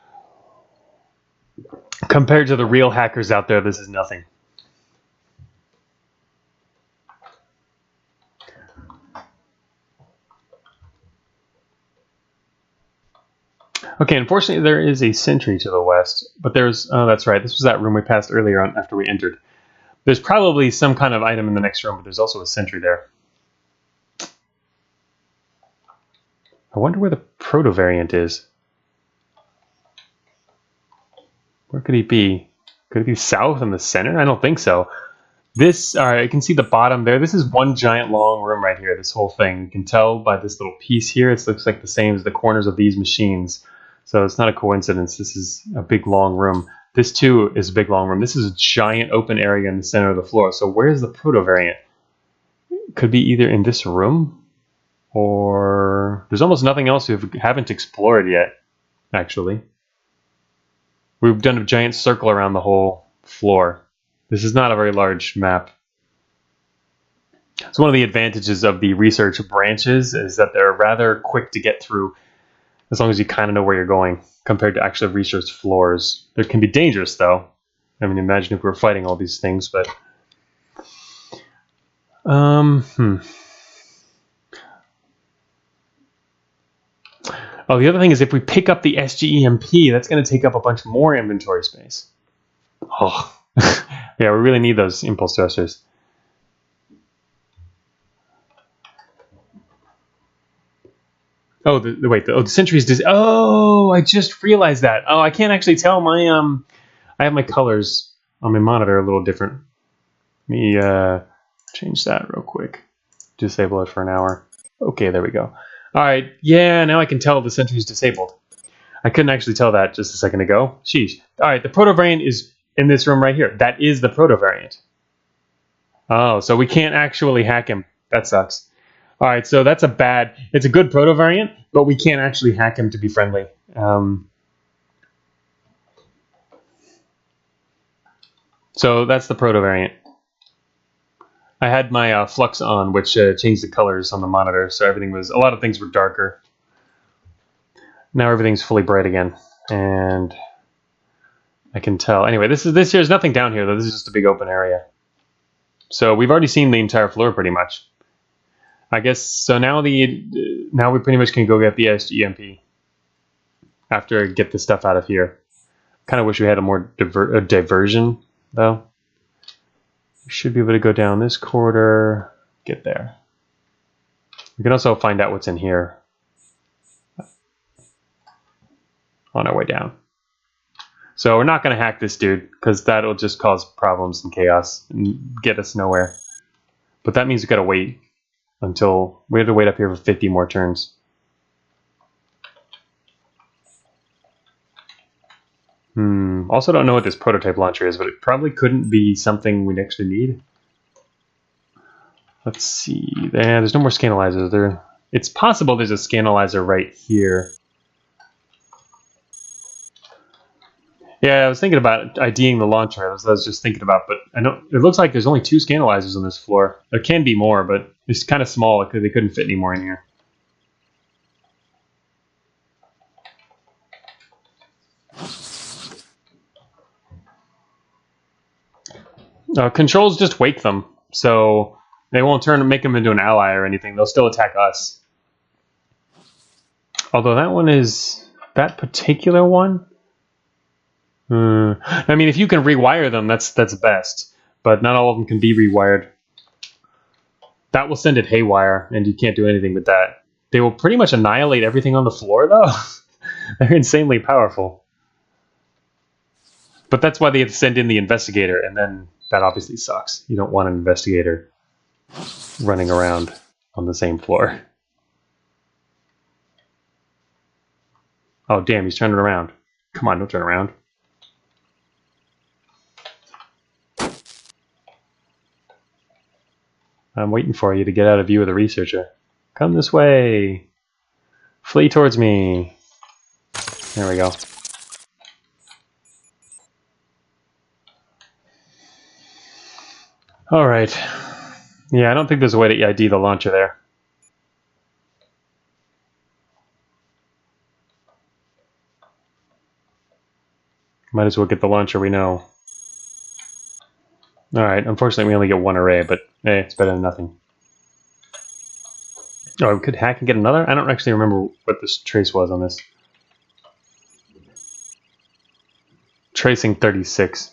compared to the real hackers out there, this is nothing. Okay, unfortunately there is a sentry to the west, but there's, oh that's right, this was that room we passed earlier on after we entered. There's probably some kind of item in the next room, but there's also a sentry there. I wonder where the proto-variant is. Where could he be? Could it be south in the center? I don't think so. This, alright, you can see the bottom there. This is one giant long room right here, this whole thing. You can tell by this little piece here, it looks like the same as the corners of these machines. So it's not a coincidence. This is a big long room. This too is a big long room. This is a giant open area in the center of the floor. So where's the proto-variant? Could be either in this room or there's almost nothing else we haven't explored yet, actually. We've done a giant circle around the whole floor. This is not a very large map. So one of the advantages of the research branches is that they're rather quick to get through. as long as you kind of know where you're going, compared to actual research floors. It can be dangerous, though. I mean, imagine if we were fighting all these things, but... Oh, the other thing is if we pick up the SGEMP, that's going to take up a bunch more inventory space. Oh, yeah, we really need those impulse thrusters. Oh, the sentries. Oh, I just realized that. Oh, I can't actually tell my I have my colors on my monitor a little different. Let me change that real quick. Disable it for an hour. Okay, there we go. All right, yeah, now I can tell the sentry's disabled. I couldn't actually tell that just a second ago. Sheesh. All right, the proto variant is in this room right here. That is the proto variant. Oh, so we can't actually hack him. That sucks. All right, so that's a bad... It's a good proto variant, but we can't actually hack him to be friendly. So that's the proto variant. I had my flux on, which changed the colors on the monitor, so everything was... A lot of things were darker. Now everything's fully bright again, and I can tell. Anyway, this here's nothing down here, though. This is just a big open area. So we've already seen the entire floor, pretty much. I guess so. Now we pretty much can go get the SGEMP after I get the stuff out of here. Kind of wish we had a more diversion, though. We should be able to go down this corridor, get there. We can also find out what's in here on our way down. So we're not going to hack this dude, because that'll just cause problems and chaos and get us nowhere. But that means we've got to wait until... We have to wait up here for 50 more turns. Also don't know what this prototype launcher is, but it probably couldn't be something we'd actually need. Let's see. There's no more scanalyzers. It's possible there's a scanalyzer right here. Yeah, I was thinking about IDing the launcher. I was just thinking about, but I know it looks like there's only 2 scanalyzers on this floor. There can be more, but it's kind of small because they couldn't fit any more in here. Controls just wake them, so they won't make them into an ally or anything. They'll still attack us. Although that particular one. I mean, if you can rewire them, that's best. But not all of them can be rewired. That will send it haywire, and you can't do anything with that. They will pretty much annihilate everything on the floor, though. They're insanely powerful. But that's why they have to send in the investigator, and then that obviously sucks. You don't want an investigator running around on the same floor. Oh, damn, he's turning around. Come on, don't turn around. I'm waiting for you to get out of view of the researcher. Come this way. Flee towards me. There we go. All right. Yeah, I don't think there's a way to ID the launcher there. Might as well get the launcher we know. Alright, unfortunately we only get 1 array, but hey, it's better than nothing. Oh, we could hack and get another? I don't actually remember what this trace was on this. Tracing 36.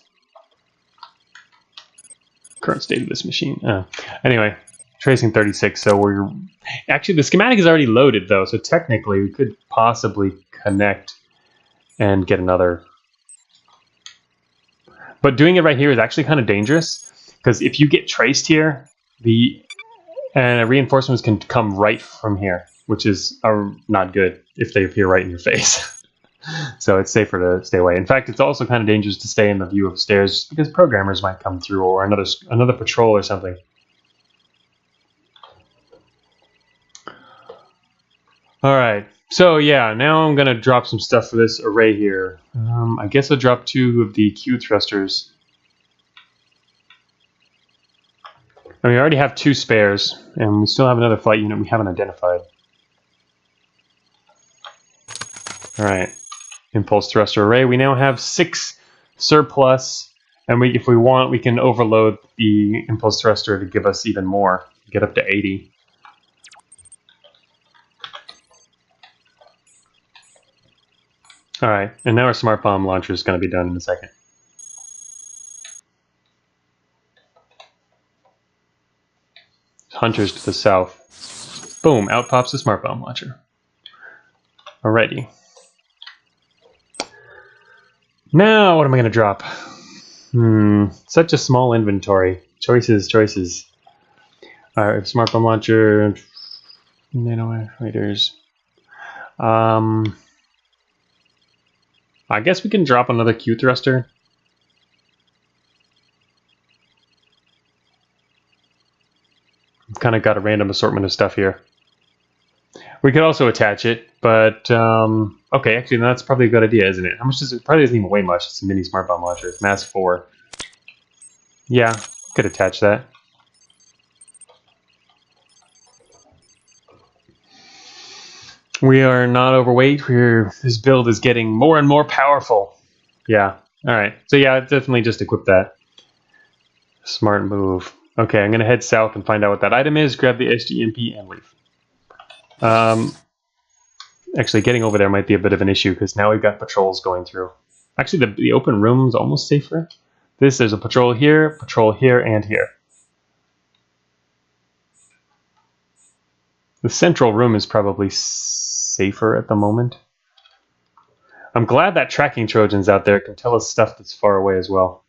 Current state of this machine. Anyway, tracing 36, so we're... Actually, the schematic is already loaded, though, so technically we could possibly connect and get another. But doing it right here is actually kind of dangerous, because if you get traced here, the reinforcements can come right from here, which is not good if they appear right in your face. So it's safer to stay away. In fact, it's also kind of dangerous to stay in the view of stairs, because programmers might come through, or another patrol or something. All right. So yeah, now I'm going to drop some stuff for this array here. I guess I'll drop 2 of the Q thrusters. And we already have 2 spares, and we still have another flight unit we haven't identified. All right. Impulse thruster array. We now have 6 surplus, and if we want, we can overload the impulse thruster to give us even more. Get up to 80. All right, and now our smart bomb launcher is going to be done in a second. Hunters to the south. Boom, out pops the smart bomb launcher. Alrighty. Now, what am I going to drop? Such a small inventory. Choices. Alright, smart bomb launcher. Nano actuators. I guess we can drop another Q thruster. We've kind of got a random assortment of stuff here. We could also attach it, but okay, actually that's probably a good idea, isn't it? How much does it? Probably doesn't even weigh much. It's a mini smart bomb launcher, mass 4. Yeah, could attach that. We are not overweight. This build is getting more and more powerful. Yeah. All right. So yeah, definitely just equip that. Smart move. Okay, I'm gonna head south and find out what that item is. Grab the SGEMP and leave. Actually, getting over there might be a bit of an issue because now we've got patrols going through. Actually, the open room's almost safer. There's a patrol here, and here. The central room is probably safer at the moment. I'm glad that tracking Trojans out there can tell us stuff that's far away as well.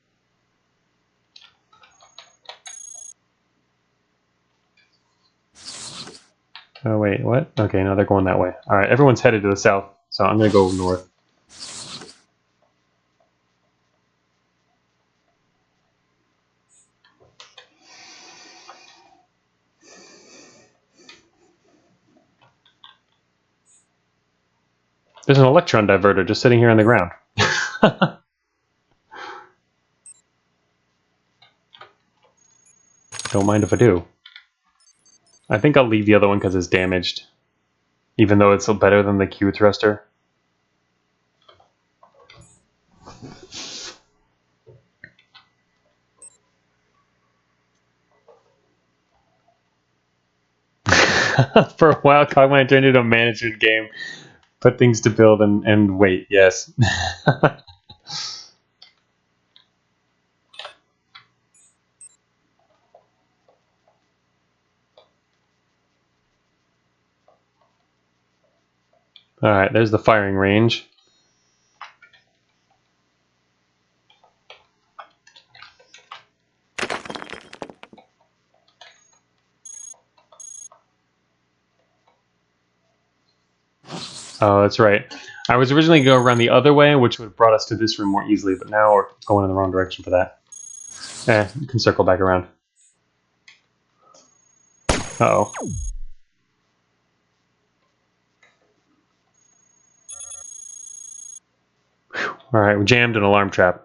Oh wait, what? Okay, no, they're going that way. Alright, everyone's headed to the south, so I'm gonna go north. There's an electron diverter just sitting here on the ground. Don't mind if I do. I think I'll leave the other one because it's damaged. Even though it's better than the Q thruster. For a while, Cogmind turned into a management game. Put things to build and wait, yes. Alright, there's the firing range. Oh, that's right. I was originally going to go around the other way, which would have brought us to this room more easily, but now we're going in the wrong direction for that. You can circle back around. Uh-oh. Alright, we jammed an alarm trap.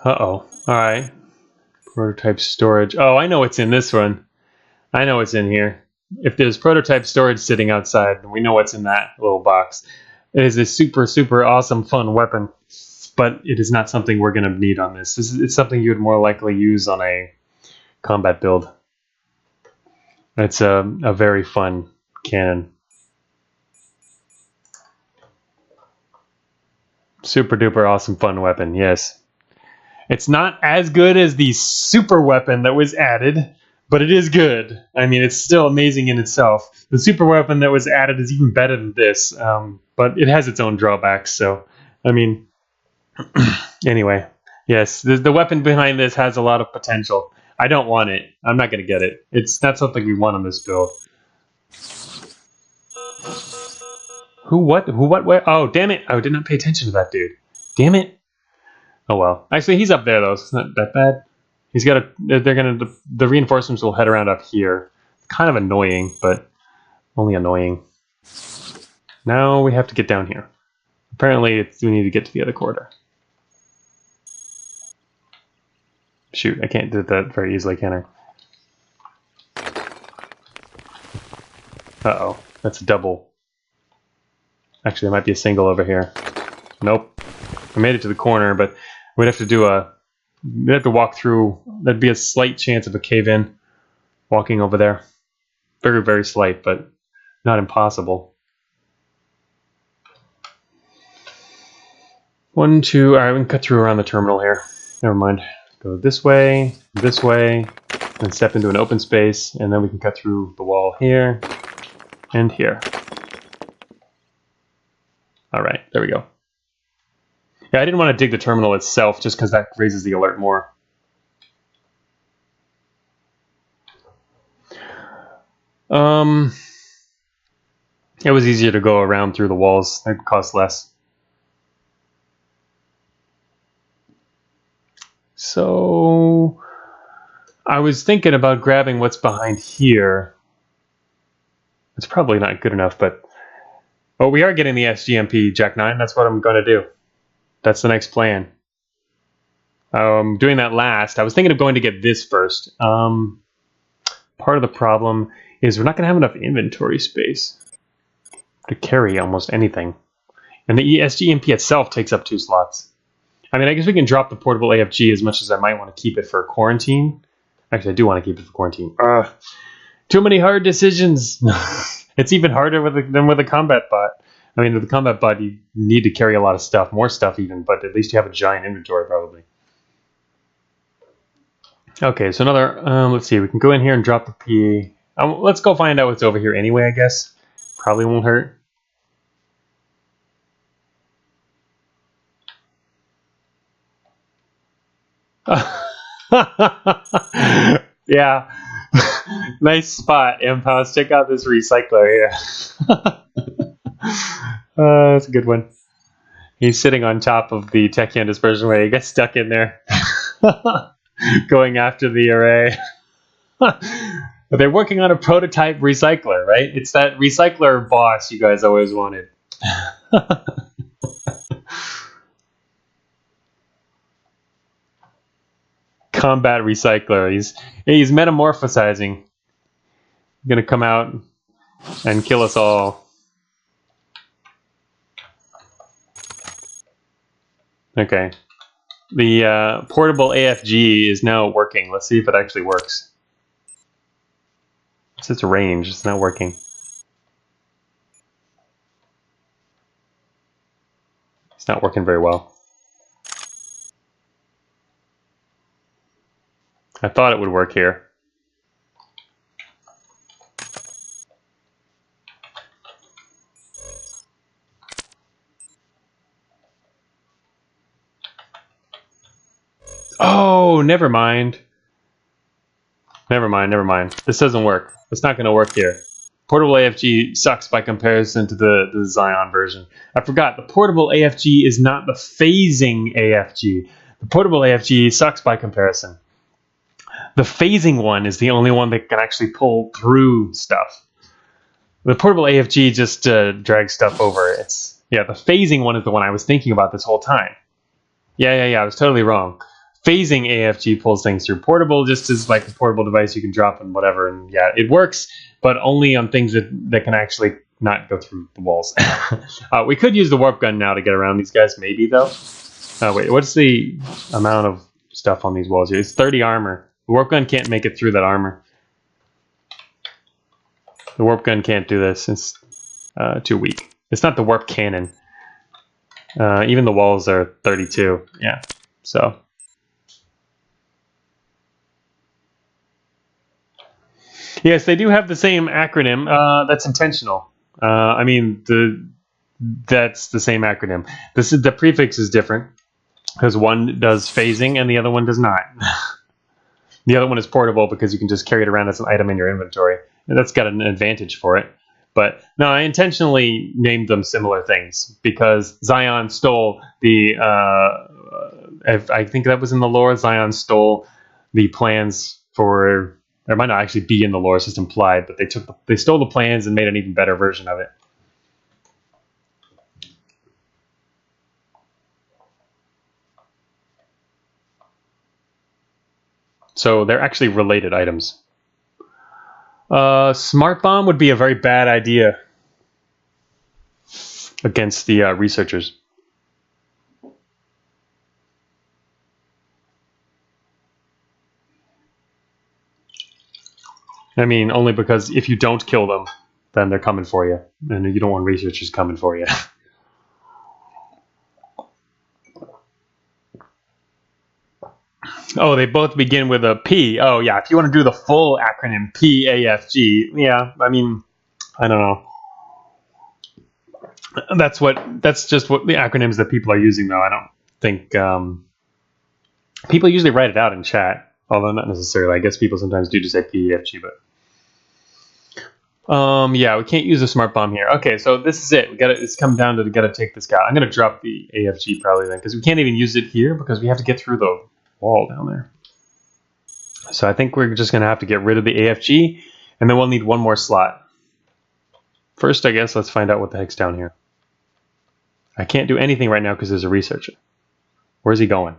Uh-oh. Alright. Prototype storage. Oh, I know what's in this one. I know what's in here. If there's prototype storage sitting outside, we know what's in that little box. It is a super, super awesome, fun weapon, but it is not something we're going to need on this. It's something you would more likely use on a combat build. It's a very fun cannon. Super duper awesome fun weapon, yes. It's not as good as the super weapon that was added, but it is good. I mean, it's still amazing in itself. The super weapon that was added is even better than this, but it has its own drawbacks, so, I mean, anyway, yes, the weapon behind this has a lot of potential. I don't want it. I'm not going to get it. It's not something we want on this build. Who, what, where? Oh, damn it. I did not pay attention to that dude. Damn it. Oh, well. Actually, he's up there, though, so it's not that bad. He's got the reinforcements will head around up here. Kind of annoying, but Only annoying. Now we have to get down here. Apparently we need to get to the other corridor. Shoot, I can't do that very easily, can I? Uh-oh, that's a double. Actually, there might be a single over here. Nope. I made it to the corner, but we'd have to do we'd have to walk through. There'd be a slight chance of a cave-in walking over there. Very, very slight, but not impossible. 1, 2, alright, we can cut through around the terminal here. Never mind. Go this way, and step into an open space, and then we can cut through the wall here, and here. Alright, there we go. Yeah, I didn't want to dig the terminal itself, just because that raises the alert more. It was easier to go around through the walls. It cost less. So I was thinking about grabbing what's behind here. It's probably not good enough, but we are getting the SGMP Jack 9. That's what I'm going to do. That's the next plan. Doing that last. I was thinking of going to get this first. Part of the problem is we're not going to have enough inventory space to carry almost anything. And the SGMP itself takes up 2 slots. I mean, I guess we can drop the portable AFG as much as I might want to keep it for quarantine. Actually, I do want to keep it for quarantine. Too many hard decisions. It's even harder than with a combat bot. I mean, with the combat bot, you need to carry a lot of stuff, more stuff even, but at least you have a giant inventory probably. Okay, so another, let's see, we can go in here and drop the P. Let's go find out what's over here anyway, I guess. Probably won't hurt. Yeah. Nice spot, Impouse. Check out this recycler here. That's a good one. He's sitting on top of the Techion dispersion ray. He gets stuck in there. Going after the array. But they're working on a prototype recycler, right? It's that recycler boss you guys always wanted. Combat recycler. He's metamorphosizing. Gonna come out and kill us all. Okay. The portable AFG is now working. Let's see if it actually works. It's its range. It's not working. It's not working very well. I thought it would work here. Oh, never mind. Never mind. This doesn't work. It's not going to work here. Portable AFG sucks by comparison to the Xeon version. I forgot, the portable AFG is not the phasing AFG. The portable AFG sucks by comparison. The phasing one is the only one that can actually pull through stuff. The portable AFG just drags stuff over. The phasing one is the one I was thinking about this whole time. Yeah, I was totally wrong. Phasing AFG pulls things through. Portable just is like a portable device you can drop and whatever, and yeah, it works, but only on things that can actually not go through the walls. We could use the warp gun now to get around these guys, maybe, though. Wait, what's the amount of stuff on these walls here? It's 30 armor. The warp gun can't make it through that armor. The warp gun can't do this. It's too weak. It's not the warp cannon. Even the walls are 32. Yeah, so... Yes, they do have the same acronym. That's intentional. I mean, that's the same acronym. The prefix is different because one does phasing and the other one does not. The other one is portable because you can just carry it around as an item in your inventory. And that's got an advantage for it. But no, I intentionally named them similar things because Zion stole the... I think that was in the lore. Zion stole the plans for Or it might not actually be in the lore system implied, but they stole the plans and made an even better version of it. So they're actually related items. Smart bomb would be a very bad idea against the researchers. I mean, only because if you don't kill them, then they're coming for you. And you don't want researchers coming for you. Oh, they both begin with a P. Oh, yeah, if you want to do the full acronym, PAFG, yeah, I mean, I don't know. That's just what the acronyms that people are using, though. I don't think people usually write it out in chat, although not necessarily. I guess people sometimes do just say PAFG, but yeah, we can't use a smart bomb here. Okay, so this is it. It's come down to gotta take this guy. I'm gonna drop the AFG probably then, because we can't even use it here because we have to get through the wall down there. So I think we're just gonna have to get rid of the AFG, and then we'll need one more slot. First, I guess let's find out what the heck's down here. I can't do anything right now because there's a researcher. Where's he going?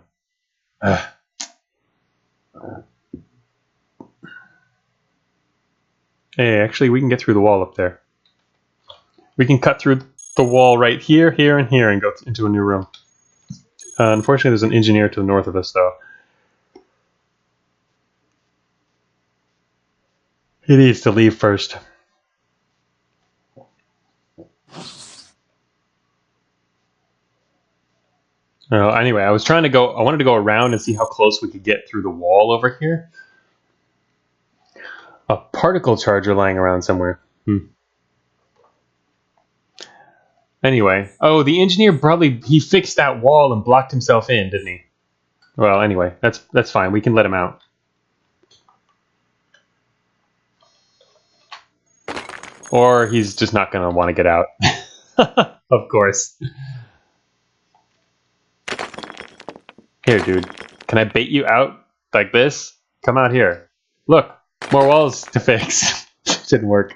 Hey, actually, we can get through the wall up there. We can cut through the wall right here, here, and here and go into a new room. Unfortunately, there's an engineer to the north of us, though. He needs to leave first. Anyway, I wanted to go around and see how close we could get through the wall over here. A particle charger lying around somewhere. Anyway, oh, the engineer he fixed that wall and blocked himself in, didn't he? Well, anyway, that's fine. We can let him out. Or he's just not going to want to get out. Of course. Here, dude. Can I bait you out like this? Come out here. Look, more walls to fix. Didn't work.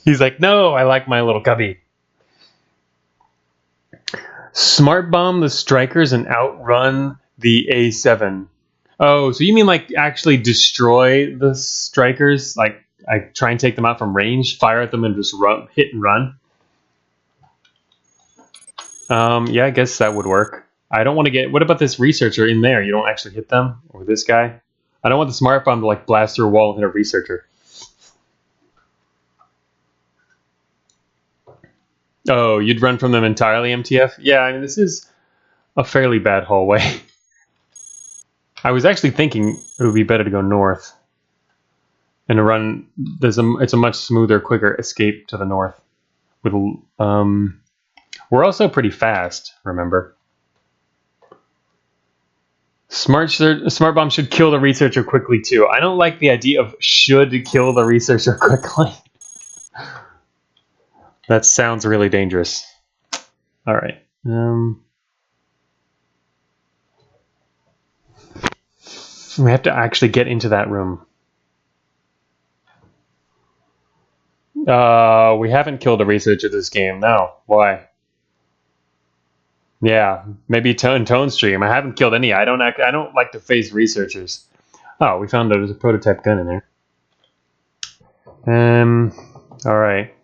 He's like, no, I like my little cubby. Smart bomb the strikers and outrun the A7. Oh, so you mean like actually destroy the strikers? Like I try and take them out from range, fire at them and just hit and run? Yeah, I guess that would work. I don't want to get... What about this researcher in there? You don't actually hit them? Or this guy? I don't want the smart bomb to like blast through a wall and hit a researcher. Oh, you'd run from them entirely, MTF? Yeah, I mean, this is a fairly bad hallway. I was actually thinking it would be better to go north. And to run... It's a much smoother, quicker escape to the north. With we're also pretty fast, remember? Smart bomb should kill the researcher quickly too. I don't like the idea of should kill the researcher quickly. That sounds really dangerous. All right. We have to actually get into that room. We haven't killed a researcher this game. No. Why? Yeah, maybe Tone stream. I haven't killed any. I don't like to face researchers. Oh, we found there's a prototype gun in there. All right.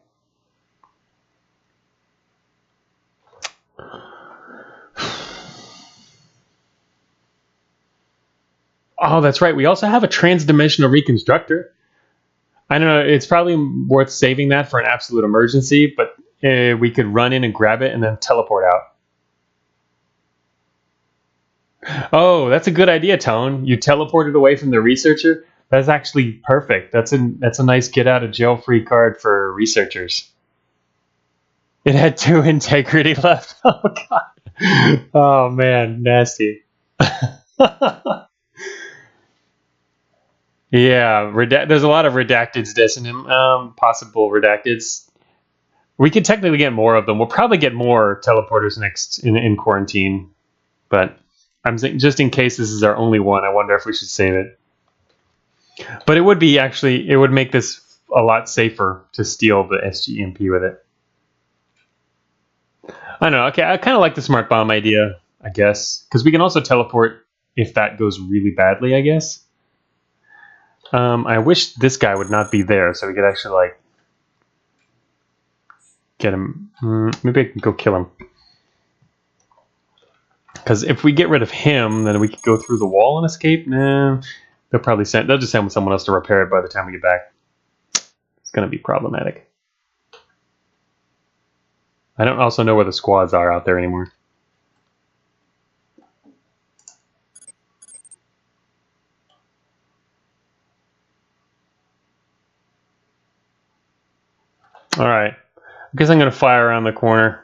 Oh, that's right. We also have a trans-dimensional reconstructor. I don't know. It's probably worth saving that for an absolute emergency, but we could run in and grab it and then teleport out. Oh, that's a good idea, Tone. You teleported away from the researcher? That's actually perfect. That's a nice get-out-of-jail-free card for researchers. It had 2 integrity left. Oh, God. Oh, man. Nasty. Yeah, there's a lot of redacteds dissing him. Possible redacteds. We could technically get more of them. We'll probably get more teleporters next in quarantine. But I'm saying, just in case this is our only one, I wonder if we should save it. But it would be actually, it would make this a lot safer to steal the SGEMP with it. I don't know. Okay, I kind of like the smart bomb idea, I guess, because we can also teleport if that goes really badly, I guess. I wish this guy would not be there, so we could actually like get him. Maybe I can go kill him. Because if we get rid of him, then we could go through the wall and escape. Nah, they'll probably send. They'll just send someone else to repair it by the time we get back. It's gonna be problematic. I don't also know where the squads are out there anymore. All right. I guess I'm gonna fire around the corner.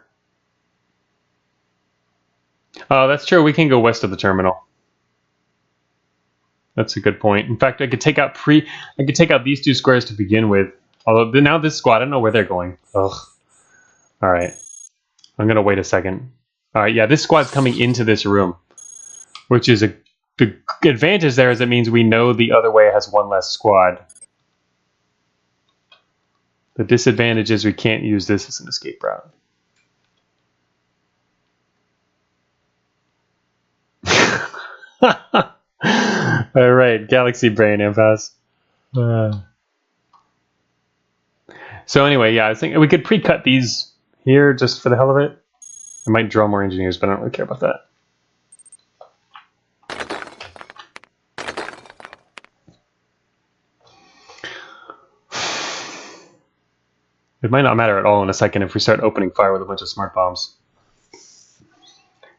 Oh, that's true. We can go west of the terminal. That's a good point. In fact, I could take out these two squares to begin with. Although now this squad, I don't know where they're going. Ugh. All right. I'm gonna wait a second. All right. Yeah, this squad's coming into this room, which is the advantage there is it means we know the other way has one less squad. The disadvantage is we can't use this as an escape route. All right, Galaxy Brain, Impasse. So anyway, yeah, I think we could pre-cut these here just for the hell of it. I might draw more engineers, but I don't really care about that. It might not matter at all in a second if we start opening fire with a bunch of smart bombs.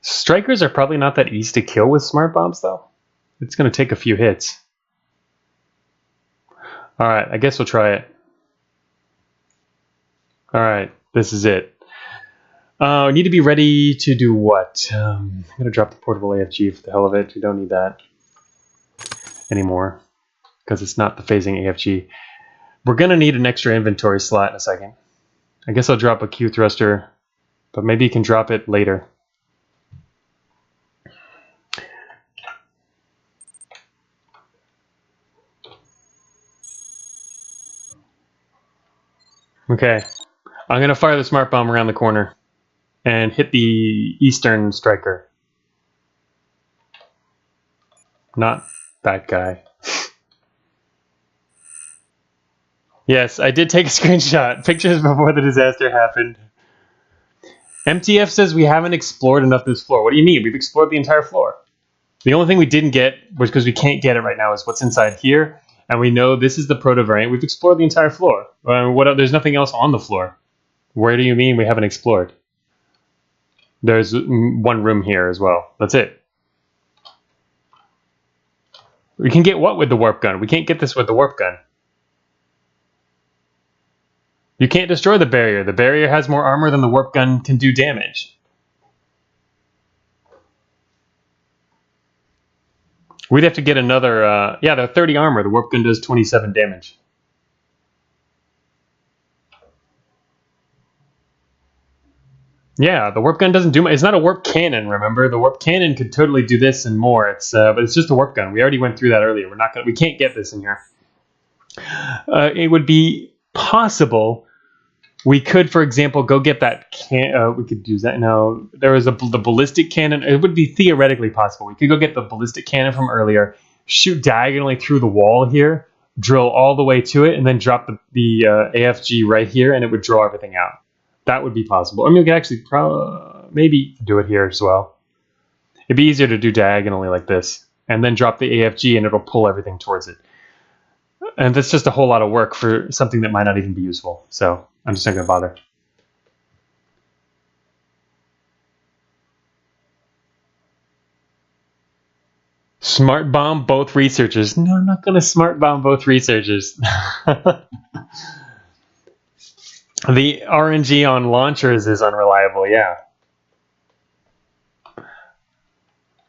Strikers are probably not that easy to kill with smart bombs, though. It's going to take a few hits. All right, I guess we'll try it. All right, this is it. We need to be ready to do what? I'm going to drop the portable AFG for the hell of it. We don't need that anymore because it's not the phasing AFG. We're going to need an extra inventory slot in a second. I guess I'll drop a Q thruster, but maybe you can drop it later. Okay, I'm going to fire the smart bomb around the corner and hit the eastern striker. Not that guy. Yes, I did take a screenshot. Pictures before the disaster happened. MTF says we haven't explored enough this floor. What do you mean? We've explored the entire floor. The only thing we didn't get, which because we can't get it right now, is what's inside here. And we know this is the proto-variant. We've explored the entire floor. There's nothing else on the floor. Where do you mean we haven't explored? There's one room here as well. That's it. We can get what with the warp gun? We can't get this with the warp gun. You can't destroy the barrier. The barrier has more armor than the warp gun can do damage. We'd have to get another... yeah, they're 30 armor. The warp gun does 27 damage. Yeah, the warp gun doesn't do much. It's not a warp cannon, remember? The warp cannon could totally do this and more. But it's just a warp gun. We already went through that earlier. We can't get this in here. It would be possible... We could, for example, go get that we could use that now. There is the ballistic cannon. It would be theoretically possible. We could go get the ballistic cannon from earlier, shoot diagonally through the wall here, drill all the way to it, and then drop the AFG right here, and it would draw everything out. That would be possible. I mean, we could actually maybe do it here as well. It'd be easier to do diagonally like this, and then drop the AFG, and it'll pull everything towards it. And that's just a whole lot of work for something that might not even be useful. So I'm just not going to bother. Smart bomb both researchers. No, I'm not going to smart bomb both researchers. The RNG on launchers is unreliable, yeah.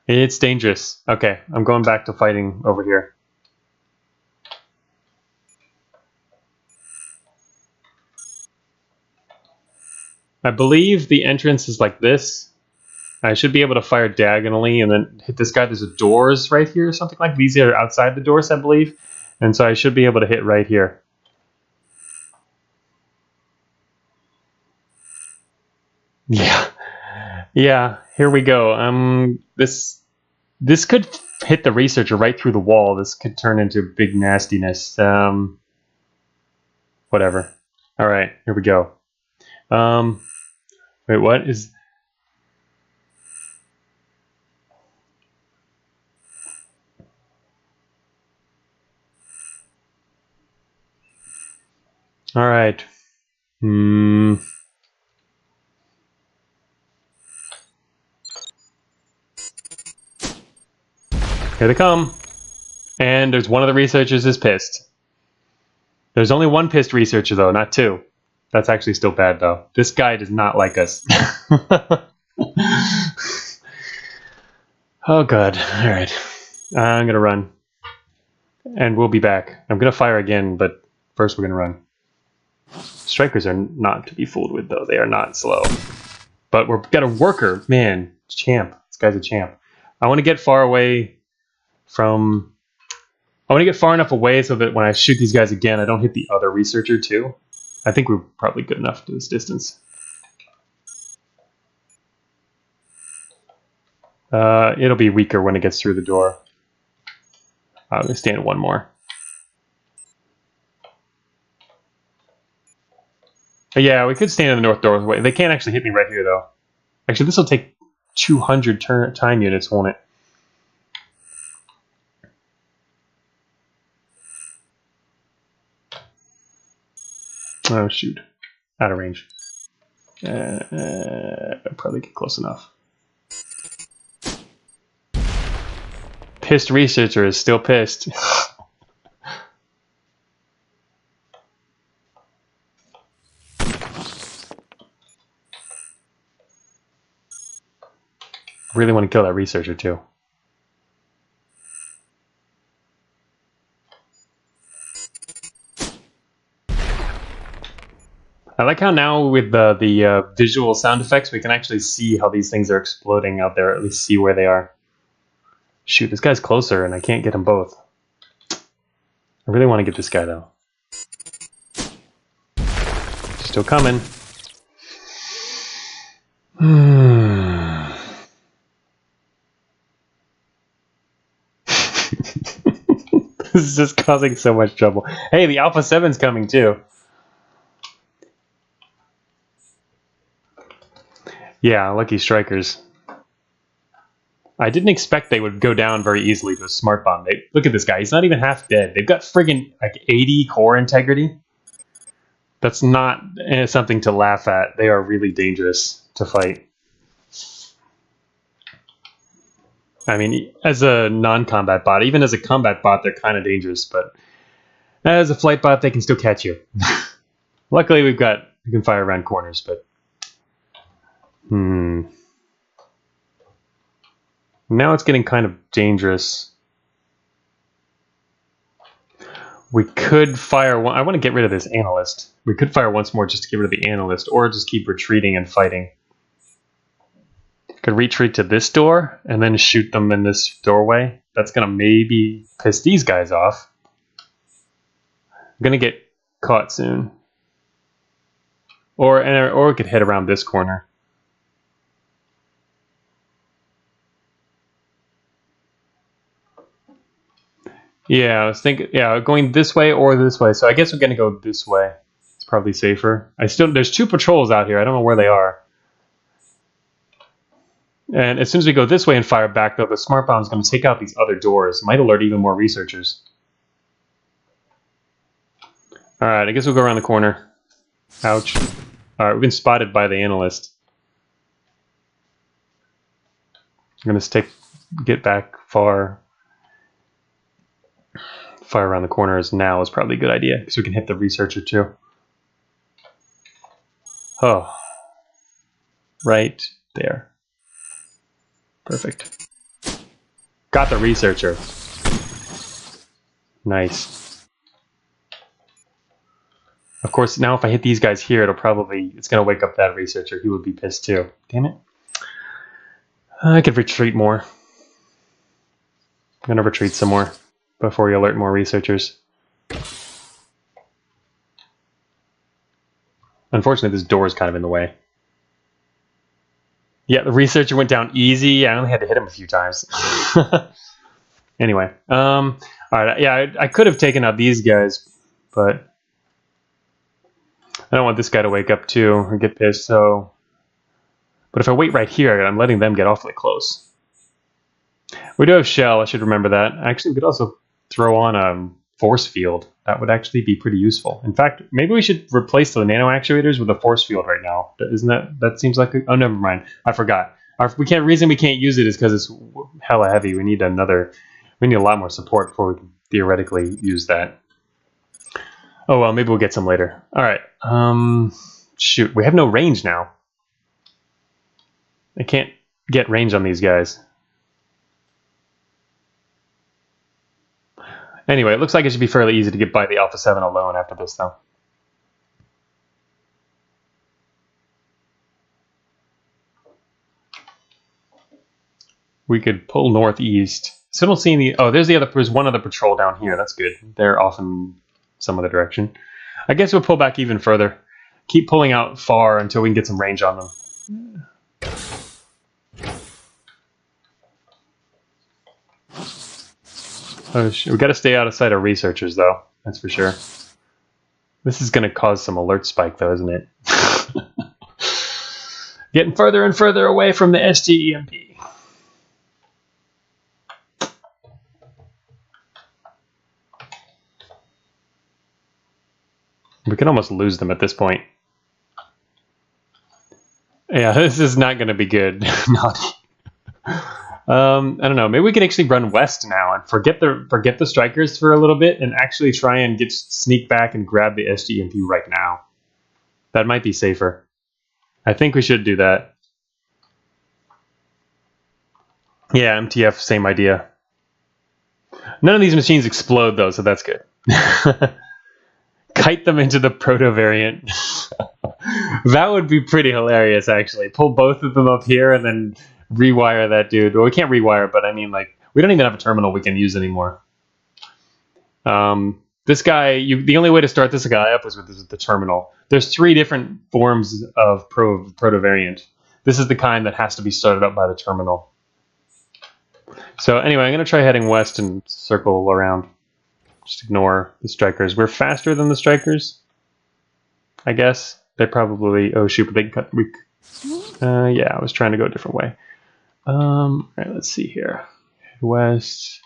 It's dangerous. Okay, I'm going back to fighting over here. I believe the entrance is like this. I should be able to fire diagonally and then hit this guy. There's doors right here or something like these are outside the doors, I believe. And so I should be able to hit right here. Yeah. Yeah, here we go. This could hit the researcher right through the wall. This could turn into big nastiness. Whatever. All right, here we go. Wait, what is... All right. Here they come. And there's one of the researchers is pissed. There's only one pissed researcher, though, not two. That's actually still bad, though. This guy does not like us. Oh, God. All right. I'm going to run. And we'll be back. I'm going to fire again, but first we're going to run. Strikers are not to be fooled with, though. They are not slow. But we've got a worker. Man, champ. This guy's a champ. I want to get far away from... I want to get far enough away so that when I shoot these guys again, I don't hit the other researcher, too. I think we're probably good enough to this distance. It'll be weaker when it gets through the door. I'm going to stand one more. But yeah, we could stand in the north doorway. They can't actually hit me right here, though. Actually, this will take 200 time units, won't it? Oh, shoot. Out of range. Probably get close enough. Pissed researcher is still pissed. Really want to kill that researcher too. I like how now with the visual sound effects we can actually see how these things are exploding out there, or at least see where they are. Shoot, this guy's closer and I can't get them both. I really want to get this guy though. Still coming. This is just causing so much trouble. Hey, the Alpha 7's coming too. Yeah, lucky strikers. I didn't expect they would go down very easily to a smart bomb. Look at this guy. He's not even half dead. They've got friggin' like 80 core integrity. That's not something to laugh at. They are really dangerous to fight. I mean, as a non-combat bot, even as a combat bot, they're kind of dangerous, but as a flight bot, they can still catch you. Luckily, we can fire around corners, but... Now it's getting kind of dangerous. We could fire one... I want to get rid of this analyst. We could fire once more just to get rid of the analyst, or just keep retreating and fighting. Could retreat to this door and then shoot them in this doorway. That's going to maybe piss these guys off. I'm going to get caught soon. Or we could head around this corner. Yeah, I was thinking, going this way or this way. So I guess we're going to go this way. It's probably safer. There's two patrols out here. I don't know where they are. And as soon as we go this way and fire back, though, the smart bomb is going to take out these other doors. It might alert even more researchers. All right, I guess we'll go around the corner. Ouch. All right, we've been spotted by the analyst. I'm going to get back far. Fire around the corners now is probably a good idea, because we can hit the researcher too. Oh. Right there. Perfect. Got the researcher. Nice. Of course, now if I hit these guys here, it's going to wake up that researcher. He would be pissed too. Damn it. I could retreat more. I'm going to retreat some more before we alert more researchers. Unfortunately, this door is kind of in the way. Yeah, the researcher went down easy. I only had to hit him a few times. Anyway, all right. Yeah, I could have taken out these guys, but I don't want this guy to wake up too or get pissed. So, but if I wait right here, I'm letting them get awfully close. We do have shell. I should remember that. Actually, we could also throw on a force field. That would actually be pretty useful. In fact, maybe we should replace the nano actuators with a force field right now. Isn't that seems like oh, never mind. I forgot. Reason we can't use it is because it's hella heavy. We need a lot more support before we can theoretically use that. Oh well, maybe we'll get some later. All right. Shoot, we have no range now. I can't get range on these guys. Anyway, it looks like it should be fairly easy to get by the Alpha 7 alone after this, though. We could pull northeast. Still don't see any. Oh, there's one other patrol down here. That's good. They're off in some other direction. I guess we'll pull back even further. Keep pulling out far until we can get some range on them. Oh, we got to stay out of sight of researchers, though. That's for sure. This is going to cause some alert spike, though, isn't it? Getting further and further away from the SGEMP. We can almost lose them at this point. Yeah, this is not going to be good. I don't know. Maybe we can actually run west now and forget the strikers for a little bit and actually try and sneak back and grab the SGEMP right now. That might be safer. I think we should do that. Yeah, MTF, same idea. None of these machines explode though, so that's good. Kite them into the proto variant. That would be pretty hilarious, actually. Pull both of them up here and then rewire that dude. Well, we can't rewire, but I mean, like, we don't even have a terminal we can use anymore. This guy, the only way to start this guy up was with the terminal. There's 3 different forms of proto variant. This is the kind that has to be started up by the terminal. So anyway, I'm going to try heading west and circle around. Just ignore the strikers. We're faster than the strikers, I guess. They probably... Oh, shoot, but they can cut... yeah, I was trying to go a different way. All right, let's see here. Head west.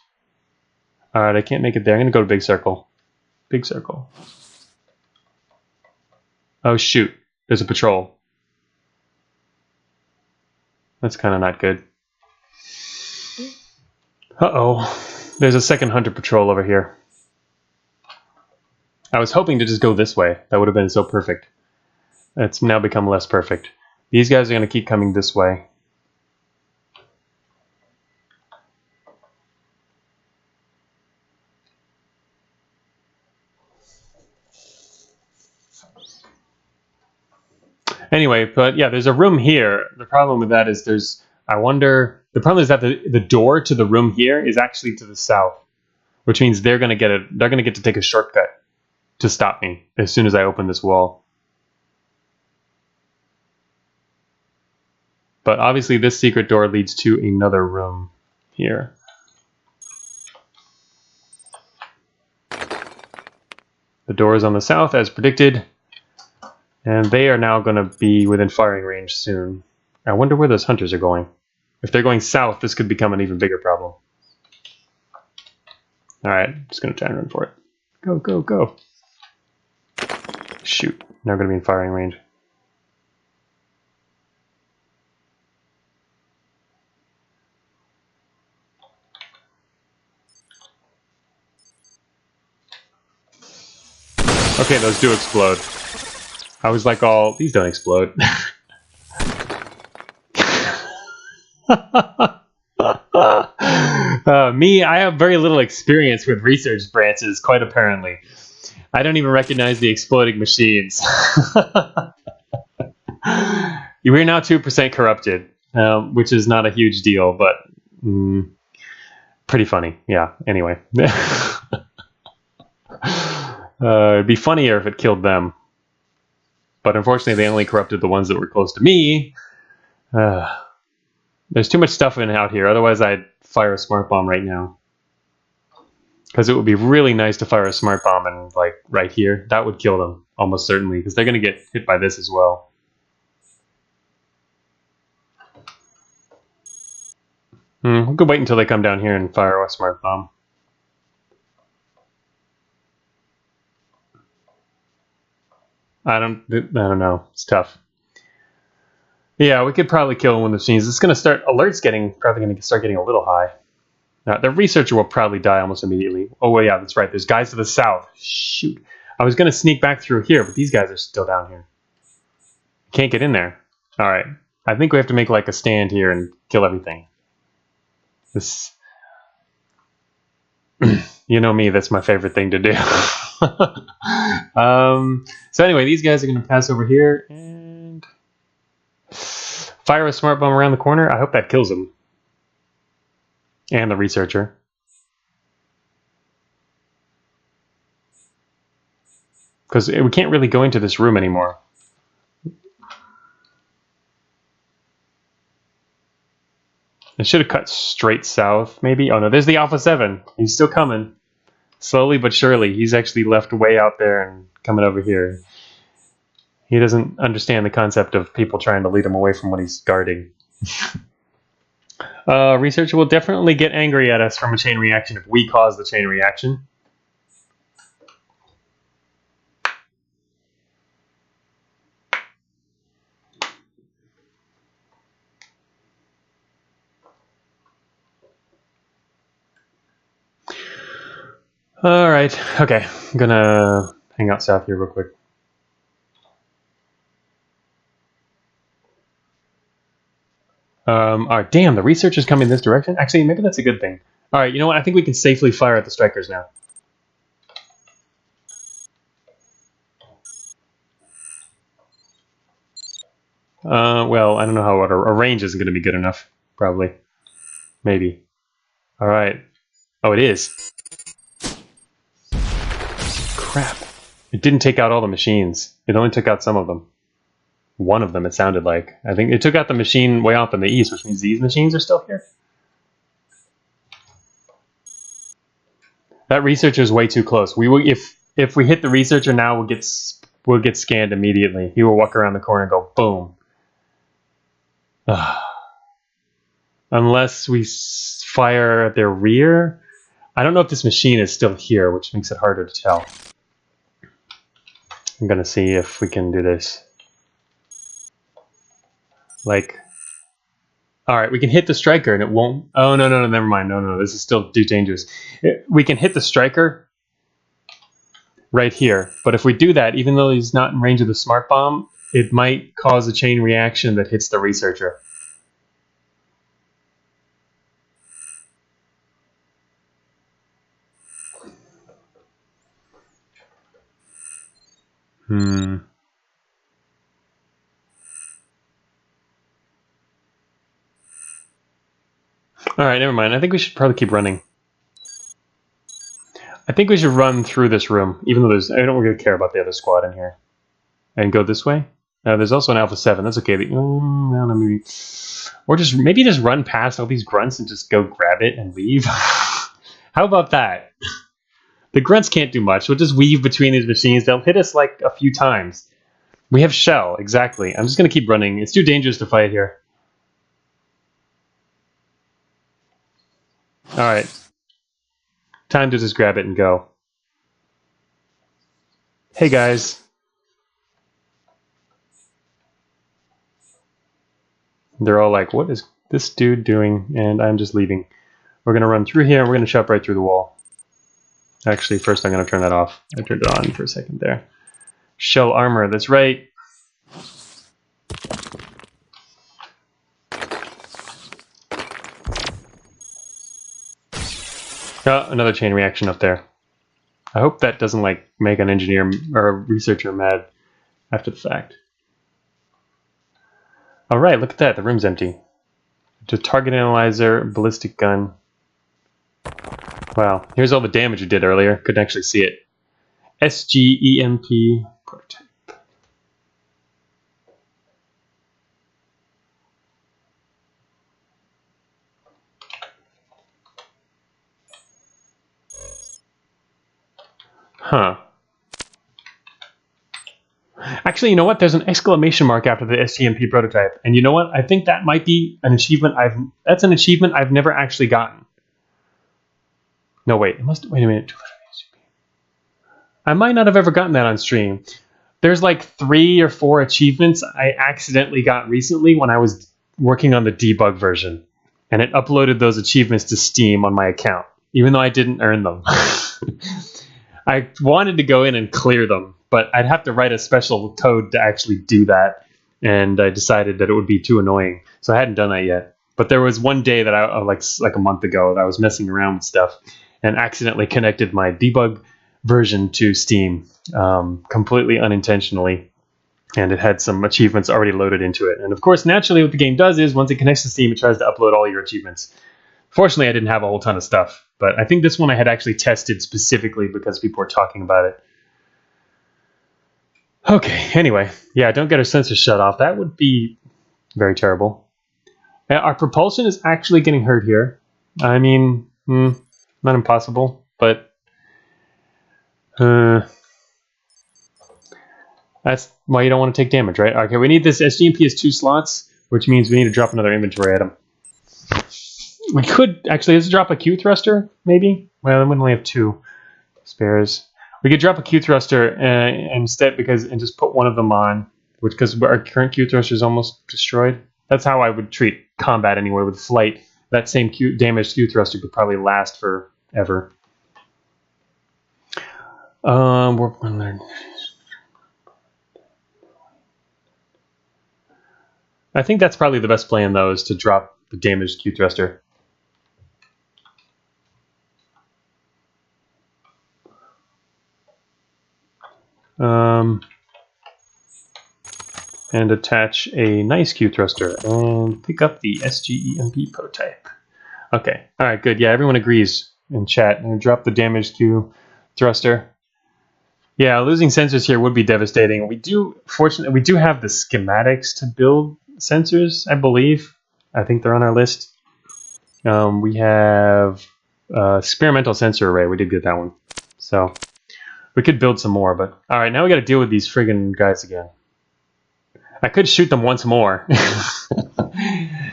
All right, I can't make it there. I'm going to go to big circle. Big circle. Oh, shoot. There's a patrol. That's kind of not good. Uh-oh. There's a second hunter patrol over here. I was hoping to just go this way. That would have been so perfect. It's now become less perfect. These guys are going to keep coming this way. Anyway, but yeah, there's a room here. The problem with that is the problem is that the door to the room here is actually to the south, which means they're going to get to take a shortcut to stop me as soon as I open this wall. But obviously this secret door leads to another room here. The door is on the south as predicted, and they are now going to be within firing range soon. I wonder where those hunters are going. If they're going south, this could become an even bigger problem. Alright, just going to try and run for it. Go, go, go. Shoot, now going to be in firing range. Okay, those do explode. I was like, these don't explode. Me, I have very little experience with research branches, quite apparently. I don't even recognize the exploding machines. We're now 2% corrupted, which is not a huge deal, but pretty funny. Yeah, anyway. It'd be funnier if it killed them. but unfortunately they only corrupted the ones that were close to me. There's too much stuff in out here, otherwise I'd fire a smart bomb right now. Because it would be really nice to fire a smart bomb and like right here. That would kill them, almost certainly, because they're going to get hit by this as well. We could wait until they come down here and fire a smart bomb. I don't know. It's tough. Yeah, we could probably kill one of the machines. It's going to start. Alerts probably going to start getting a little high. Now, the researcher will probably die almost immediately. Oh, well, yeah, that's right. There's guys to the south. Shoot. I was going to sneak back through here, but these guys are still down here. Can't get in there. All right. I think we have to make like a stand here and kill everything. This, you know me, that's my favorite thing to do. So anyway, these guys are going to pass over here and fire a smart bomb around the corner. I hope that kills them. And the researcher. Because we can't really go into this room anymore. It should have cut straight south, maybe. Oh no, there's the Alpha 7. He's still coming. Slowly but surely. He's actually left way out there and coming over here. He doesn't understand the concept of people trying to lead him away from what he's guarding. Researcher will definitely get angry at us from a chain reaction if we cause the chain reaction. Alright, okay. I'm gonna hang out south here real quick. Alright, damn, the researcher's coming this direction? Actually, maybe that's a good thing. Alright, you know what? I think we can safely fire at the strikers now. Well, I don't know how a range isn't going to be good enough. Probably. Maybe. Alright. Oh, it is. Crap. It didn't take out all the machines. It only took out some of them. One of them, it sounded like. I think it took out the machine way off in the east, which means these machines are still here. That researcher is way too close. We will, if we hit the researcher now, we'll get scanned immediately. He will walk around the corner and go boom. Unless we fire at their rear. I don't know if this machine is still here, which makes it harder to tell. I'm gonna see if we can do this. Like, all right, we can hit the striker and it won't. Oh no, never mind. No, this is still too dangerous. We can hit the striker right here, but if we do that, even though he's not in range of the smart bomb, it might cause a chain reaction that hits the researcher. Alright, never mind. I think we should probably keep running. I think we should run through this room, even though I don't really care about the other squad in here. And go this way. There's also an Alpha 7. That's okay. Maybe, or maybe just run past all these grunts and just go grab it and leave. How about that? The grunts can't do much. We'll just weave between these machines. They'll hit us like a few times. We have shell, exactly. I'm just going to keep running. It's too dangerous to fight here. Alright. Time to just grab it and go. Hey guys. They're all like, what is this dude doing? And I'm just leaving. We're going to run through here and we're going to chop right through the wall. Actually, first I'm going to turn that off. I turned it on for a second there. Shell armor, that's right. Oh, another chain reaction up there. I hope that doesn't like make an engineer or a researcher mad after the fact. All right, look at that. The room's empty. To target analyzer, ballistic gun. Wow, here's all the damage we did earlier. Couldn't actually see it. SGEMP prototype. Huh. Actually, you know what? There's an exclamation mark after the SGMP prototype. And you know what? I think that might be an achievement that's an achievement I've never actually gotten. No, wait. Wait a minute. I might not have ever gotten that on stream. There's like 3 or 4 achievements I accidentally got recently when I was working on the debug version. And it uploaded those achievements to Steam on my account, even though I didn't earn them. I wanted to go in and clear them, but I'd have to write a special code to actually do that. And I decided that it would be too annoying. So I hadn't done that yet. But there was one day that I, like a month ago, that I was messing around with stuff and accidentally connected my debug version to Steam completely unintentionally. And it had some achievements already loaded into it. And of course, naturally, what the game does is once it connects to Steam, it tries to upload all your achievements. Fortunately, I didn't have a whole ton of stuff. But I think this one I had actually tested specifically because people were talking about it. Okay, anyway. Yeah, don't get our sensors shut off. That would be very terrible. Our propulsion is actually getting hurt here. I mean, not impossible, but... that's why you don't want to take damage, right? Okay, we need this. SGMP is 2 slots, which means we need to drop another inventory item. We could actually, let's drop a Q thruster, maybe? Well, then we only have 2 spares. We could drop a Q thruster instead and just put one of them on, because our current Q thruster is almost destroyed. That's how I would treat combat anyway with flight. That same damaged Q thruster could probably last forever. I think that's probably the best plan, though, is to drop the damaged Q thruster. And attach a nice Q thruster and pick up the SGEMP prototype. Okay, all right, good. Yeah, everyone agrees in chat. And drop the damaged Q thruster. Yeah, losing sensors here would be devastating. Fortunately, we do have the schematics to build sensors, I believe. I think they're on our list. We have experimental sensor array. We did get that one. So we could build some more, but all right, now we got to deal with these friggin' guys again. I could shoot them once more.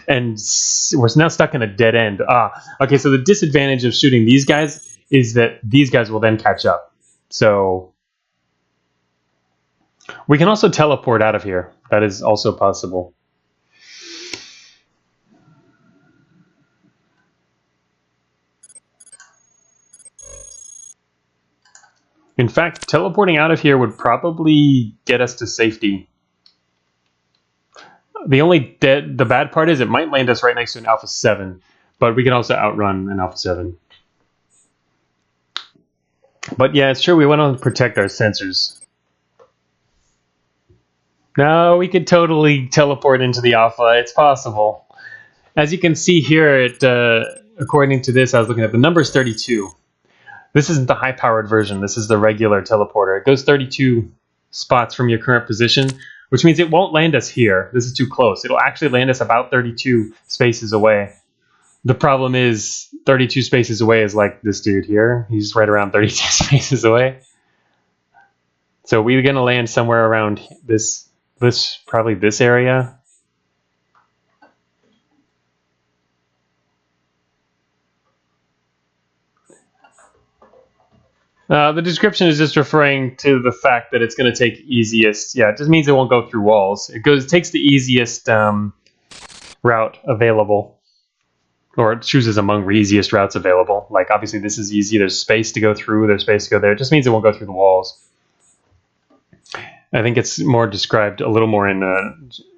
And we're now stuck in a dead end. Okay, so the disadvantage of shooting these guys is that these guys will then catch up. So we can also teleport out of here. That is also possible. In fact, teleporting out of here would probably get us to safety. The bad part is it might land us right next to an Alpha 7, but we can also outrun an Alpha 7. But yeah, it's true, we want to protect our sensors. No, we could totally teleport into the Alpha. It's possible. As you can see here, according to this, I was looking at the number is 32. This isn't the high-powered version. This is the regular teleporter. It goes 32 spots from your current position, which means it won't land us here. This is too close. It'll actually land us about 32 spaces away. The problem is 32 spaces away is like this dude here. He's right around 32 spaces away. So we're going to land somewhere around probably this area. The description is just referring to the fact that it's going to take easiest. Yeah, it just means it won't go through walls. It takes the easiest route available, or it chooses among the easiest routes available. Like obviously this is easy. There's space to go through. There's space to go there. It just means it won't go through the walls. I think it's more described a little more in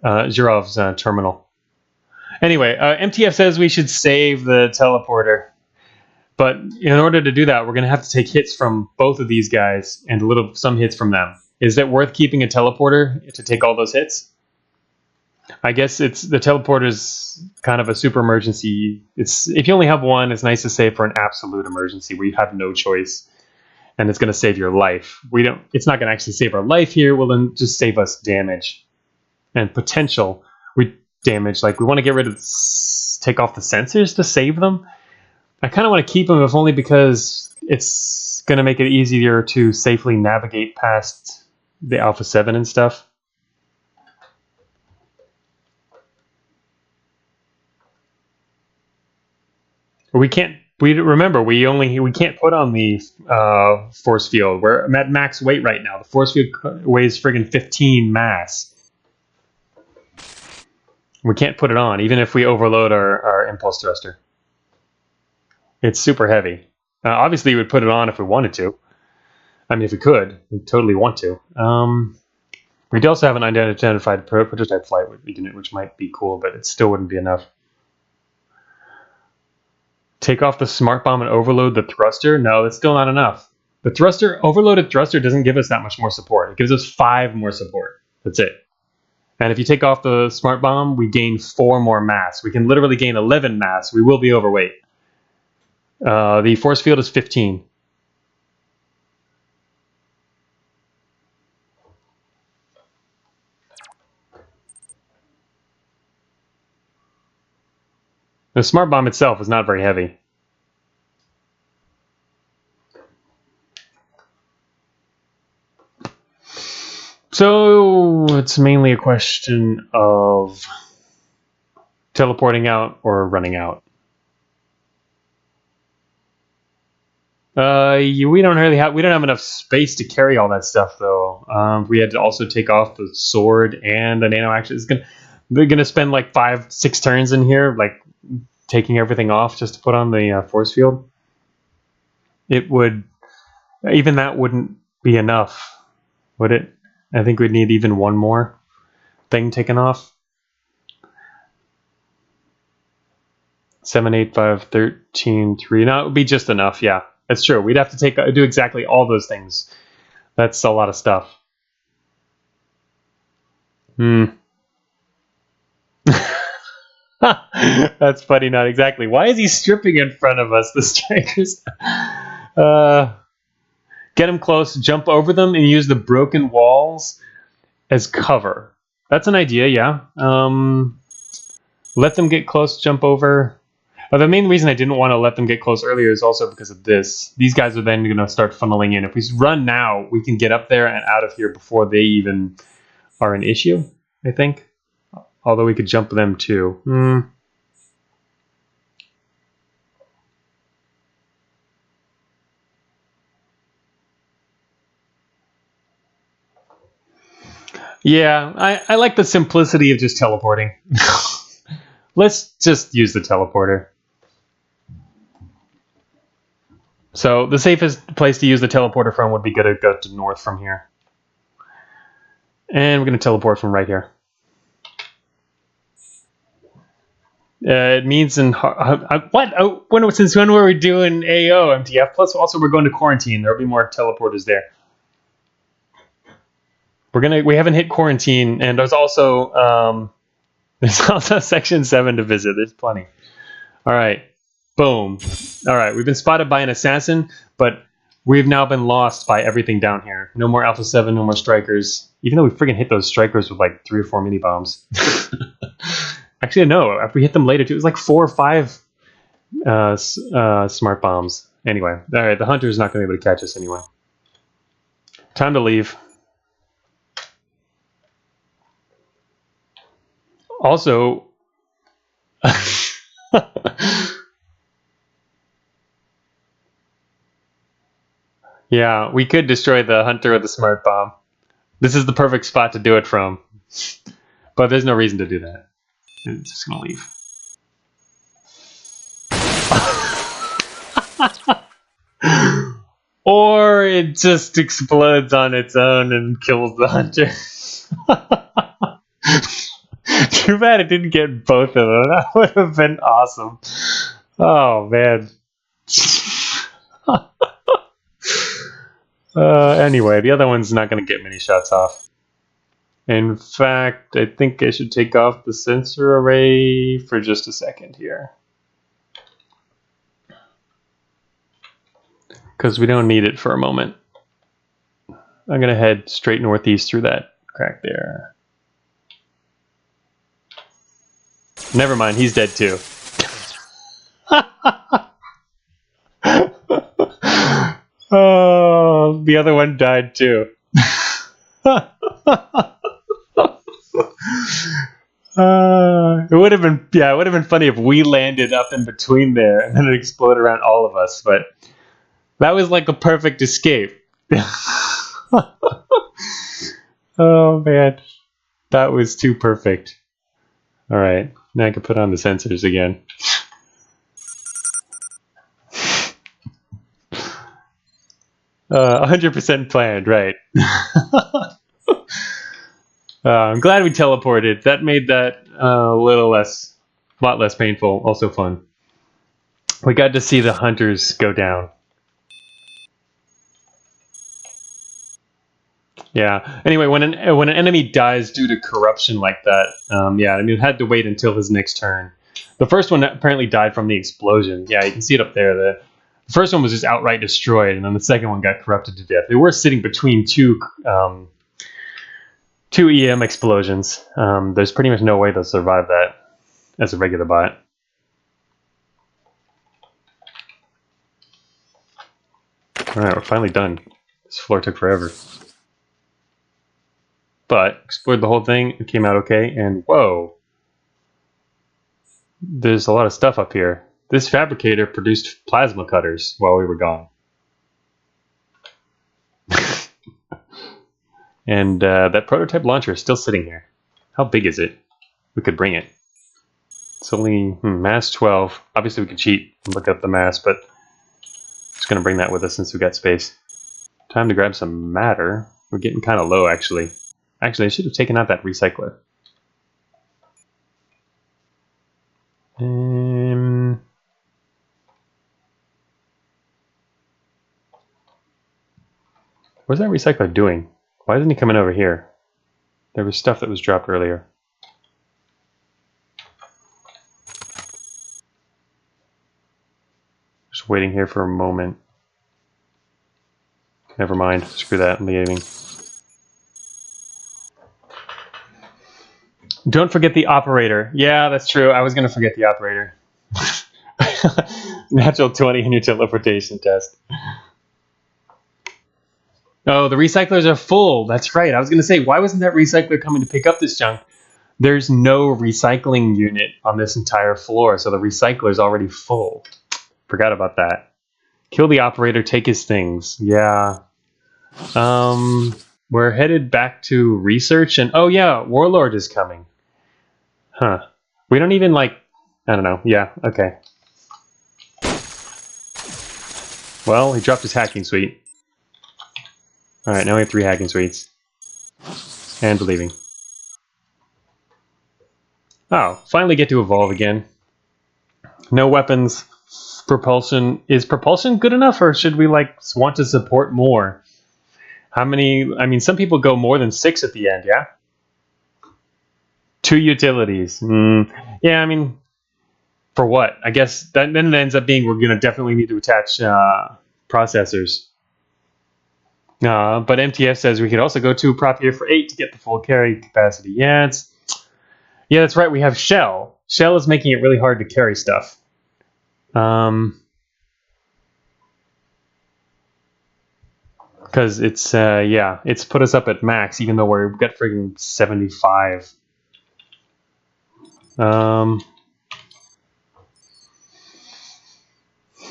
Zirov's terminal. Anyway, MTF says we should save the teleporter. But in order to do that, we're going to have to take hits from both of these guys and some hits from them. Is it worth keeping a teleporter to take all those hits? I guess the teleporter's kind of a super emergency. If you only have one, it's nice to save for an absolute emergency where you have no choice, and it's going to save your life. It's not going to actually save our life here. Well, then just save us damage and potential damage. Like we want to get rid of, take off the sensors to save them. I kind of want to keep them, if only because it's going to make it easier to safely navigate past the Alpha 7 and stuff. We can't. Remember we can't put on the force field. We're at max weight right now. The force field weighs friggin' 15 mass. We can't put it on even if we overload our impulse thruster. It's super heavy. Obviously, we would put it on if we wanted to. I mean, if we could, we totally want to. We do also have an unidentified prototype flight unit, which might be cool, but it still wouldn't be enough. Take off the smart bomb and overload the thruster? No, that's still not enough. The overloaded thruster doesn't give us that much more support. It gives us 5 more support. That's it. And if you take off the smart bomb, we gain 4 more mass. We can literally gain 11 mass. We will be overweight. The force field is 15. The smart bomb itself is not very heavy. So it's mainly a question of teleporting out or running out. We don't have enough space to carry all that stuff though. We had to also take off the sword and the nano action. They're gonna spend like 5-6 turns in here, like taking everything off just to put on the force field. Even that wouldn't be enough, would it? I think we'd need even one more thing taken off. 7, 8, 5, 13, 3. No, it would be just enough. Yeah, that's true. We'd have to do exactly all those things. That's a lot of stuff. That's funny, not exactly. Why is he stripping in front of us, the strikers? Get them close, jump over them, and use the broken walls as cover. That's an idea, yeah. Let them get close, jump over. The main reason I didn't want to let them get close earlier is also because of this. These guys are then going to start funneling in. If we run now, we can get up there and out of here before they even are an issue, I think. Although we could jump them too. Yeah, I like the simplicity of just teleporting. Let's just use the teleporter. So the safest place to use the teleporter from would be to go to north from here. And we're going to teleport from right here. It means in... what? Oh, since when were we doing AO, MTF? Plus, also, we're going to quarantine. There'll be more teleporters there. We haven't hit quarantine, and there's also section 7 to visit. There's plenty. All right. Boom. All right. We've been spotted by an assassin, but we've now been lost by everything down here. No more Alpha 7, no more strikers. Even though we friggin' hit those strikers with like 3 or 4 mini bombs. Actually, no. After we hit them later, too, it was like 4 or 5 smart bombs. Anyway. All right. The hunter's not going to be able to catch us anyway. Time to leave. Also, yeah, we could destroy the hunter with the smart bomb. This is the perfect spot to do it from. But there's no reason to do that. It's just going to leave. Or it just explodes on its own and kills the hunter. Too bad it didn't get both of them. That would have been awesome. Oh, man. Anyway, the other one's not going to get many shots off. In fact, I think I should take off the sensor array for just a second here. Because we don't need it for a moment. I'm going to head straight northeast through that crack there. Never mind, he's dead too. the other one died too. It would have been, yeah, it would have been funny if we landed up in between there and then it exploded around all of us, but that was like a perfect escape. Oh man, that was too perfect. All right, now I can put on the sensors again. 100% planned, right? I'm glad we teleported. That made that a lot less painful. Also fun. We got to see the hunters go down. Yeah. Anyway, when an enemy dies due to corruption like that, yeah, I mean, it had to wait until his next turn. The first one apparently died from the explosion. Yeah, you can see it up there. The first one was just outright destroyed, and then the second one got corrupted to death. They were sitting between two EM explosions. There's pretty much no way they'll survive that as a regular bot. Alright, we're finally done. This floor took forever. But explored the whole thing, it came out okay, and whoa! There's a lot of stuff up here. This fabricator produced plasma cutters while we were gone. And that prototype launcher is still sitting here. How big is it? We could bring it. It's only mass 12. Obviously we could cheat and look up the mass, but I'm just going to bring that with us since we got space. Time to grab some matter. We're getting kind of low, actually. Actually, I should have taken out that recycler. What's that recycler doing? Why isn't he coming over here? There was stuff that was dropped earlier. Just waiting here for a moment. Never mind. Screw that. I'm leaving. Don't forget the operator. Yeah, that's true. I was going to forget the operator. Natural 20 in your teleportation test. Oh, the recyclers are full. That's right. I was going to say, why wasn't that recycler coming to pick up this junk? There's no recycling unit on this entire floor, so the recycler's already full. Forgot about that. Kill the operator, take his things. Yeah. We're headed back to research, and oh yeah, Warlord is coming. Huh. We don't even like... I don't know. Yeah, okay. Well, he dropped his hacking suite. Alright, now we have 3 hacking suites. And believing. Oh, finally get to evolve again. No weapons. Propulsion. Is propulsion good enough, or should we, like, want to support more? How many... I mean, some people go more than 6 at the end, yeah? 2 utilities. Yeah, I mean... For what? I guess that then it ends up being we're going to definitely need to attach processors. But MTF says we could also go to a prop here for 8 to get the full carry capacity. Yeah, that's right. We have Shell. Shell is making it really hard to carry stuff. Because it's yeah, it's put us up at max, even though we've got friggin' 75.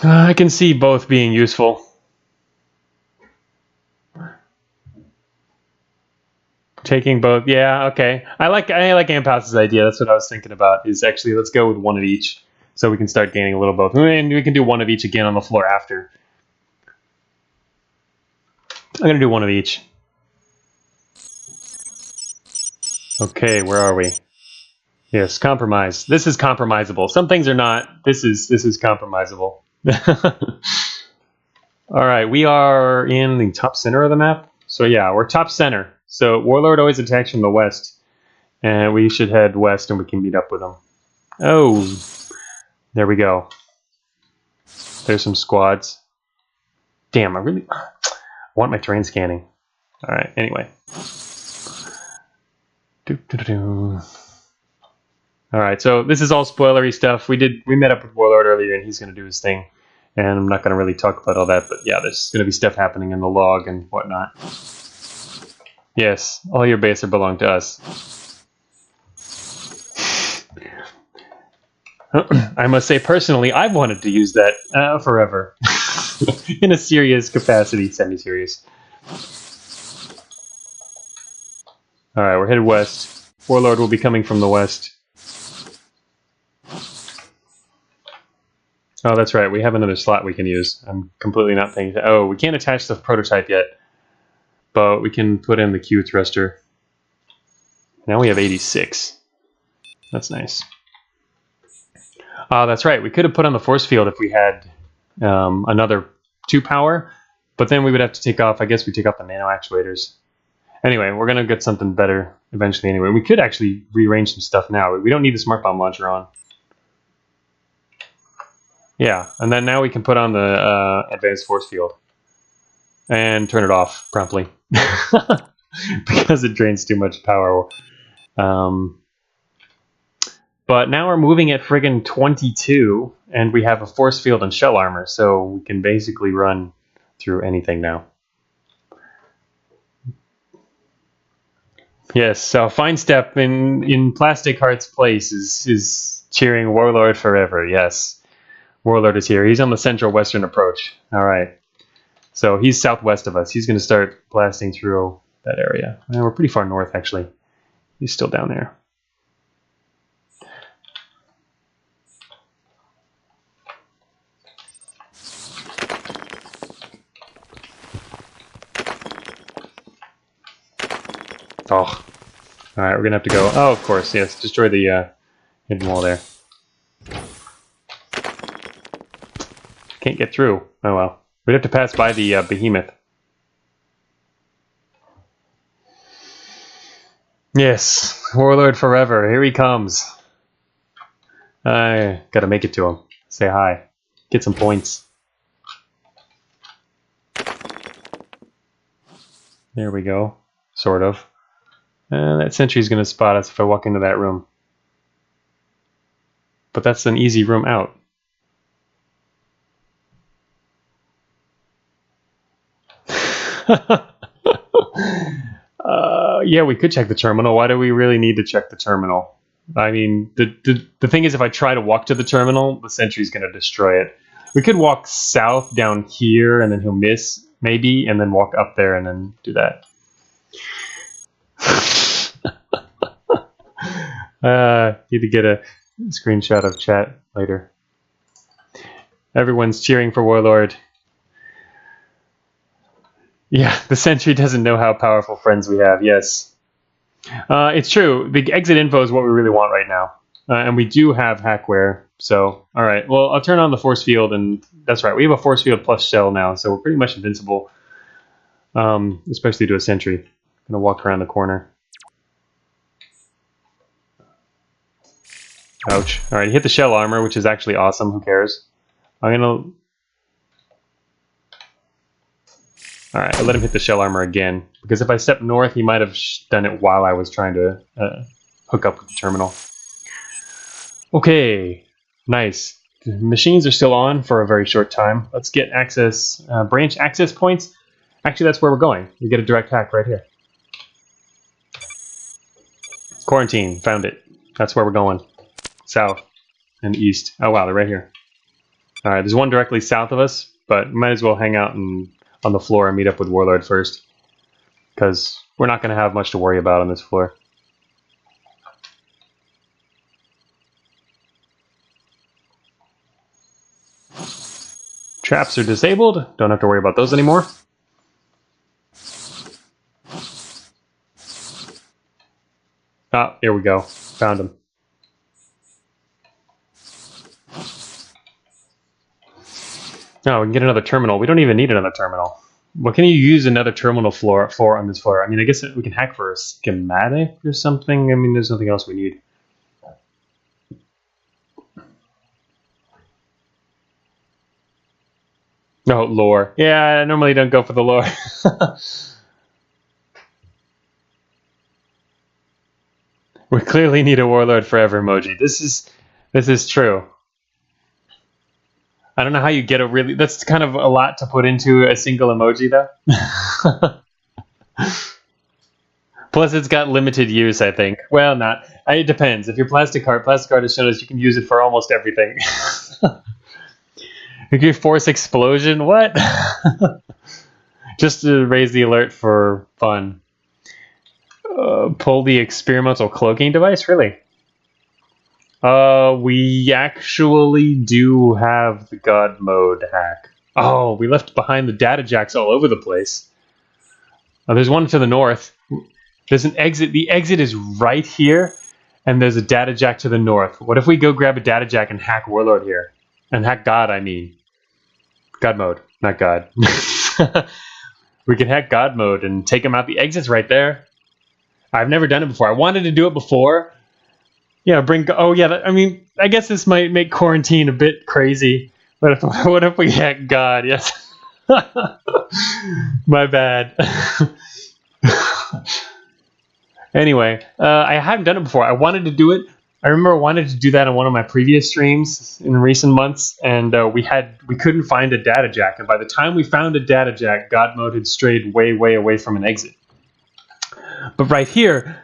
I can see both being useful. Taking both, yeah, okay. I like Ampouse's idea. That's what I was thinking about. Is actually let's go with 1 of each, so we can start gaining a little both, and we can do 1 of each again on the floor after. I'm gonna do 1 of each. Okay, where are we? Yes, compromise. This is compromisable. Some things are not. This is compromisable. All right, we are in the top center of the map. So yeah, we're top center. So Warlord always attacks from the west, and we should head west, and we can meet up with them. Oh, there we go. There's some squads. Damn, I really want my terrain scanning. All right, anyway. All right, so this is all spoilery stuff. We met up with Warlord earlier, and he's going to do his thing. And I'm not going to really talk about all that, but yeah, there's going to be stuff happening in the log and whatnot. Yes, all your base belong to us. I must say, personally, I've wanted to use that forever. In a serious capacity, semi-serious. Alright, we're headed west. Warlord will be coming from the west. Oh, that's right, we have another slot we can use. I'm completely not paying attention. Oh, we can't attach the prototype yet. But we can put in the Q thruster. Now we have 86. That's nice. That's right, we could have put on the force field if we had another 2 power, but then we would have to take off, I guess we take off the nano actuators. Anyway, we're going to get something better eventually anyway. We could actually rearrange some stuff now. We don't need the smart bomb launcher on. Yeah, and then now we can put on the advanced force field. And turn it off promptly. Because it drains too much power. But now we're moving at friggin' 22, and we have a force field and shell armor, so we can basically run through anything now. Yes, so Fine Step in Plastic Heart's place is cheering Warlord forever, yes. Warlord is here. He's on the central western approach. Alright. So he's southwest of us. He's going to start blasting through that area. And we're pretty far north, actually. He's still down there. Oh. Alright, we're going to have to go... Oh, of course, yes. Destroy the hidden wall there. Can't get through. Oh, well. We'd have to pass by the behemoth. Yes, Warlord forever. Here he comes. I gotta make it to him. Say hi. Get some points. There we go. Sort of. That sentry's gonna spot us if I walk into that room. But that's an easy room out. Yeah, we could check the terminal. Why do we really need to check the terminal? I mean, the thing is, if I try to walk to the terminal, the sentry's going to destroy it. We could walk south down here, and then he'll miss, maybe, and then walk up there and then do that. Need to get a screenshot of chat later. Everyone's cheering for Warlord. Yeah, the sentry doesn't know how powerful friends we have, yes. It's true. The exit info is what we really want right now. And we do have hackware, so... Alright, well, I'll turn on the force field, and that's right. We have a force field plus shell now, so we're pretty much invincible. Especially to a sentry. I'm gonna walk around the corner. Ouch. Alright, hit the shell armor, which is actually awesome. Who cares? I'm gonna... Alright, I'll let him hit the shell armor again, because if I step north, he might have done it while I was trying to hook up with the terminal. Okay, nice. The machines are still on for a very short time. Let's get access, branch access points. Actually, that's where we're going. We get a direct hack right here. Quarantine, found it. That's where we're going. South and east. Oh wow, they're right here. Alright, there's one directly south of us, but we might as well hang out and on the floor and meet up with Warlord first, because we're not going to have much to worry about on this floor. Traps are disabled. Don't have to worry about those anymore. Ah, here we go. Found him. No, we can get another terminal. We don't even need another terminal. What can you use another terminal for on this floor? I mean, I guess we can hack for a schematic or something. I mean, there's nothing else we need. No, lore. Yeah, I normally don't go for the lore. We clearly need a Warlord forever emoji. This is true. I don't know how you get a really... That's kind of a lot to put into a single emoji, though. Plus, it's got limited use, I think. Well, not. It depends. If you're plastic art has shown us you can use it for almost everything. Okay, force explosion? What? Just to raise the alert for fun. Pull the experimental cloaking device? Really? We actually do have the God mode hack. Oh, we left behind the data jacks all over the place. There's one to the north. There's an exit. The exit is right here, and there's a data jack to the north. What if we go grab a data jack and hack Warlord here? And hack God, I mean. God mode, not God. We can hack God mode and take him out. The exit's right there. I've never done it before. I wanted to do it before. Yeah, bring... Oh, yeah, I mean, I guess this might make quarantine a bit crazy. But what if we hack God? Yes. My bad. Anyway, I hadn't done it before. I wanted to do it. I remember I wanted to do that on one of my previous streams in recent months, and we couldn't find a data jack. And by the time we found a data jack, God mode had strayed way, way away from an exit. But right here,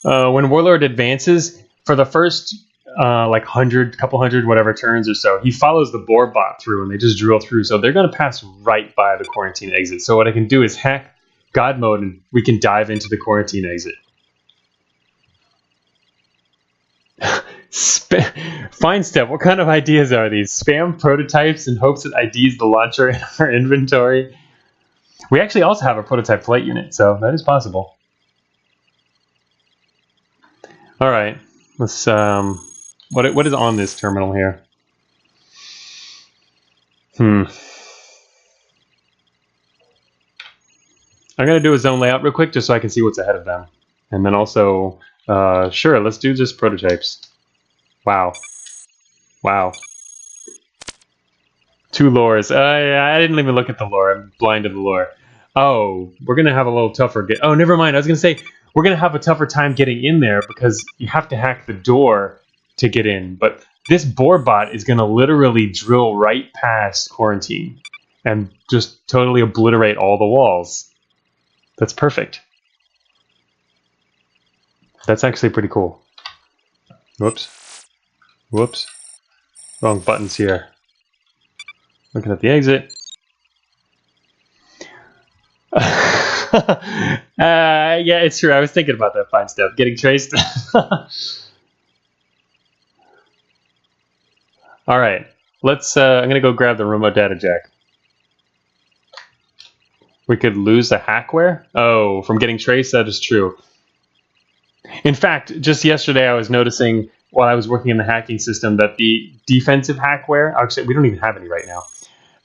when Warlord advances, for the first like couple hundred, whatever turns or so, he follows the boar bot through, and they just drill through. So they're going to pass right by the quarantine exit. So what I can do is hack God mode, and we can dive into the quarantine exit. Fine step. What kind of ideas are these? Spam prototypes in hopes it IDs the launcher in our inventory. We actually also have a prototype flight unit, so that is possible. All right, let's. What is on this terminal here? I'm gonna do a zone layout real quick just so I can see what's ahead of them, and then also, sure, let's do just prototypes. Wow. Wow. 2 lores. I didn't even look at the lore. I'm blind to the lore. Oh, we're going to have a little tougher... Oh, never mind. I was going to say, we're going to have a tougher time getting in there because you have to hack the door to get in. But this boar bot is going to literally drill right past quarantine and just totally obliterate all the walls. That's perfect. That's actually pretty cool. Whoops. Whoops. Wrong buttons here. Looking at the exit. Yeah, it's true. I was thinking about that fine stuff. Getting traced. All right. Let's, I'm going to go grab the remote data jack. We could lose the hackware? Oh, from getting traced? That is true. In fact, just yesterday I was noticing while I was working in the hacking system that the defensive hackware, actually we don't even have any right now.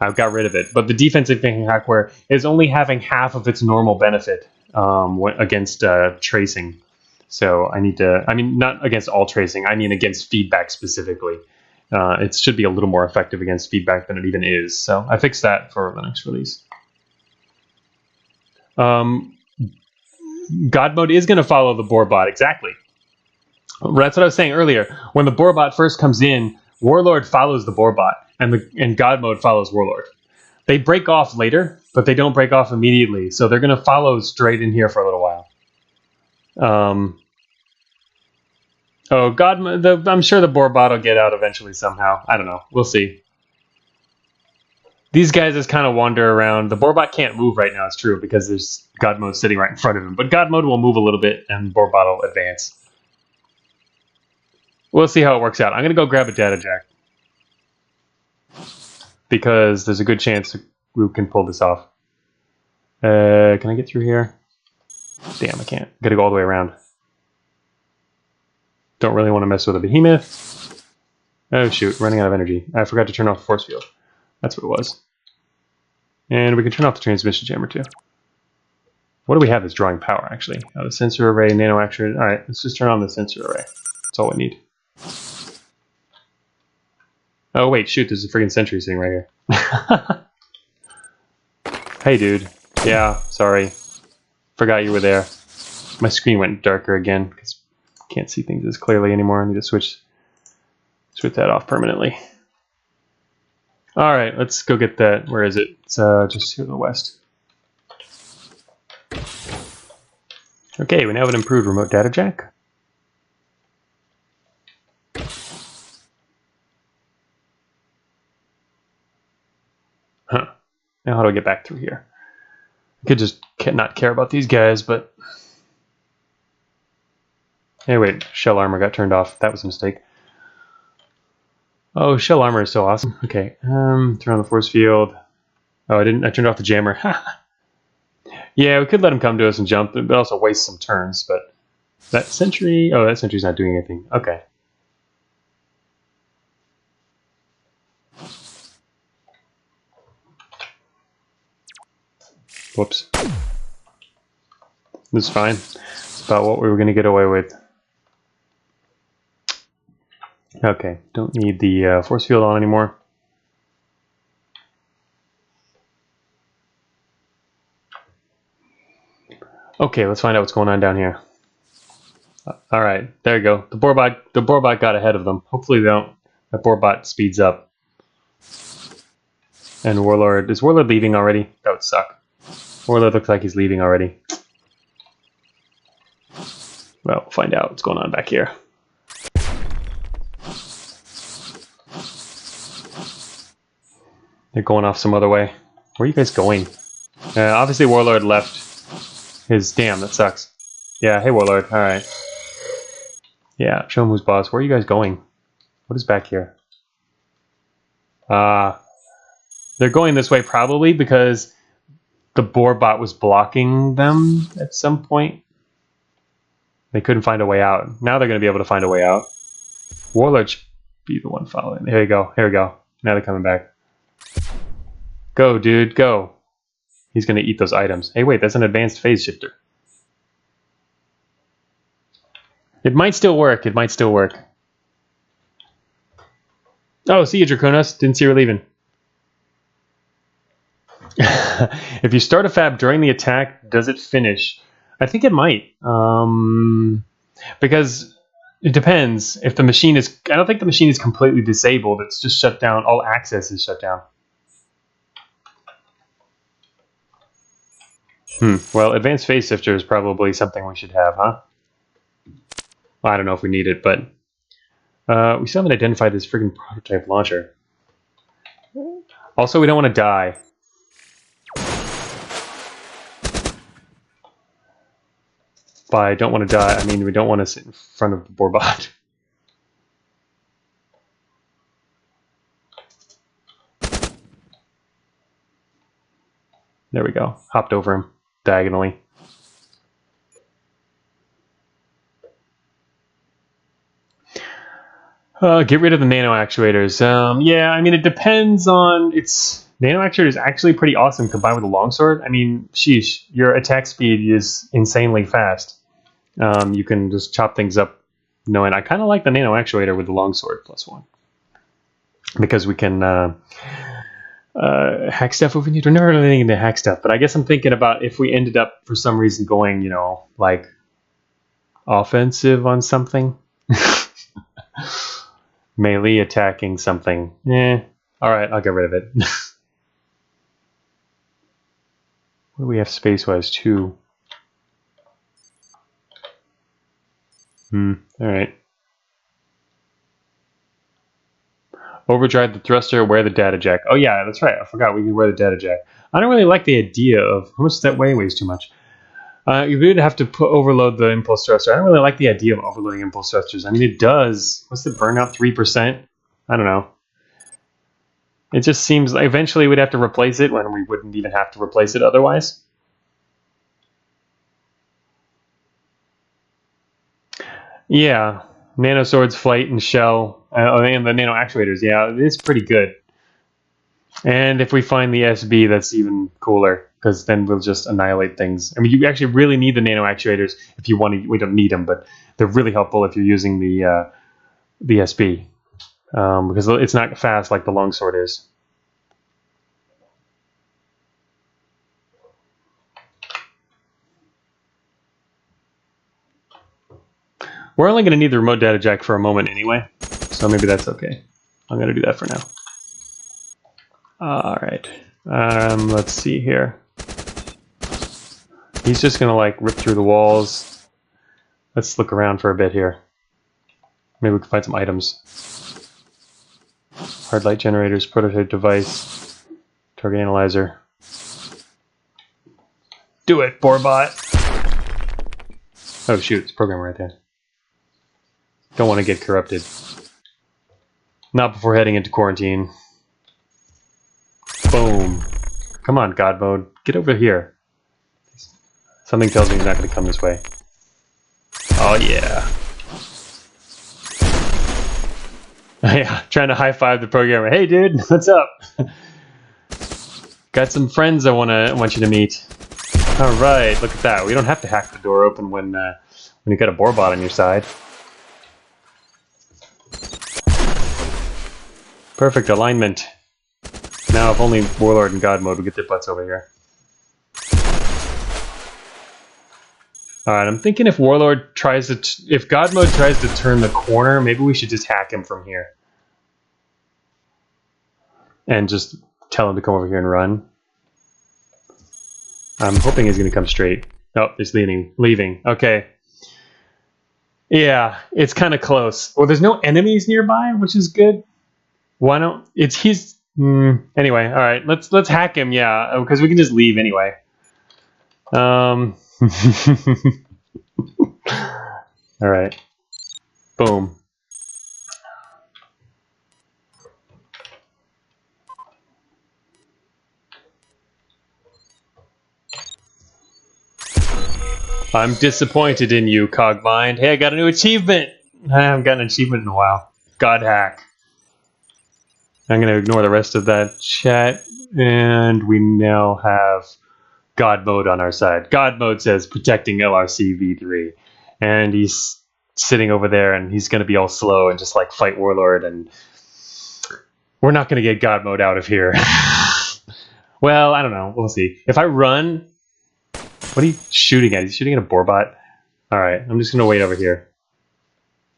I've got rid of it. But the defensive hackware is only having half of its normal benefit against tracing. So I need to, I mean, not against all tracing, I mean against feedback specifically. It should be a little more effective against feedback than it even is. So I fixed that for the next release. God mode is going to follow the boar bot, exactly. That's what I was saying earlier. When the boar bot first comes in, Warlord follows the boar bot, and God mode follows Warlord. They break off later, but they don't break off immediately, so they're going to follow straight in here for a little while. Oh, God, I'm sure the boar bot will get out eventually somehow. I don't know. We'll see. These guys just kind of wander around. The boar bot can't move right now, it's true, because there's God mode sitting right in front of him. But God mode will move a little bit, and boar bot will advance. We'll see how it works out. I'm going to go grab a data jack. Because there's a good chance we can pull this off. Can I get through here? Damn, I can't. Got to go all the way around. Don't really want to mess with a behemoth. Oh shoot, running out of energy. I forgot to turn off the force field. That's what it was. And we can turn off the transmission jammer too. What do we have that's drawing power actually? The sensor array, nano actuator. Alright, let's just turn on the sensor array. That's all we need. Oh wait, shoot, there's a freaking sentry sitting right here. Hey dude. Yeah, sorry. Forgot you were there. My screen went darker again because I can't see things as clearly anymore. I need to switch that off permanently. All right, let's go get that. Where is it? It's just here to the west. Okay, we now have an improved remote data jack. Huh. Now how do I get back through here? I could just not care about these guys, but... Hey, wait. Shell armor got turned off. That was a mistake. Oh, shell armor is so awesome. Okay, turn on the force field. Oh, I didn't. I turned off the jammer. Yeah, we could let him come to us and jump, but also waste some turns. But that sentry... Oh, that sentry's not doing anything. Okay. Whoops. This is fine. It's about what we were going to get away with. Okay, don't need the force field on anymore. Okay, let's find out what's going on down here. All right, there you go. The Borbot got ahead of them. Hopefully they don't. That Borbot speeds up. And Warlord, is Warlord leaving already? That would suck. Warlord looks like he's leaving already. Well, we'll find out what's going on back here. They're going off some other way. Where are you guys going? Obviously Warlord left his... Damn, that sucks. Yeah, hey Warlord, alright. Yeah, show him who's boss. Where are you guys going? What is back here? They're going this way probably because the Borbot was blocking them at some point. They couldn't find a way out. Now they're going to be able to find a way out. Warlord should be the one following. Here we go. Here we go. Now they're coming back. Go, dude. Go. He's going to eat those items. Hey, wait. That's an advanced phase shifter. It might still work. It might still work. Oh, see you, Draconos. Didn't see you leaving. If you start a fab during the attack, does it finish? I think it might. Because it depends. If the machine is... I don't think the machine is completely disabled. It's just shut down. All access is shut down. Well, advanced phase shifter is probably something we should have, huh? Well, I don't know if we need it, but... we still haven't identified this friggin' prototype launcher. Also, we don't want to die. By don't want to die, I mean we don't want to sit in front of the Borbot. There we go. Hopped over him diagonally. Get rid of the nano actuators. Yeah, I mean it depends on its... Nano actuator is actually pretty awesome combined with a longsword. I mean, sheesh, your attack speed is insanely fast. You can just chop things up. No, and I kind of like the nano actuator with the longsword +1 because we can hack stuff if we need to. Never really thinking to hack stuff, but I guess I'm thinking about if we ended up for some reason going, you know, like offensive on something, melee attacking something. All right, I'll get rid of it. What do we have space-wise? 2. All right. Overdrive the thruster, wear the data jack. Oh yeah, that's right. I forgot we could wear the data jack. I don't really like the idea of... How much that weighs too much. You would have to overload the impulse thruster. I don't really like the idea of overloading impulse thrusters. I mean, it does. What's the burnout? 3%? I don't know. It just seems like eventually we'd have to replace it when we wouldn't even have to replace it otherwise. Yeah, nano swords, flight, and shell, and the nano actuators. Yeah, it's pretty good. And if we find the SB, that's even cooler because then we'll just annihilate things. I mean, you actually really need the nano actuators if you want to. We don't need them, but they're really helpful if you're using the SB because it's not fast like the longsword is. We're only going to need the remote data jack for a moment anyway, so maybe that's okay. I'm going to do that for now. All right. Let's see here. He's just gonna like rip through the walls. Let's look around for a bit here. Maybe we can find some items. Hard light generators, prototype device, target analyzer. Do it, Borbot! Oh shoot, it's a program right there. Don't want to get corrupted. Not before heading into quarantine. Boom. Come on, God mode. Get over here. Something tells me he's not going to come this way. Oh yeah. Yeah, trying to high-five the programmer. Hey dude, what's up? Got some friends I want you to meet. All right, look at that. We don't have to hack the door open when you got a Borbot on your side. Perfect alignment. Now, if only Warlord and God mode would get their butts over here. All right, I'm thinking if Warlord tries to, if God mode tries to turn the corner, maybe we should just hack him from here. And just tell him to come over here and run. I'm hoping he's going to come straight. Oh, he's leaving. Okay. Yeah, it's kind of close. Well, there's no enemies nearby, which is good. Why don't anyway, all right. Let's hack him. Yeah, because we can just leave anyway. All right. Boom. I'm disappointed in you, Cogmind. Hey, I got a new achievement. I haven't gotten an achievement in a while. God hack. I'm going to ignore the rest of that chat, and we now have God mode on our side. God mode says protecting LRC V3, and he's sitting over there, and he's going to be all slow and just like fight Warlord, and we're not going to get God mode out of here. Well, I don't know. We'll see. If I run, what are you shooting at? He's shooting at a Borbot. All right, I'm just going to wait over here.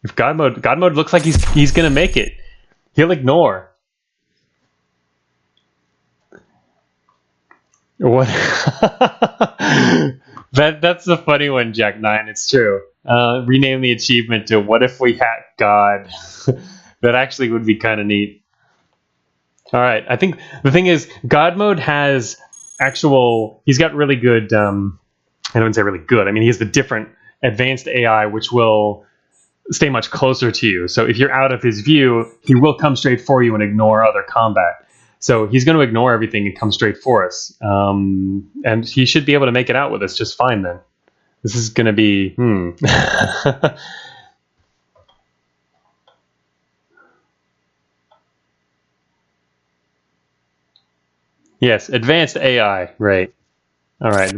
If God mode looks like he's going to make it. He'll ignore. What? That's a funny one, Jack 9. It's true. Rename the achievement to "What if we hack God?" That actually would be kind of neat. All right. I think the thing is, God mode has actual. He's got really good. I wouldn't say really good. I mean, he has the different advanced AI, which will stay much closer to you. So if you're out of his view, he will come straight for you and ignore other combat. So he's going to ignore everything and come straight for us. And he should be able to make it out with us just fine then. This is going to be... Yes, advanced AI, right. All right.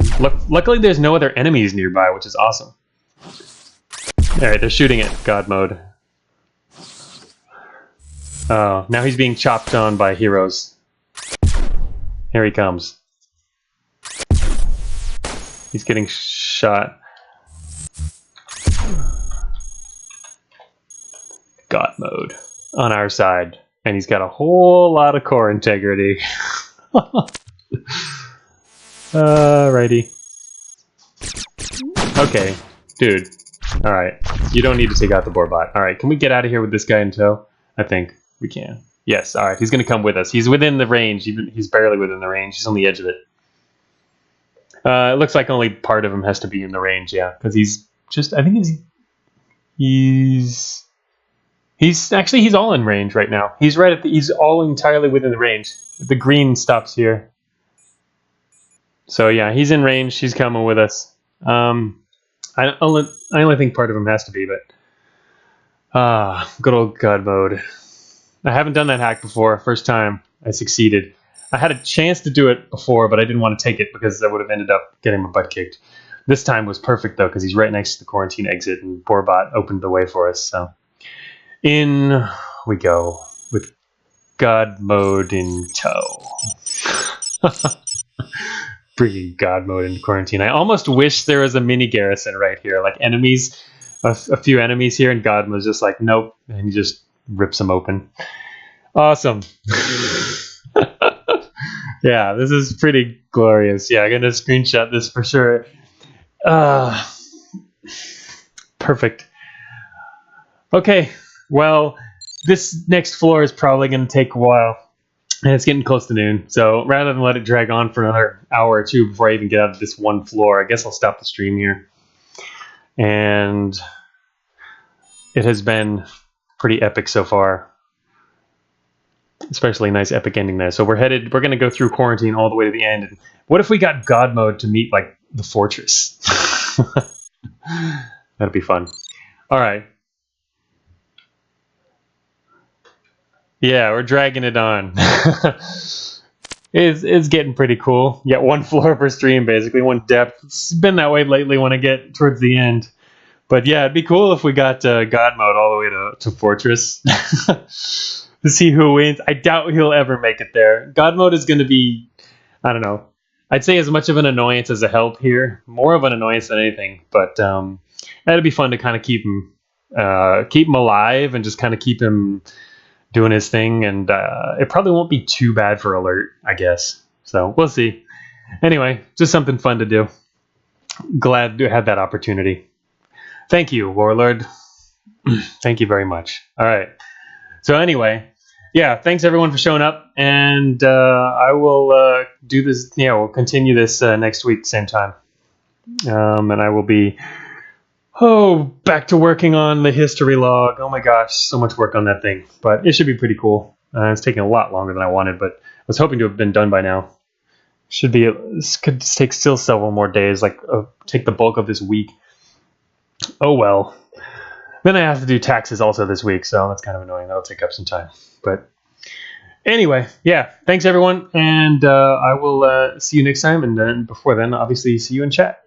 Luckily there's no other enemies nearby, which is awesome. All right, they're shooting at God mode. Oh, now he's being chopped on by heroes. Here he comes. He's getting shot. God mode on our side. And he's got a whole lot of core integrity. Alrighty. Okay, dude. Alright. You don't need to take out the Borbot. Alright, can we get out of here with this guy in tow? I think we can. Yes, alright, he's going to come with us. He's within the range. He's barely within the range. He's on the edge of it. It looks like only part of him has to be in the range, yeah. Because he's just, I think he's all in range right now. He's right at he's all entirely within the range. The green stops here. So yeah, he's in range. He's coming with us. I only think part of him has to be, but good old God mode. I haven't done that hack before. First time I succeeded. I had a chance to do it before, but I didn't want to take it because I would have ended up getting my butt kicked. This time was perfect though, because he's right next to the quarantine exit, and Borbot opened the way for us. So in we go with God mode in tow. Bringing God mode into quarantine. I almost wish there was a mini garrison right here, like enemies, a few enemies here, and God was just like, nope, and he just rips them open. Awesome. Yeah, this is pretty glorious. Yeah, I'm going to screenshot this for sure. Perfect. Okay, well, this next floor is probably going to take a while, and it's getting close to noon. So rather than let it drag on for another hour or two before I even get out of this one floor, I guess I'll stop the stream here. And it has been pretty epic so far. Especially a nice epic ending there. So we're going to go through quarantine all the way to the end. And what if we got God mode to meet like the fortress? That'd be fun. All right. Yeah, we're dragging it on. It's getting pretty cool. Yeah, one floor per stream, basically, one depth. It's been that way lately when I get towards the end. But yeah, it'd be cool if we got God mode all the way to Fortress. To see who wins. I doubt he'll ever make it there. God mode is going to be, I don't know, I'd say as much of an annoyance as a help here. More of an annoyance than anything. But that'd be fun to kind of keep him alive and just kind of keep him doing his thing. And it probably won't be too bad for alert, I guess. So we'll see. Anyway, just something fun to do. Glad to have that opportunity. Thank you, Warlord. Thank you very much. All right. So anyway, yeah, thanks everyone for showing up, and I will do this. Yeah, we'll continue this next week, same time, and I will be back to working on the history log. Oh my gosh, so much work on that thing, but it should be pretty cool. It's taking a lot longer than I wanted, but I was hoping to have been done by now. This could take still several more days, like take the bulk of this week. Oh well. Then I have to do taxes also this week, so that's kind of annoying. That'll take up some time. But anyway, yeah, thanks everyone, and I will see you next time. And then before then, obviously, see you in chat.